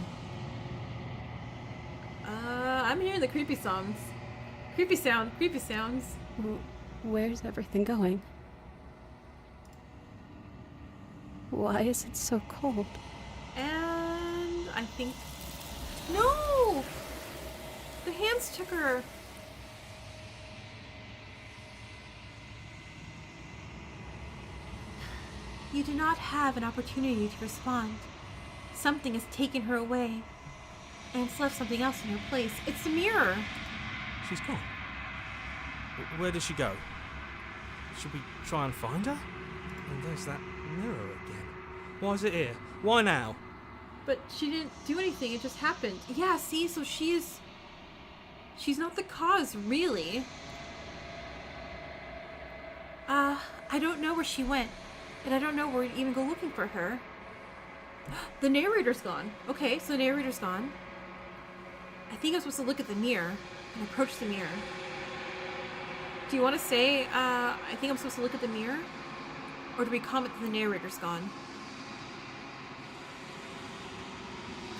I'm hearing the creepy songs. Creepy sounds. Where's everything going? Why is it so cold? And I think... No! The hands took her. You do not have an opportunity to respond. Something has taken her away. And it's left something else in her place. It's the mirror. She's gone. Where did she go? Should we try and find her? And there's that mirror again. Why is it here? Why now? But she didn't do anything. It just happened. Yeah, see? So she's not the cause, really. I don't know where she went. And I don't know where to even go looking for her. The narrator's gone. Okay, so the narrator's gone. I think I'm supposed to look at the mirror and approach the mirror. Do you want to say, I think I'm supposed to look at the mirror? Or do we comment that the narrator's gone?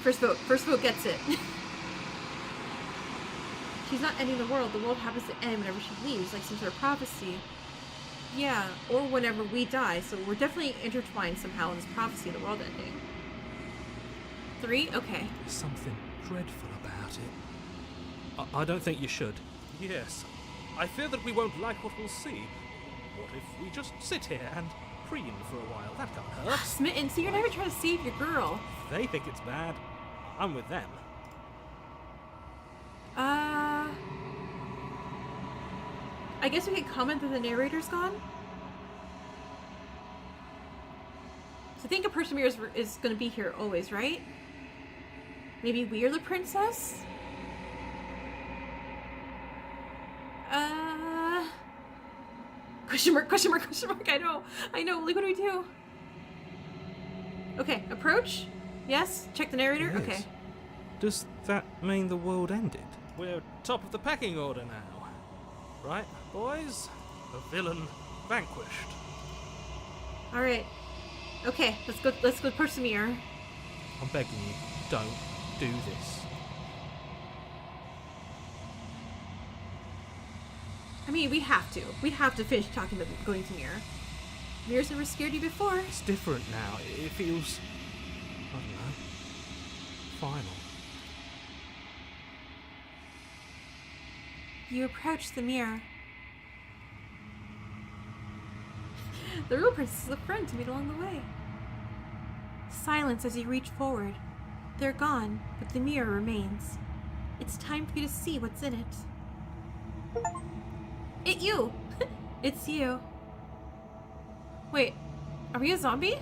First vote gets it. She's not ending the world. The world happens to end whenever she leaves, like some sort of prophecy. Yeah, or whenever we die, so we're definitely intertwined somehow in this prophecy of the world ending. 3? Okay. There's something dreadful about it. I don't think you should. Yes. I fear that we won't like what we'll see. What if we just sit here and preen for a while? That can't hurt. Smitten, so you're never trying to save your girl. If they think it's bad, I'm with them. I guess we could comment that the narrator's gone. So I think a person mirror is going to be here always, right? Maybe we are the princess? Question mark, question mark, question mark. I know. Like, what do we do? Okay, approach. Yes, check the narrator. Yes. Okay. Does that mean the world ended? We're top of the pecking order now. Right, boys? The villain vanquished. All right. Okay, let's go approach the mirror. I'm begging you, don't do this. mean, we have to. We have to finish talking about going to Mirror. Mirror's never scared you before. It's different now. It feels, I don't know, final. You approach the mirror. The real princess is a friend to meet along the way. Silence as you reach forward. They're gone, but the mirror remains. It's time for you to see what's in it. You! It's you. Wait, are we a zombie?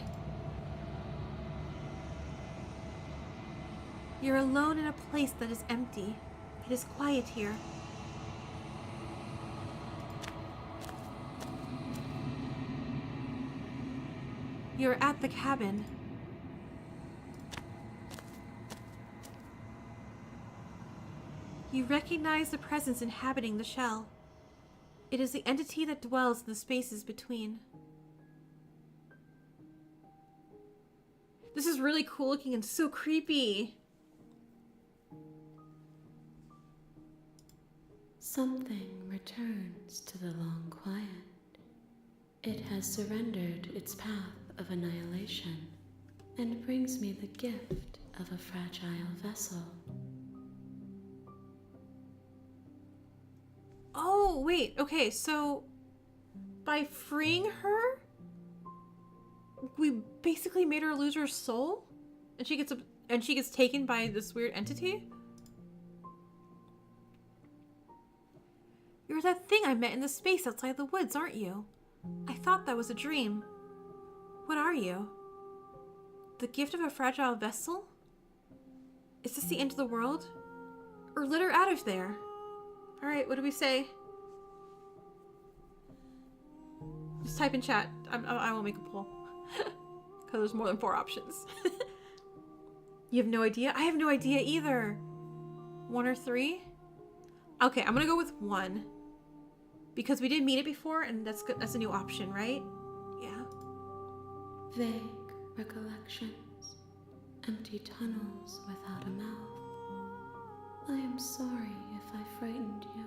You're alone in a place that is empty. It is quiet here. You're at the cabin. You recognize the presence inhabiting the shell. It is the entity that dwells in the spaces between. This is really cool looking and so creepy. Something returns to the long quiet. It has surrendered its path of annihilation and brings me the gift of a fragile vessel. Oh, wait. Okay, so by freeing her, we basically made her lose her soul, and she gets taken by this weird entity. You're that thing I met in the space outside the woods, aren't you? I thought that was a dream. What are you? The gift of a fragile vessel? Is this the end of the world? Or let her out of there? Alright, what do we say? Just type in chat. I won't make a poll. Because there's more than 4 options. You have no idea? I have no idea either. 1 or 3? Okay, I'm gonna go with 1. Because we did meet it before, and that's good. That's a new option, right? Yeah. Vague recollections, empty tunnels without a mouth. I am sorry if I frightened you.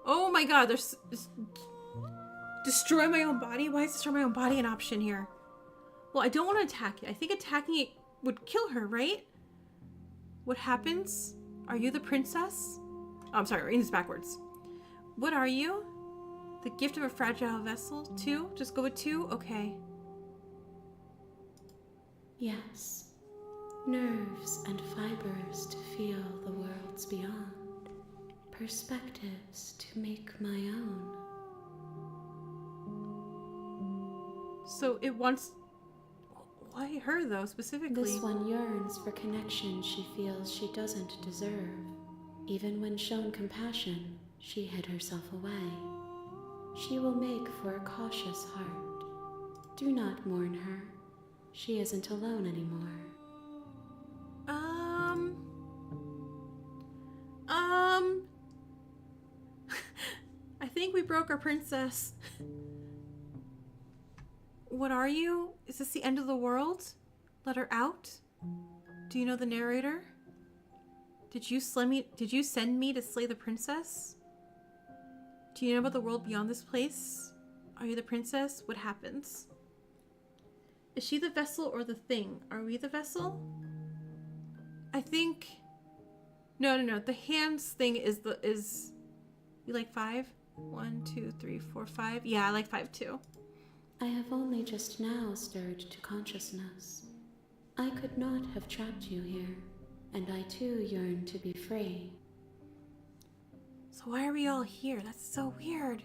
Oh my god, there's destroy my own body? Why is destroy my own body an option here? Well, I don't want to attack it. I think attacking it would kill her, right? What happens? Are you the princess? Oh, I'm sorry, we're reading this backwards. What are you? The gift of a fragile vessel? 2? Just go with 2? Okay. Yes. Nerves and fibers to feel the worlds beyond. Perspectives to make my own. So it wants... Why her, though, specifically? This one yearns for connection she feels she doesn't deserve. Even when shown compassion, she hid herself away. She will make for a cautious heart. Do not mourn her. She isn't alone anymore. I think we broke our princess. What are you? Is this the end of the world? Let her out? Do you know the narrator? Did you send me to slay the princess? Do you know about the world beyond this place? Are you the princess? What happens? Is she the vessel or the thing? Are we the vessel? I think... No. The hands thing is You like 5? 1, 2, 3, 4, 5. Yeah, I like 5 too. I have only just now stirred to consciousness. I could not have trapped you here, and I too yearn to be free. So why are we all here? That's so weird.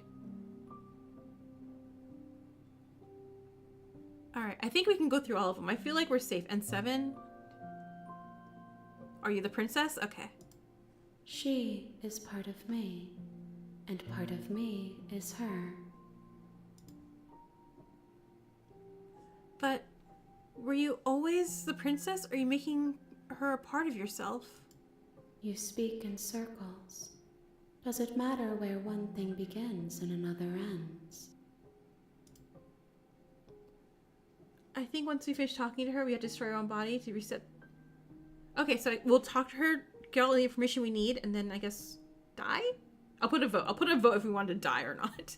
Alright, I think we can go through all of them. I feel like we're safe. And 7? Are you the princess? Okay. She is part of me, and part of me is her. But were you always the princess, or are you making her a part of yourself? You speak in circles. Does it matter where one thing begins and another ends? I think once we finish talking to her, we have to destroy our own body to reset. Okay, so we'll talk to her, get all the information we need, and then I guess die? I'll put a vote. I'll put a vote if we want to die or not.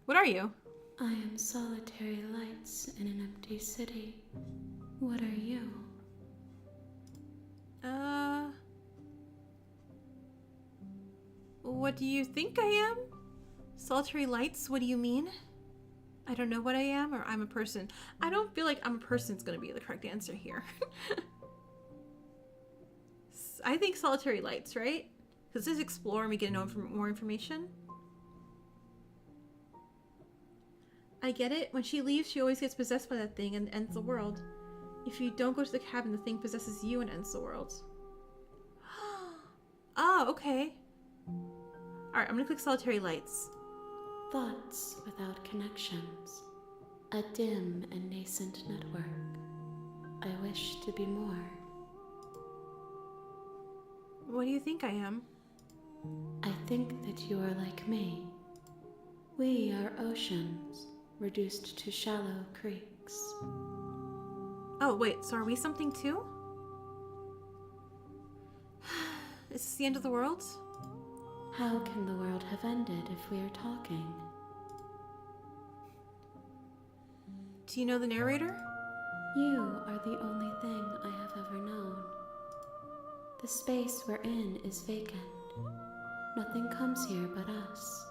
What are you? I am solitary lights in an empty city. What are you? What do you think I am? Solitary lights, what do you mean? I don't know what I am, or I'm a person. I don't feel like I'm a person is going to be the correct answer here. I think solitary lights, right? Because this is explore and we get to know more information. I get it. When she leaves, she always gets possessed by that thing and ends the world. If you don't go to the cabin, the thing possesses you and ends the world. Oh, okay. Alright, I'm gonna click solitary lights. Thoughts without connections. A dim and nascent network. I wish to be more. What do you think I am? I think that you are like me. We are oceans, reduced to shallow creeks. Oh, wait, so are we something too? Is this the end of the world? How can the world have ended if we are talking? Do you know the narrator? You are the only thing I have ever known. The space we're in is vacant. Nothing comes here but us.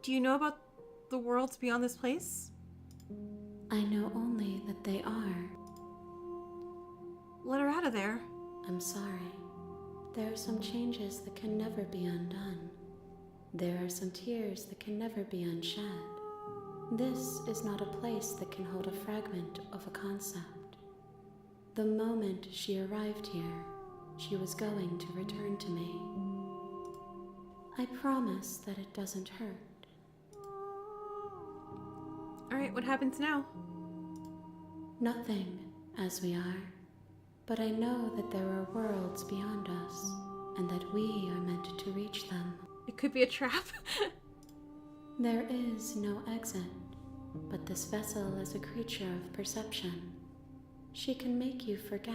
Do you know about the worlds beyond this place? I know only that they are. Let her out of there. I'm sorry. There are some changes that can never be undone. There are some tears that can never be unshed. This is not a place that can hold a fragment of a concept. The moment she arrived here, she was going to return to me. I promise that it doesn't hurt. Alright, what happens now? Nothing, as we are. But I know that there are worlds beyond us, and that we are meant to reach them. It could be a trap. There is no exit, but this vessel is a creature of perception. She can make you forget,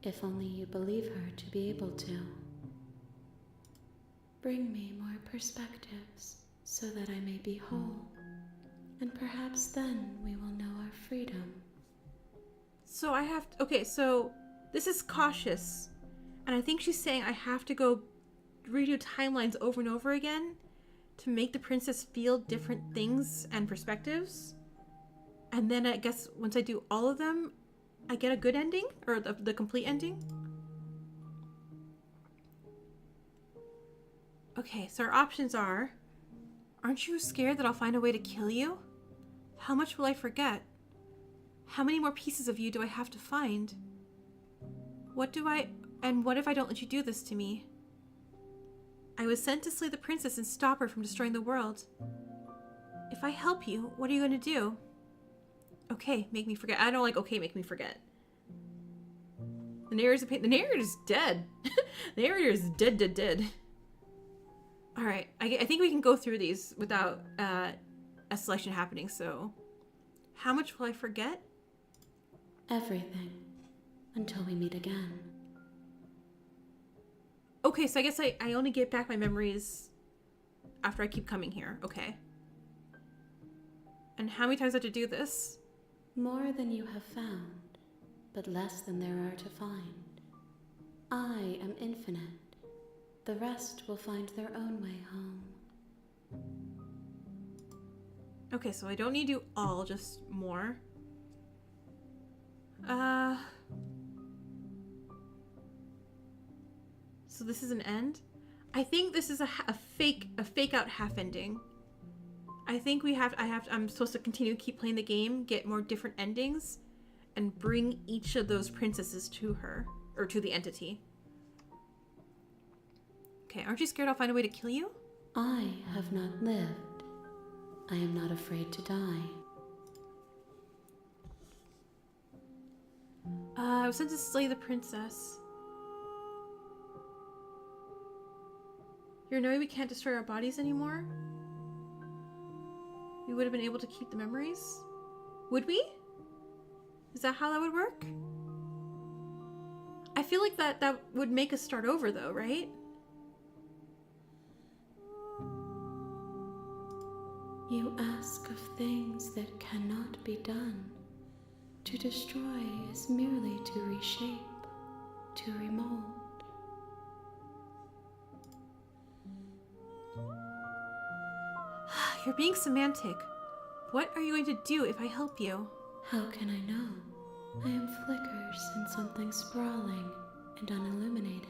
if only you believe her to be able to. Bring me more perspectives, so that I may be whole, and perhaps then we will know our freedom. So I have to, okay, so this is cautious. And I think she's saying I have to go redo timelines over and over again to make the princess feel different things and perspectives. And then I guess once I do all of them, I get a good ending? Or the complete ending? Okay, so our options are, aren't you scared that I'll find a way to kill you? How much will I forget? How many more pieces of you do I have to find? What if I don't let you do this to me? I was sent to slay the princess and stop her from destroying the world. If I help you, what are you going to do? Okay, make me forget. I don't like okay, make me forget. The narrator's the narrator's dead. The narrator is dead. Alright, I think we can go through these without a selection happening, so... How much will I forget? Everything. Until we meet again. Okay, so I guess I only get back my memories after I keep coming here. Okay. And how many times do I have to do this? More than you have found, but less than there are to find. I am infinite. The rest will find their own way home. Okay, so I don't need to do all, just more. So this is an end? I think this is a fake out half ending. I think I'm supposed to continue to keep playing the game, get more different endings, and bring each of those princesses to her, or to the entity. Okay, aren't you scared I'll find a way to kill you? I have not lived. I am not afraid to die. I was sent to slay the princess. You're knowing we can't destroy our bodies anymore? we would have been able to keep the memories? Would we? Is that how that would work? I feel like that would make us start over though, right? You ask of things that cannot be done. To destroy is merely to reshape, to remold. You're being semantic. What are you going to do if I help you? How can I know? I am flickers in something sprawling and unilluminated.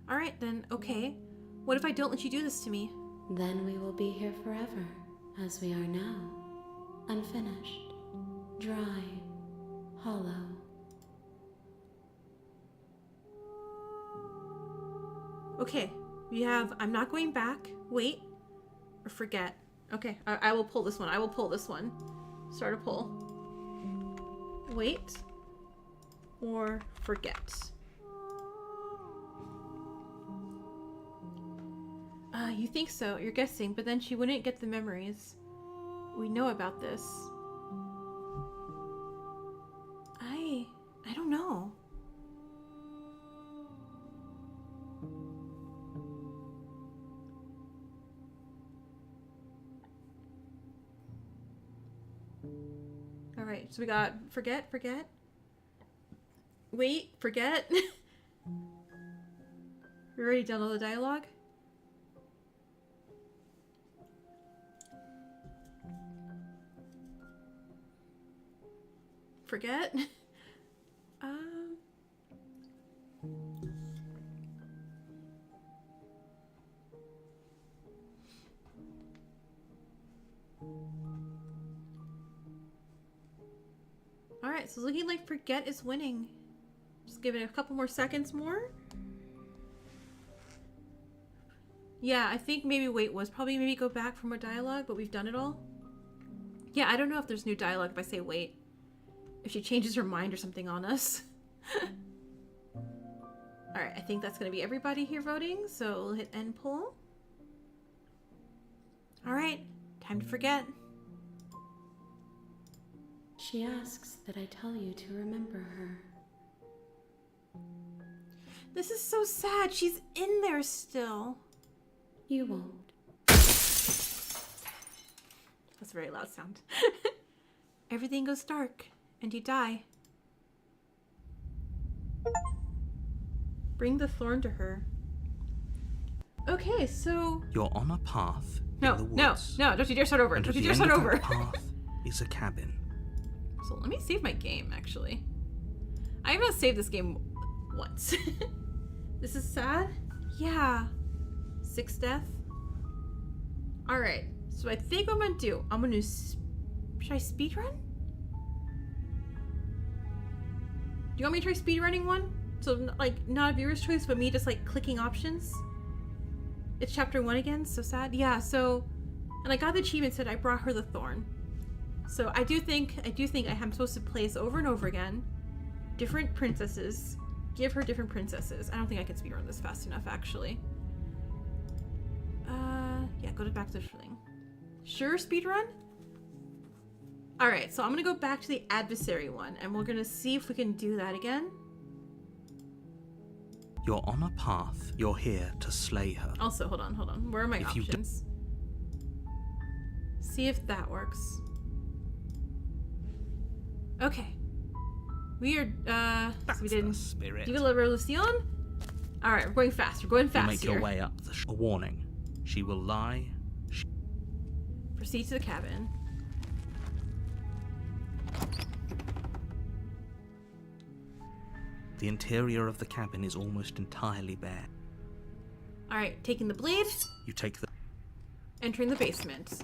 Alright then, okay. What if I don't let you do this to me? Then we will be here forever, as we are now. Unfinished, dry, hollow. Okay, we have I'm not going back, wait, or forget. Okay, I will pull this one. I will pull this one. Start a pull. Wait, or forget. You think so, you're guessing, but then she wouldn't get the memories. We know about this. I don't know. Alright, so we got forget. Wait, forget. We already done all the dialogue? Forget? Alright, so it's looking like forget is winning. Just give it a couple more seconds more. Yeah, I think maybe wait was probably maybe go back for more dialogue, but we've done it all. Yeah, I don't know if there's new dialogue if I say wait. If she changes her mind or something on us. Alright, I think that's going to be everybody here voting, so we'll hit end poll. Alright, time to forget. She asks that I tell you to remember her. This is so sad. She's in there still. You won't. That's a very loud sound. Everything goes dark, and you die. Bring the thorn to her. Okay, so... You're on a path No, in the no, woods. no, don't you dare start over. And Don't at you the dare end start of over. that path is a cabin. So let me save my game, actually. I haven't saved this game once. This is sad? Yeah. 6th death? Alright, so I think what I'm gonna do, should I speedrun? Do you want me to try speedrunning one? So, like, not a viewer's choice, but me just, like, clicking options? It's chapter 1 again, so sad. Yeah, so, and I got the achievement said I brought her the thorn. So I do think I am supposed to play this over and over again. Different princesses. Give her different princesses. I don't think I can speedrun this fast enough, actually. Yeah, go back to the thing. Sure, speedrun? Alright, so I'm gonna go back to the adversary one, and we're gonna see if we can do that again. You're on a path. You're here to slay her. Also, hold on. Where are my If you options? See if that works. Okay. We are, That's so we did the spirit. Diva la Revolution? Alright, we're going fast. We're going You fast make here. your way up a warning. She will lie. Proceed to the cabin. The interior of the cabin is almost entirely bare. Alright, taking the blade, You take the entering the basement.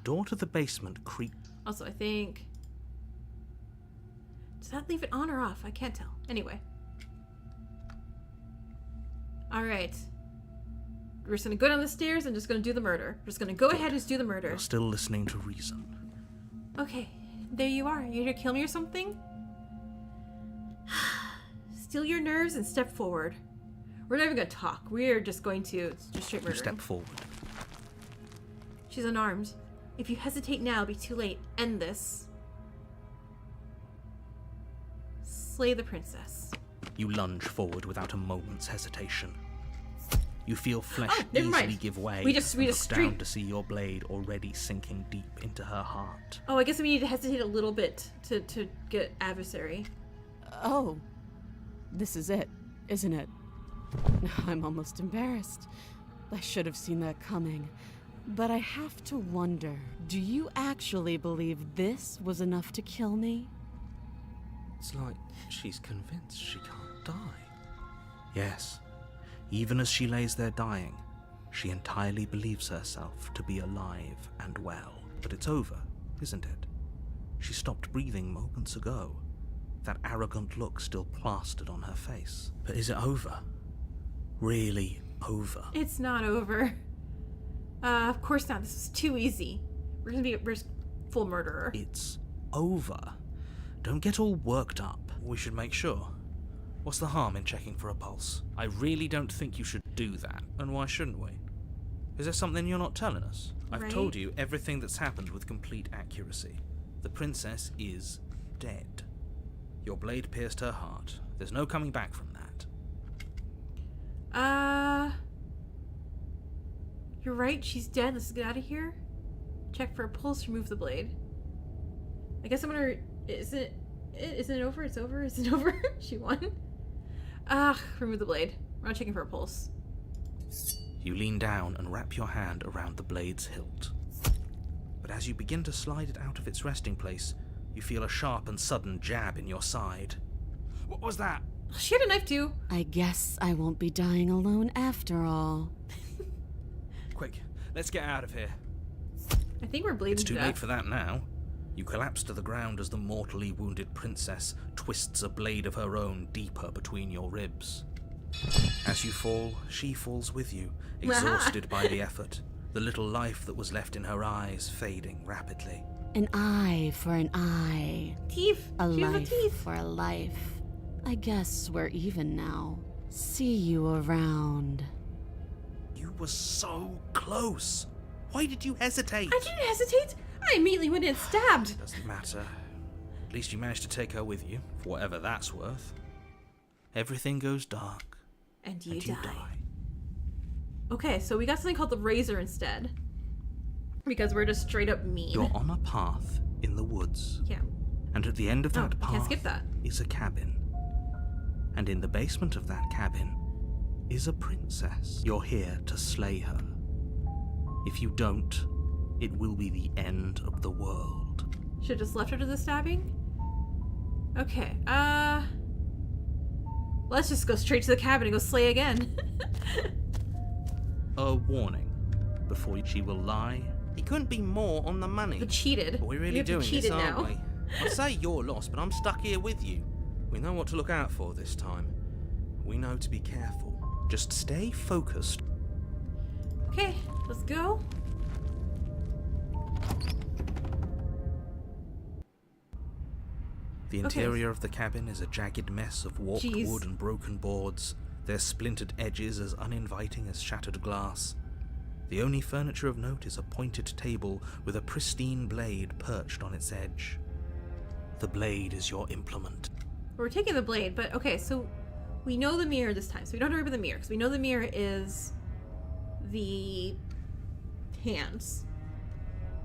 door to the basement creaks. Also, I think... Does that leave it on or off? I can't tell. Anyway. Alright. We're just gonna go down the stairs and just gonna do the murder. We're just gonna go ahead and just do the murder. You're still listening to reason. Okay, there you are. You here to kill me or something? Steel your nerves and step forward. We're not even gonna talk. We're just going to just straight You murdering. step forward. She's unarmed. If you hesitate now, it'll be too late. End this. Slay the princess. You lunge forward without a moment's hesitation. You feel flesh Oh, never easily mind. give way. We just and look straight- down to see your blade already sinking deep into her heart. Oh, I guess we need to hesitate a little bit to get adversary. Oh, this is it, isn't it? I'm almost embarrassed. I should have seen that coming. But I have to wonder, do you actually believe this was enough to kill me? It's like she's convinced she can't die. Yes, even as she lays there dying, she entirely believes herself to be alive and well. But it's over, isn't it? She stopped breathing moments ago. That arrogant look still plastered on her face. But is it over? Really over? It's not over. Of course not. This is too easy. We're just full murderer. It's over. Don't get all worked up. We should make sure. What's the harm in checking for a pulse? I really don't think you should do that. And why shouldn't we? Is there something you're not telling us? I've Right. told you everything that's happened with complete accuracy. The princess is dead. Your blade pierced her heart. There's no coming back from that. You're right. She's dead. Let's get out of here. Check for a pulse. Remove the blade. I guess I'm gonna. Isn't it over? It's over. Is it over? She won. Remove the blade. We're not checking for a pulse. You lean down and wrap your hand around the blade's hilt. But as you begin to slide it out of its resting place, you feel a sharp and sudden jab in your side. What was that? She had a knife too. I guess I won't be dying alone after all. Quick, let's get out of here. I think we're bleeding It's to too death. late for that now. You collapse to the ground as the mortally wounded princess twists a blade of her own deeper between your ribs. As you fall, she falls with you, exhausted by the effort, the little life that was left in her eyes fading rapidly. An eye for an eye. Teeth. A She has a life teeth. for a life. I guess we're even now. See you around. You were so close. Why did you hesitate? I didn't hesitate. I immediately went in and stabbed. Doesn't matter. At least you managed to take her with you, for whatever that's worth. Everything goes dark, And you and you die. die. Okay, so we got something called the razor instead. Because we're just straight up mean. You're on a path in the woods, Yeah. and at the end of that I path can't skip that. is a cabin. And in the basement of that cabin is a princess. You're here to slay her. If you don't, it will be the end of the world. Should've just left her to the stabbing? Okay, let's just go straight to the cabin and go slay again. A warning. Before she will lie. He couldn't be more on the money. We cheated. We're We really have to doing cheat this, it aren't now. we? I'd say you're lost, but I'm stuck here with you. We know what to look out for this time. We know to be careful. Just stay focused. Okay, let's go. The interior of the cabin is a jagged mess of warped Jeez. wood and broken boards, their splintered edges as uninviting as shattered glass. The only furniture of note is a pointed table with a pristine blade perched on its edge. The blade is your implement. We're taking the blade, but okay, so we know the mirror this time, so we don't remember the mirror, because we know the mirror is the hands.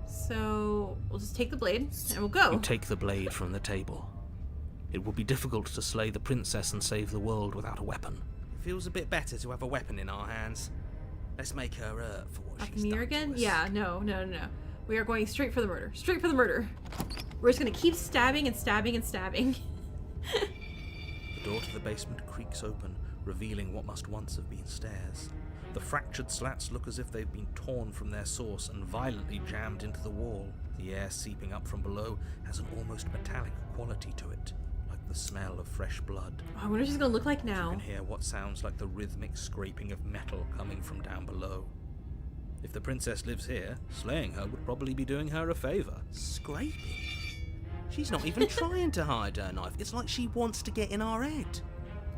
So we'll just take the blade and we'll go. You take the blade from the table. It will be difficult to slay the princess and save the world without a weapon. It feels a bit better to have a weapon in our hands. Let's make her hurt for what At she's the mirror done to again? us. Yeah, no. We are going straight for the murder. Straight for the murder. We're just gonna keep stabbing and stabbing and stabbing. The door to the basement creaks open, revealing what must once have been stairs. The fractured slats look as if they've been torn from their source and violently jammed into the wall. The air seeping up from below has an almost metallic quality to it, like the smell of fresh blood. I wonder what she's gonna look like You now. can hear what sounds like the rhythmic scraping of metal coming from down below. If the princess lives here, slaying her would probably be doing her a favor. Scraping? She's not even trying to hide her knife. It's like she wants to get in our head.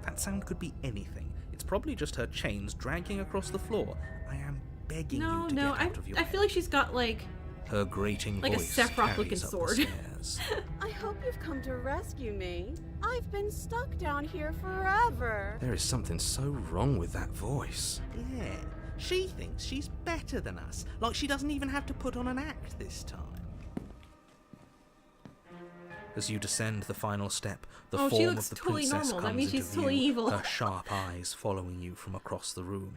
That sound could be anything. It's probably just her chains dragging across the floor. I am begging No, you to no, get out of your I head. feel like she's got like Her grating like a voice Sephiroth-looking carries up the sword. stairs. I hope you've come to rescue me. I've been stuck down here forever. There is something so wrong with that voice. Yeah, she thinks she's better than us, like she doesn't even have to put on an act this time. As you descend the final step, the Oh, she form looks of the totally princess normal. That comes means into she's totally view, evil. her sharp eyes following you from across the room.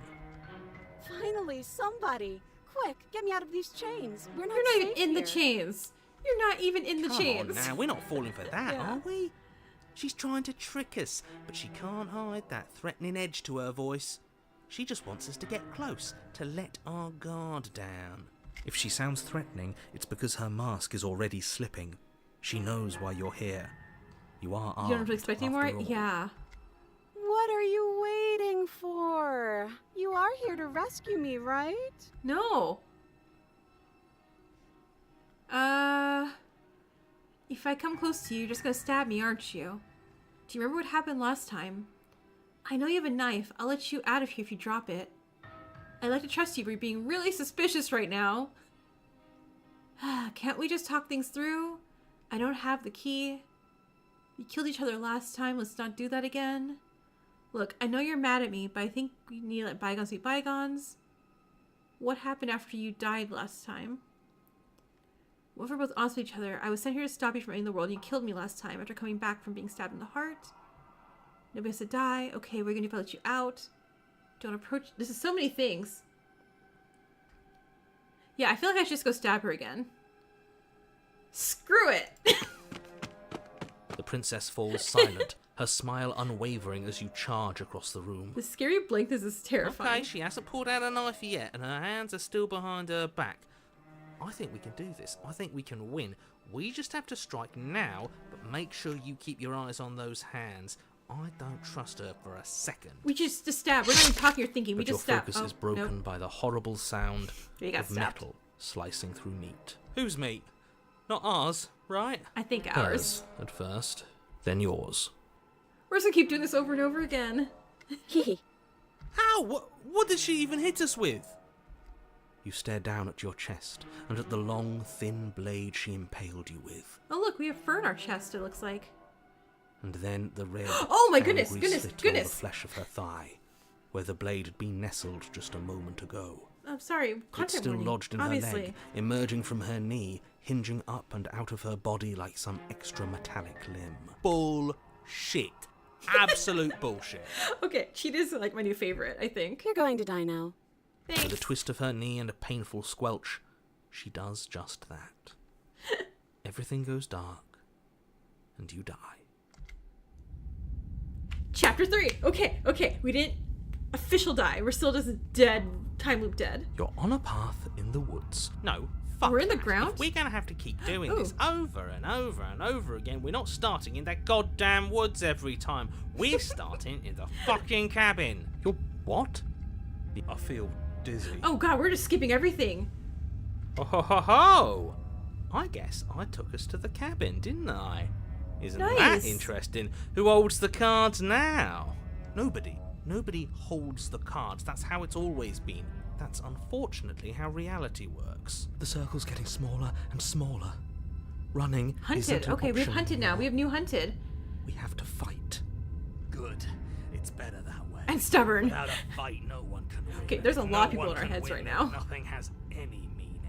Finally, somebody. Quick, get me out of these chains. We're not You're not even safe in the here. chains. You're not even in the Come chains. on now, we're not falling for that, Yeah. are we? She's trying to trick us, but she can't hide that threatening edge to her voice. She just wants us to get close, to let our guard down. If she sounds threatening, it's because her mask is already slipping. She knows why you're here. You are armed, You don't expect any more? after all. Yeah. What are you waiting for? You are here to rescue me, right? No. If I come close to you, you're just gonna stab me, aren't you? Do you remember what happened last time? I know you have a knife. I'll let you out of here if you drop it. I'd like to trust you, but you're being really suspicious right now. Can't we just talk things through? I don't have the key. We killed each other last time. Let's not do that again. Look, I know you're mad at me, but I think we need to let bygones be bygones. What happened after you died last time? What if we're both honest with each other? I was sent here to stop you from ending the world, and you killed me last time after coming back from being stabbed in the heart. Nobody has to die. Okay, we're gonna do if I let you out. Don't approach. This is so many things. Yeah, I feel like I should just go stab her again. Screw it! The princess falls silent, her smile unwavering as you charge across the room. The scary blankness is terrifying. Okay, she hasn't pulled out a knife yet, and her hands are still behind her back. I think we can do this. I think we can win. We just have to strike now, but make sure you keep your eyes on those hands. I don't trust her for a second. We just stab. We're not even talking or thinking. We But your just stab. focus is broken nope. by the horrible sound You got of stabbed. metal slicing through meat. Whose meat? Not ours, right? I think ours. Hers, at first, then yours. We're just gonna keep doing this over and over again. How? What did she even hit us with? You stare down at your chest and at the long, thin blade she impaled you with. Oh look, we have fur in our chest, it looks like. And then the red, Oh my goodness, angry goodness, slit along goodness. the flesh of her thigh, where the blade had been nestled just a moment ago. I'm sorry, It's content still warning, lodged in obviously. her leg, emerging from her knee, hinging up and out of her body like some extra metallic limb. Bullshit. Absolute bullshit. Okay, cheetah is like my new favorite, I think. You're going to die now. With a Thanks. twist of her knee and a painful squelch, she does just that. Everything goes dark, and you die. Chapter 3. Okay, we didn't official die. We're still just dead, time loop dead. You're on a path in the woods. No, fuck We're in the that. ground? If we're gonna have to keep doing Ooh. this over and over and over again, we're not starting in that goddamn woods every time. We're starting in the fucking cabin. You're what? I feel dizzy. Oh god, we're just skipping everything. Ho ho ho ho! I guess I took us to the cabin, didn't I? Isn't Nice. that interesting? Who holds the cards now? Nobody. Nobody holds the cards. That's how it's always been. That's unfortunately how reality works. The circle's getting smaller and smaller. Running Hunted. isn't an Okay, we have option hunted now. anymore. We have new hunted. We have to fight. Good. It's better that way. And stubborn. Without a fight, no one can win. Okay, there's a No lot of people one in our can heads win right if now. Nothing has any meaning.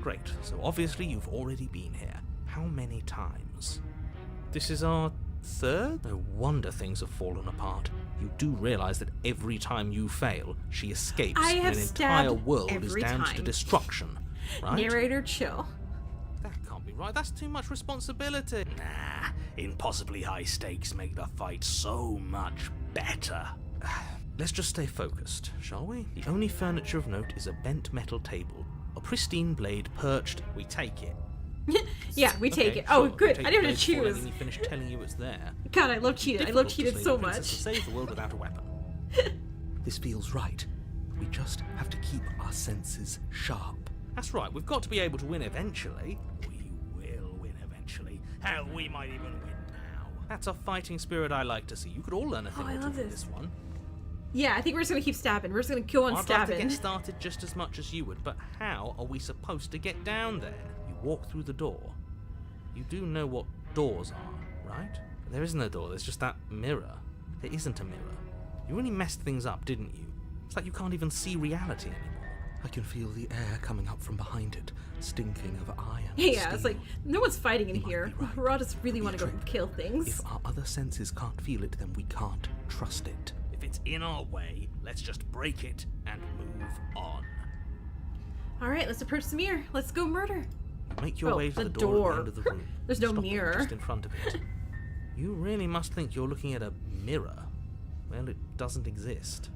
Great. So obviously you've already been here. How many times? This is our third? No wonder things have fallen apart. You do realize that every time you fail, she escapes I have and an entire stabbed world is every damned to time. destruction. Right? Narrator, chill. That can't be right. That's too much responsibility. Nah, impossibly high stakes make the fight so much better. Let's just stay focused, shall we? The only furniture of note is a bent metal table. A pristine blade perched. We take it. Yeah, we take Okay, it. Oh, sure, good. take I didn't the have to blade before choose. letting me finish telling you it's there. God, I love cheetah. I love Difficult to cheetah slay so the princess much. and save the world without a weapon. This feels right. We just have to keep our senses sharp. That's right. We've got to be able to win eventually. We will win eventually. Hell, we might even win now. That's a fighting spirit I like to see. You could all learn a thing Oh, I or two love from this. this one. Yeah, I think we're just gonna keep stabbing. We're just gonna go on I'd stabbing. love to get started just as much as you would, but how are we supposed to get down there? You walk through the door. You do know what doors are, right? There isn't a door, there's just that mirror. There isn't a mirror. You really messed things up, didn't you? It's like you can't even see reality anymore. I can feel the air coming up from behind it, stinking of iron. Yeah, it's like, no one's fighting in You might here. be right. We all just really Could want be to a go trick. kill things. If our other senses can't feel it, then we can't trust it. If it's in our way, let's just break it and move on. Alright, let's approach the mirror. Let's go murder. You make your Oh, way to the the door at door. the end of the room. There's no stopping mirror. just in front of it. You really must think you're looking at a mirror. Well, it doesn't exist.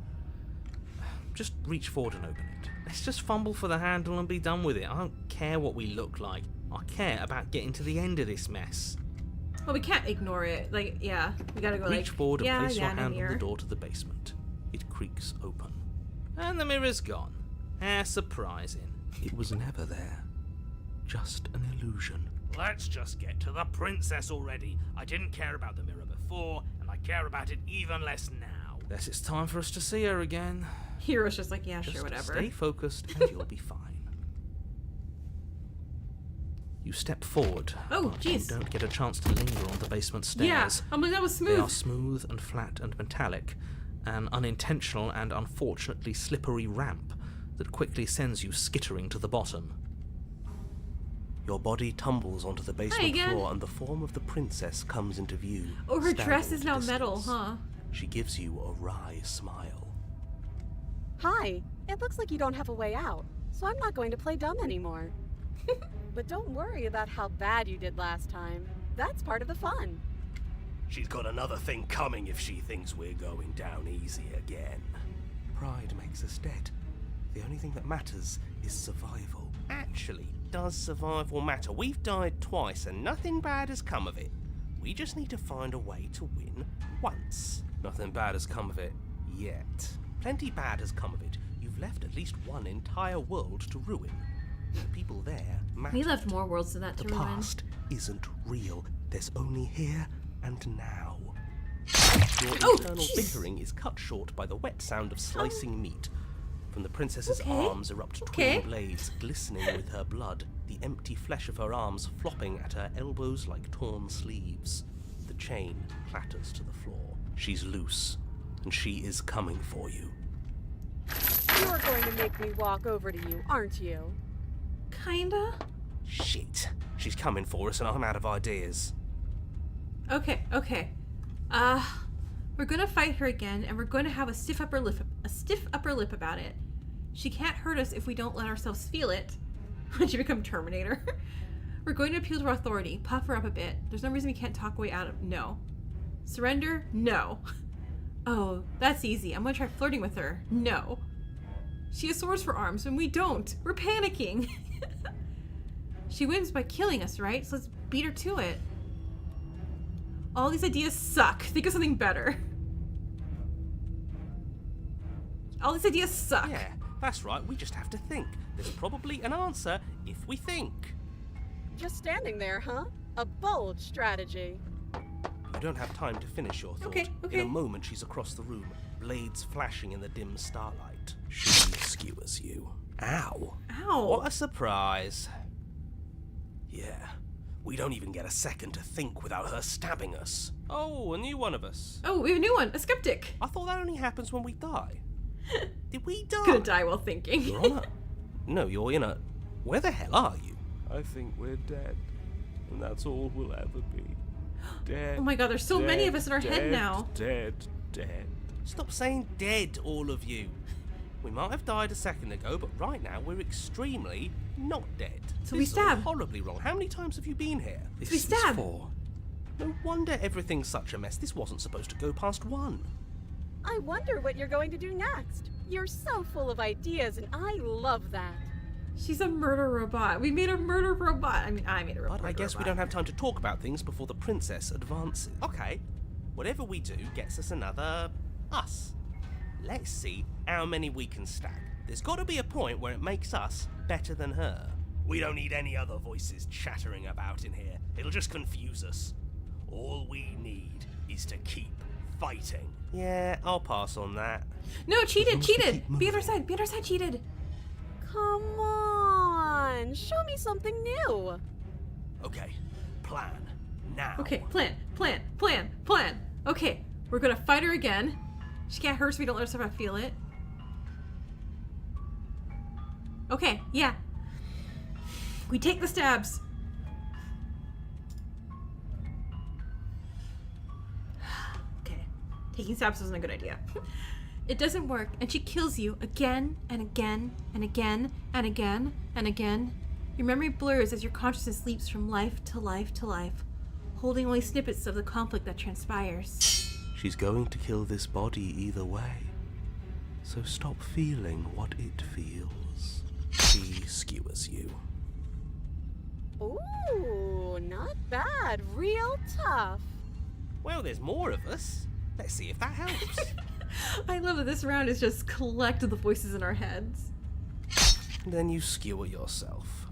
Just reach forward and open it. Let's just fumble for the handle and be done with it. I don't care what we look like. I care about getting to the end of this mess. Well, we can't ignore it. Like, yeah, we gotta go like, Reach forward and yeah, place yeah, your no hand on mirror. the door to the basement. It creaks open. And the mirror's gone. How surprising. It was never there. Just an illusion. Let's just get to the princess already. I didn't care about the mirror before, and I care about it even less now. Guess it's time for us to see her again. Hero's just like, yeah, Just sure, whatever. stay focused and you'll be fine. You step forward. Oh, but you jeez. don't get a chance to linger on the basement stairs. Yeah, I'm like, that was They are smooth. smooth and flat and metallic, an unintentional and unfortunately slippery ramp that quickly sends you skittering to the bottom. Your body tumbles onto the basement again. floor, and the form of the princess comes into view. Oh, her dress standing is at now distance. metal, huh? She gives you a wry smile. Hi, it looks like you don't have a way out, so I'm not going to play dumb anymore. But don't worry about how bad you did last time. That's part of the fun. She's got another thing coming if she thinks we're going down easy again. Pride makes us dead. The only thing that matters is survival. Actually, does survival matter? We've died twice and nothing bad has come of it. We just need to find a way to win once. Nothing bad has come of it yet. Plenty bad has come of it. You've left at least one entire world to ruin. The people there matter. We left more worlds than that The to ruin. past isn't real. There's only here and now. Your Oh, internal jeez. bickering is cut short by the wet sound of slicing meat. From the princess's Okay. arms erupt Okay. twin blades glistening with her blood, the empty flesh of her arms flopping at her elbows like torn sleeves. The chain clatters to the floor. She's loose, and she is coming for you. You're going to make me walk over to you, aren't you? Kinda. Shit. She's coming for us and I'm out of ideas. Okay, okay. We're gonna fight her again, and we're going to have a stiff upper lip about it. She can't hurt us if we don't let ourselves feel it. When she become Terminator. We're going to appeal to our authority, puff her up a bit. There's no reason we can't talk way out of no. Surrender? No. Oh, that's easy. I'm gonna try flirting with her. No. She has swords for arms, and we don't. We're panicking. She wins by killing us, right? So let's beat her to it. All these ideas suck. Think of something better. All these ideas suck. Yeah, that's right. We just have to think. There's probably an answer if we think. Just standing there, huh? A bold strategy. You don't have time to finish your thought. Okay, okay. In a moment, she's across the room, blades flashing in the dim starlight. She skewers you. Ow. Ow. What a surprise. Yeah, we don't even get a second to think without her stabbing us. Oh, a new one of us. Oh, we have a new one. A skeptic. I thought that only happens when we die. Did we die? Gonna die while thinking. You're on a... No, you're in a... Where the hell are you? I think we're dead, and that's all we'll ever be. Dead. Oh my god, there's so many of us in our head now. Dead, dead. Stop saying dead, all of you. We might have died a second ago, but right now we're extremely not dead. So we This is all stab. horribly wrong. How many times have you been here? we This is stab. 4. No wonder everything's such a mess. This wasn't supposed to go past 1. I wonder what you're going to do next. You're so full of ideas, and I love that. She's a murder robot. We made a murder robot. I mean, I made a robot. But I guess we don't have time to talk about things before the princess advances. Okay, whatever we do gets us another us. Let's see how many we can stack. There's got to be a point where it makes us better than her. We don't need any other voices chattering about in here. It'll just confuse us. All we need is to keep fighting. Yeah, I'll pass on that. No, cheated, long as we cheated. keep Be on our moving. side. Be on our side, cheated. Come on, show me something new. Okay, plan. Now. Okay, plan. Okay, we're gonna fight her again. She can't hurt us if we don't let her feel it. Okay, yeah. We take the stabs. Okay, taking stabs isn't a good idea. It doesn't work, and she kills you again and again and again and again and again. Your memory blurs as your consciousness leaps from life to life to life, holding only snippets of the conflict that transpires. She's going to kill this body either way. So stop feeling what it feels. She skewers you. Ooh, not bad. Real tough. Well, there's more of us. Let's see if that helps. I love that this round is just collected the voices in our heads. Then you skewer yourself.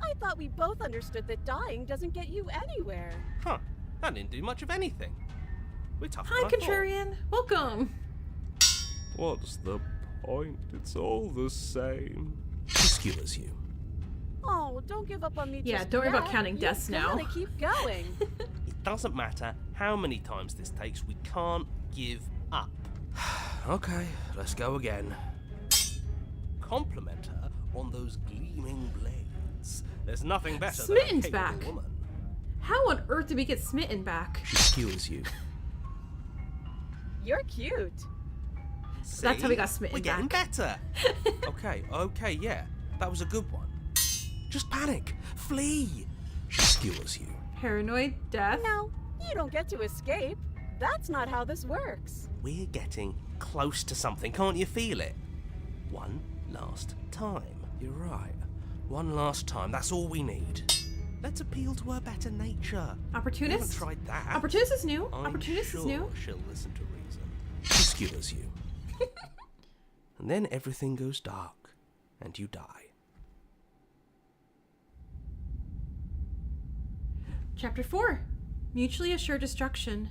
I thought we both understood that dying doesn't get you anywhere. Huh, that didn't do much of anything. We're tougher Hi, than I thought. Contrarian. Welcome. What's the point? It's all the same. She skewers you. Oh, don't give up on me. Yeah, just don't worry about yet. counting deaths now. You gotta keep going. It doesn't matter how many times this takes, we can't give up. Okay, let's go again. Compliment her on those gleaming blades. There's nothing better Smitten's than a capable back. woman. How on earth did we get smitten back? She skewers you. You're cute. See? That's how we got smitten We're getting back. better. Okay, yeah. That was a good one. Just panic. Flee. She skewers you. Paranoid, death. No, you don't get to escape. That's not how this works. We're getting close to something. Can't you feel it? One last time. You're right. One last time. That's all we need. Let's appeal to her better nature. We Opportunist? haven't tried that. Opportunist is new. I'm Opportunist sure is new. she'll listen to reason. She skewers you. And then everything goes dark, and you die. Chapter 4. Mutually assured destruction.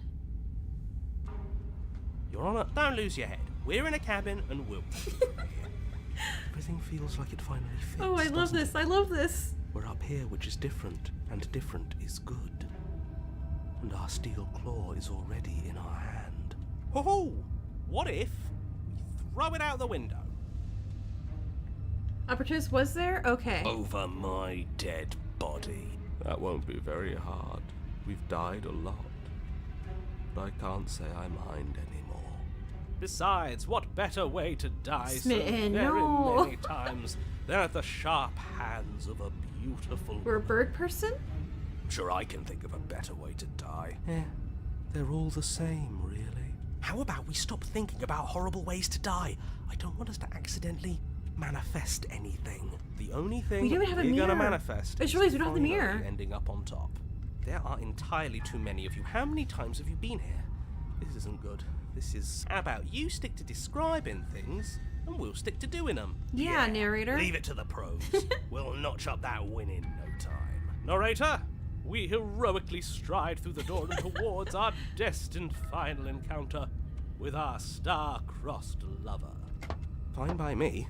Your Honor, don't lose your head. We're in a cabin, and we'll take it from here. Everything feels like it finally fits. Oh, I love doesn't this. it? I love this. We're up here, which is different, and different is good. And our steel claw is already in our hand. Ho-ho! What if we throw it out the window? Opportunist was there? Okay. Over my dead body. That won't be very hard. We've died a lot. But I can't say I mind anymore. Besides, what better way to die Smitten, so very no. many times than at the sharp hands of a beautiful We're a bird person? Sure, I can think of a better way to die. Yeah, they're all the same, really. How about we stop thinking about horrible ways to die? I don't want us to accidentally manifest anything. The only thing We don't have a we're gonna mirror. manifest I just is realized we don't have the finally mirror. ending up on top. There are entirely too many of you. How many times have you been here? This isn't good. This is... How about you stick to describing things, and we'll stick to doing them? Yeah, narrator. Leave it to the pros. We'll notch up that win in no time. narrator. We heroically stride through the door and towards our destined final encounter with our star-crossed lover. Fine by me.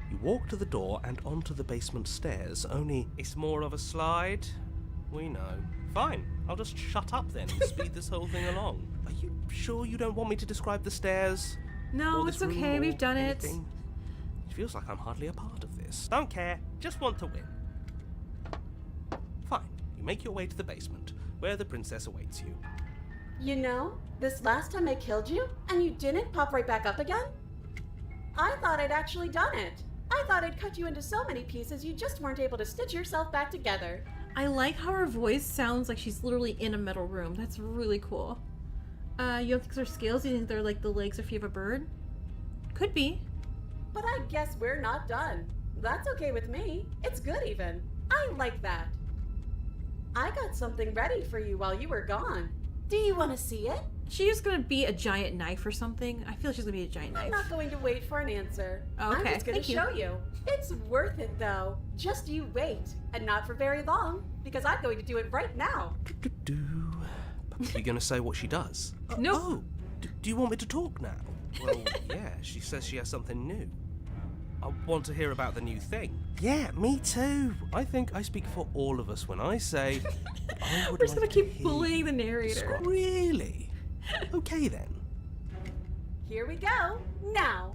You walk to the door and onto the basement stairs, only it's more of a slide. We know. Fine, I'll just shut up then and speed this whole thing along. Are you sure you don't want me to describe the stairs? No, Or this it's okay. room We've or done it. anything? It feels like I'm hardly a part of this. Don't care, just want to win. Fine, you make your way to the basement, where the princess awaits you. You know, this last time I killed you, and you didn't pop right back up again? I thought I'd actually done it. I thought I'd cut you into so many pieces you just weren't able to stitch yourself back together. I like how her voice sounds like she's literally in a metal room. That's really cool. You don't think they're scales? You think they're like the legs or feet of a bird? Could be. But I guess we're not done. That's okay with me. It's good even. I like that. I got something ready for you while you were gone. Do you want to see it? She's gonna be a giant knife or something. I feel like she's gonna be a giant I'm knife. not going to wait for an answer. Oh, okay. I'm just going to Thank you. show you. It's worth it though. Just you wait. And not for very long, because I'm going to do it right now. Do, Are you going to say what she does? Nope. Oh, do you want me to talk now? Well, yeah, she says she has something new. I want to hear about the new thing. Yeah, me too. I think I speak for all of us when I say that I would We're just like gonna to keep hear bullying you the narrator. describe- Really? Okay then. Here we go. Now.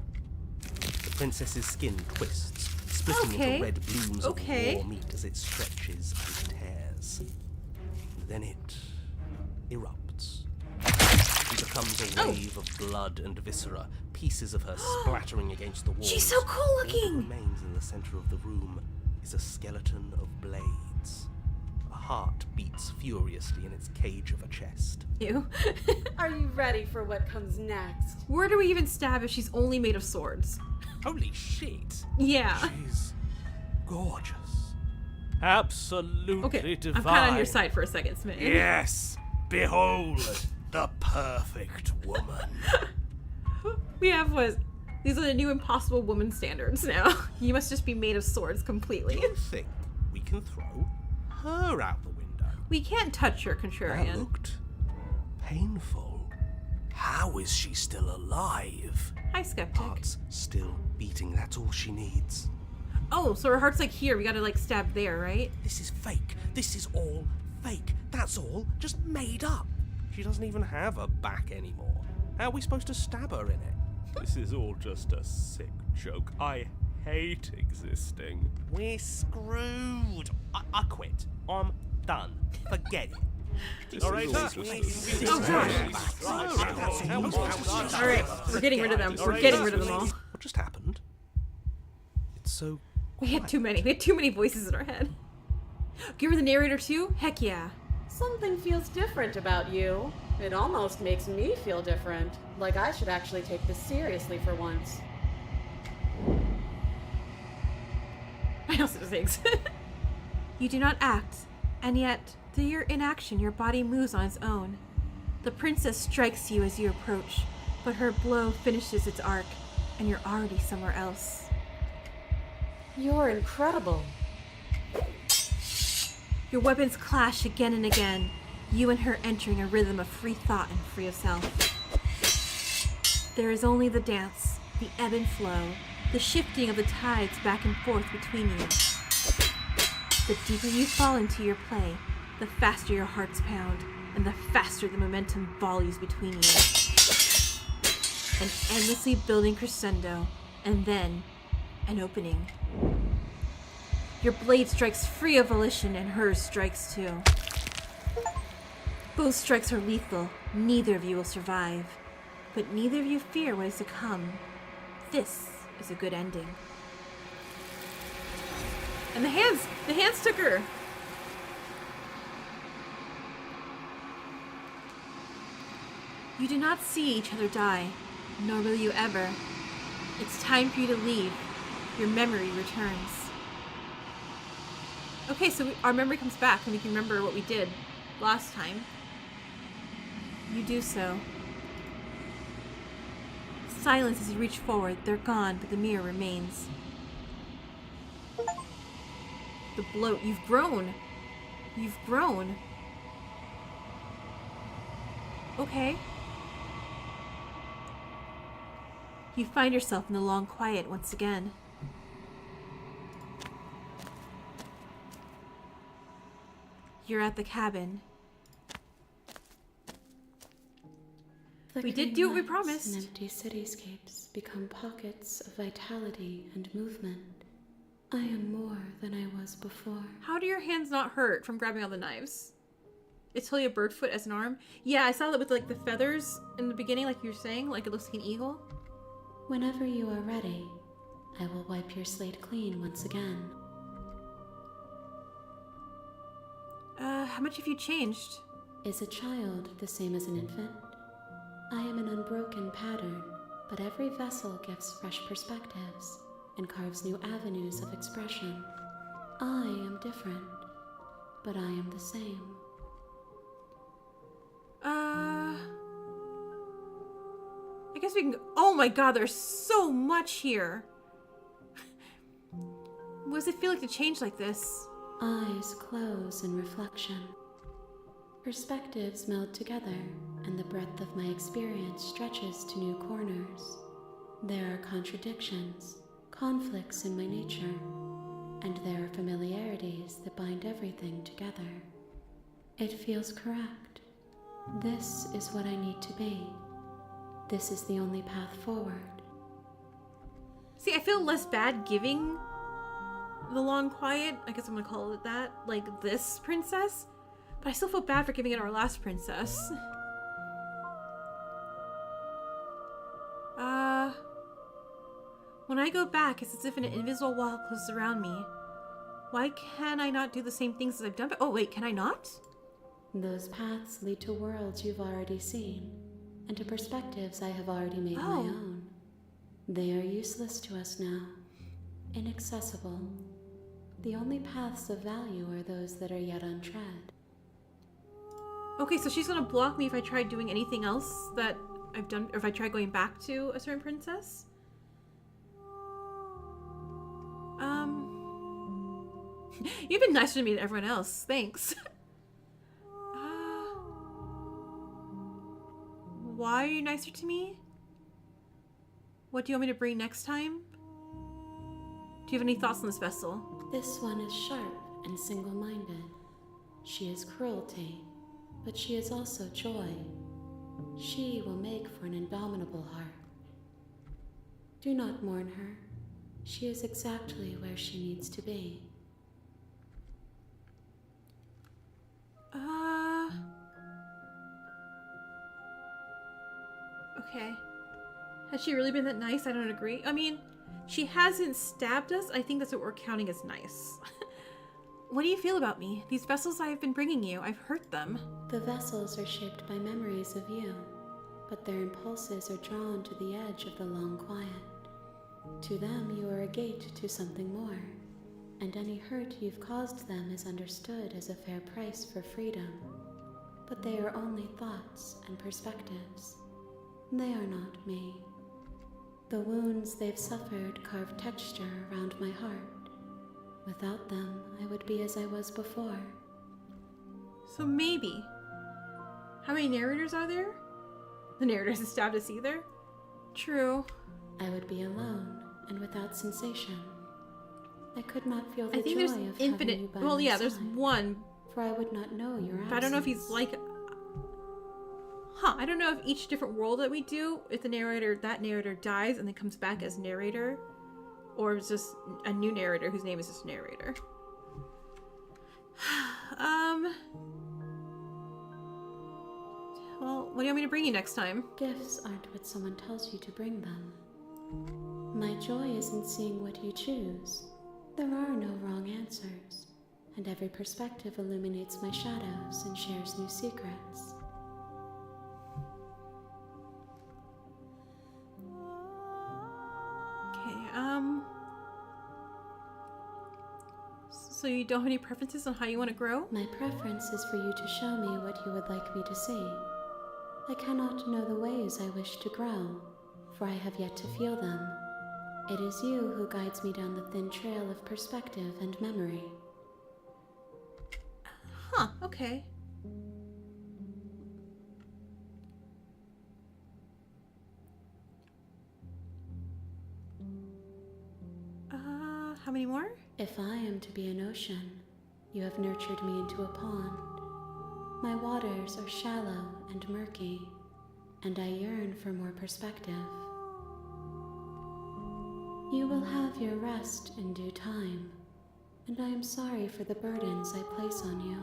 The princess's skin twists, splitting Okay. into red blooms Okay. of raw meat as it stretches and tears. And then it erupts. It becomes a Oh. wave of blood and viscera, pieces of her splattering against the walls. She's so cool All that looking. remains in the center of the room is a skeleton of blades. A heart beats furiously in its cage of a chest. Ew. Are you ready for what comes next? Where do we even stab if she's only made of swords? Holy shit! Yeah. She's gorgeous. Absolutely Okay, divine. I'm kind of on your side for a second, Smith. Yes! Behold, the perfect woman. We have these are the new impossible woman standards now. You must just be made of swords completely. Do you think we can throw her out the window? We can't touch her, That Contrarian. looked painful. How is she still alive? Hi, Skeptic. Heart's still beating, that's all she needs. Oh, so her heart's like here. We gotta like stab there, right? This is fake. This is all fake. That's all just made up. She doesn't even have a back anymore. How are we supposed to stab her in it? This is all just a sick joke. I hate existing. We're screwed. I quit. I'm done. Forget it. All right, All right, we're getting rid of them. We're getting rid of them all. What just happened? It's so We had too many. We had too many voices in our head. Give her the narrator too? Heck yeah. Something feels different about you. It almost makes me feel different. Like I should actually take this seriously for once. I also just thinks. You do not act, and yet, through your inaction, your body moves on its own. The princess strikes you as you approach, but her blow finishes its arc, and you're already somewhere else. You're incredible. Your weapons clash again and again, you and her entering a rhythm of free thought and free of self. There is only the dance, the ebb and flow, the shifting of the tides back and forth between you. The deeper you fall into your play, the faster your hearts pound, and the faster the momentum volleys between you. An endlessly building crescendo, and then an opening. Your blade strikes free of volition, and hers strikes too. Both strikes are lethal. Neither of you will survive. But neither of you fear what is to come. This is a good ending. And the hands took her. You do not see each other die, nor will you ever. It's time for you to leave. Your memory returns. Okay, so our memory comes back and we can remember what we did last time. You do so. Silence as you reach forward. They're gone, but the mirror remains. The bloat. You've grown. You've grown. Okay. You find yourself in the long quiet once again. You're at the cabin. We did do what we Flickering lights promised. and empty cityscapes become pockets of vitality and movement. I am more than I was before. How do your hands not hurt from grabbing all the knives? It's totally a bird foot as an arm. Yeah, I saw that with like the feathers in the beginning, like you were saying, like it looks like an eagle. Whenever you are ready, I will wipe your slate clean once again. How much have you changed? Is a child the same as an infant? I am an unbroken pattern, but every vessel gives fresh perspectives and carves new avenues of expression. I am different, but I am the same. I guess we can go. Oh my god, there's so much here. What does it feel like to change like this? Eyes close in reflection. Perspectives meld together, and the breadth of my experience stretches to new corners. There are contradictions, conflicts in my nature, and there are familiarities that bind everything together. It feels correct. This is what I need to be. This is the only path forward. See, I feel less bad giving the long quiet, I guess I'm gonna call it that, like this princess, but I still feel bad for giving it our last princess. When I go back, it's as if an invisible wall closes around me. Why can I not do the same things as I've done? Oh wait, can I not? Those paths lead to worlds you've already seen, and to perspectives I have already made my own. They are useless to us now, inaccessible. The only paths of value are those that are yet untread. Okay, so she's gonna block me if I try doing anything else that I've done, or if I try going back to a certain princess? You've been nicer to me than everyone else. Thanks. Why are you nicer to me? What do you want me to bring next time? Do you have any thoughts on this vessel? This one is sharp and single-minded. She is cruelty, but she is also joy. She will make for an indomitable heart. Do not mourn her. She is exactly where she needs to be. Okay. Has she really been that nice? I don't agree. I mean, she hasn't stabbed us. I think that's what we're counting as nice. What do you feel about me? These vessels I have been bringing you, I've hurt them. The vessels are shaped by memories of you, but their impulses are drawn to the edge of the long quiet. To them, you are a gate to something more, and any hurt you've caused them is understood as a fair price for freedom. But they are only thoughts and perspectives. They are not me. The wounds they've suffered carve texture around my heart. Without them, I would be as I was before. So maybe. How many narrators are there? The narrator hasn't stabbed us either? True. I would be alone and without sensation. I could not feel the I think joy there's of infinite. having you by Well, my yeah, there's side, one. for I would not know your absence. But I don't know if he's like. I don't know if each different world that we do, if the narrator, that narrator dies and then comes back as narrator, or it's just a new narrator whose name is just narrator. Well, what do you want me to bring you next time? Gifts aren't what someone tells you to bring them. My joy is in seeing what you choose. There are no wrong answers, and every perspective illuminates my shadows and shares new secrets. So you don't have any preferences on how you want to grow? My preference is for you to show me what you would like me to see. I cannot know the ways I wish to grow, for I have yet to feel them. It is you who guides me down the thin trail of perspective and memory. Okay. How many more? If I am to be an ocean, you have nurtured me into a pond. My waters are shallow and murky, and I yearn for more perspective. You will have your rest in due time, and I am sorry for the burdens I place on you.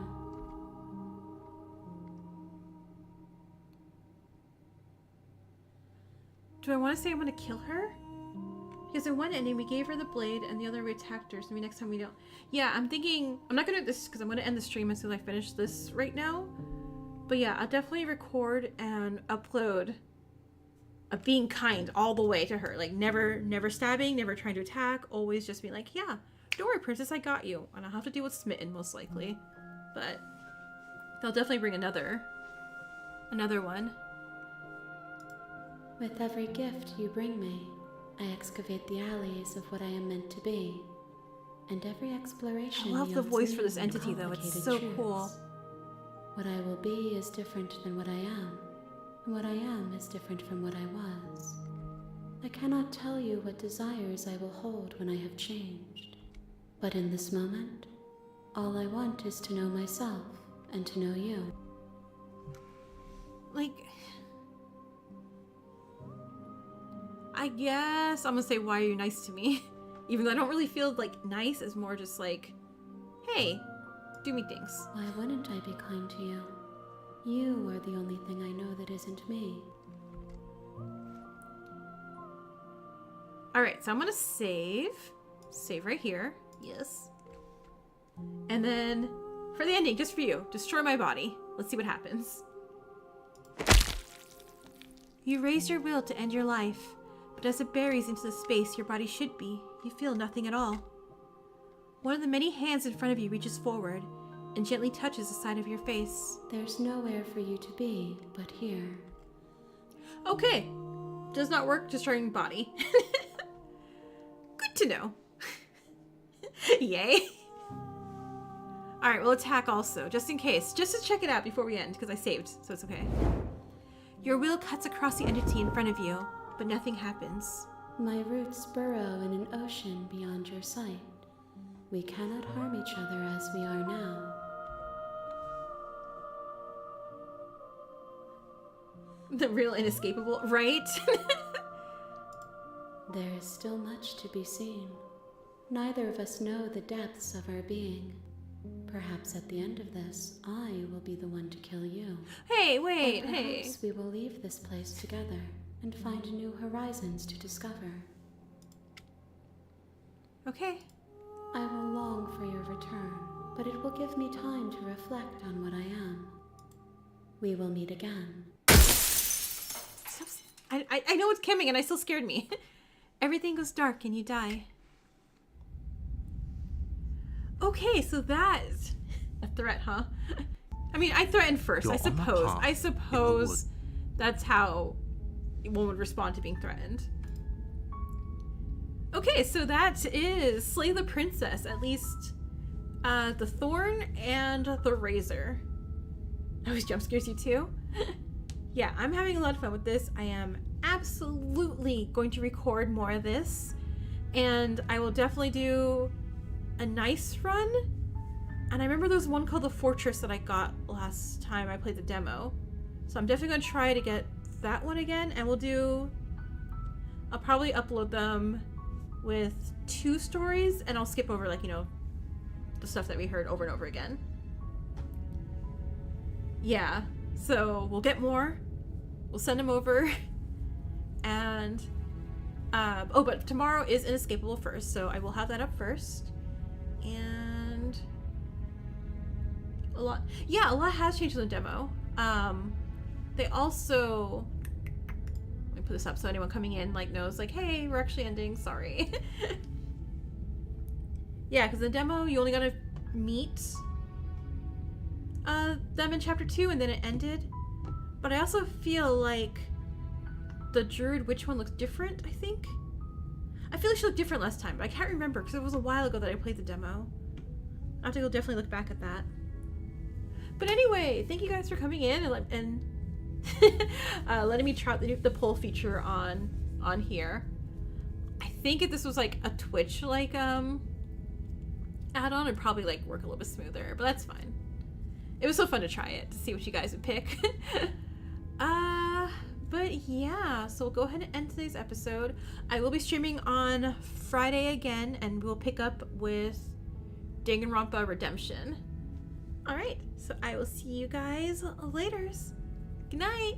Do I want to say I'm going to kill her? Because in one ending we gave her the blade and the other we attacked her, so maybe next time we don't. Yeah, I'm thinking, I'm not going to do this because I'm going to end the stream as soon as I finish this right now. But yeah, I'll definitely record and upload a being kind all the way to her. Like never stabbing, never trying to attack, always just being like, yeah, don't worry princess, I got you. And I'll have to deal with Smitten most likely. But they'll definitely bring another one. With every gift you bring me, I excavate the alleys of what I am meant to be, and every exploration I love the yields voice for new this and entity though, it's complicated so truths. cool. What I will be is different than what I am, and what I am is different from what I was. I cannot tell you what desires I will hold when I have changed. But in this moment, all I want is to know myself and to know you. Like, I guess I'm gonna say, why are you nice to me? Even though I don't really feel like nice, it's more just like, hey, do me things. Why wouldn't I be kind to you? You are the only thing I know that isn't me. Alright, so I'm gonna save. Save right here. Yes. And then, for the ending, just for you, destroy my body. Let's see what happens. You raise your will to end your life, but as it buries into the space your body should be, you feel nothing at all. One of the many hands in front of you reaches forward and gently touches the side of your face. There's nowhere for you to be but here. Okay. Does not work destroying body. Good to know. Yay. Alright, we'll attack also, just in case. Just to check it out before we end, because I saved, so it's okay. Your will cuts across the entity in front of you, but nothing happens. My roots burrow in an ocean beyond your sight. We cannot harm each other as we are now. The real inescapable, right? There is still much to be seen. Neither of us know the depths of our being. Perhaps at the end of this, I will be the one to kill you. Hey, wait, Or hey. perhaps we will leave this place together and find new horizons to discover. Okay. I will long for your return, but it will give me time to reflect on what I am. We will meet again. I know it's coming and it still scared me. Everything goes dark and you die. Okay, so that's a threat, huh? I mean, I threatened first, You're I on a suppose. path I in the suppose wood. that's how one would respond to being threatened. Okay, so that is Slay the Princess, at least the Thorn and the Razor. Always jump scares you too? Yeah, I'm having a lot of fun with this. I am absolutely going to record more of this, and I will definitely do a nice run. And I remember there was one called The Fortress that I got last time I played the demo. So I'm definitely going to try to get that one again, and I'll probably upload them with 2 stories, and I'll skip over, like, you know, the stuff that we heard over and over again. Yeah, so we'll get more. We'll send them over. And, oh, but tomorrow is Inescapable first, so I will have that up first. And a lot has changed in the demo. They also, let me put this up so anyone coming in, like, knows, like, hey, we're actually ending, sorry. Yeah, because in the demo, you only got to meet them in chapter 2, and then it ended. But I also feel like the Druid Witch one looks different, I think. I feel like she looked different last time, but I can't remember because it was a while ago that I played the demo. I have to go definitely look back at that. But anyway, thank you guys for coming in and letting me try the poll feature on here. I think if this was like a Twitch like add-on, it'd probably like work a little bit smoother, but that's fine. It was so fun to try it, to see what you guys would pick. But yeah, so we'll go ahead and end today's episode. I will be streaming on Friday again, and we'll pick up with Danganronpa Redemption. Alright, so I will see you guys later. Good night!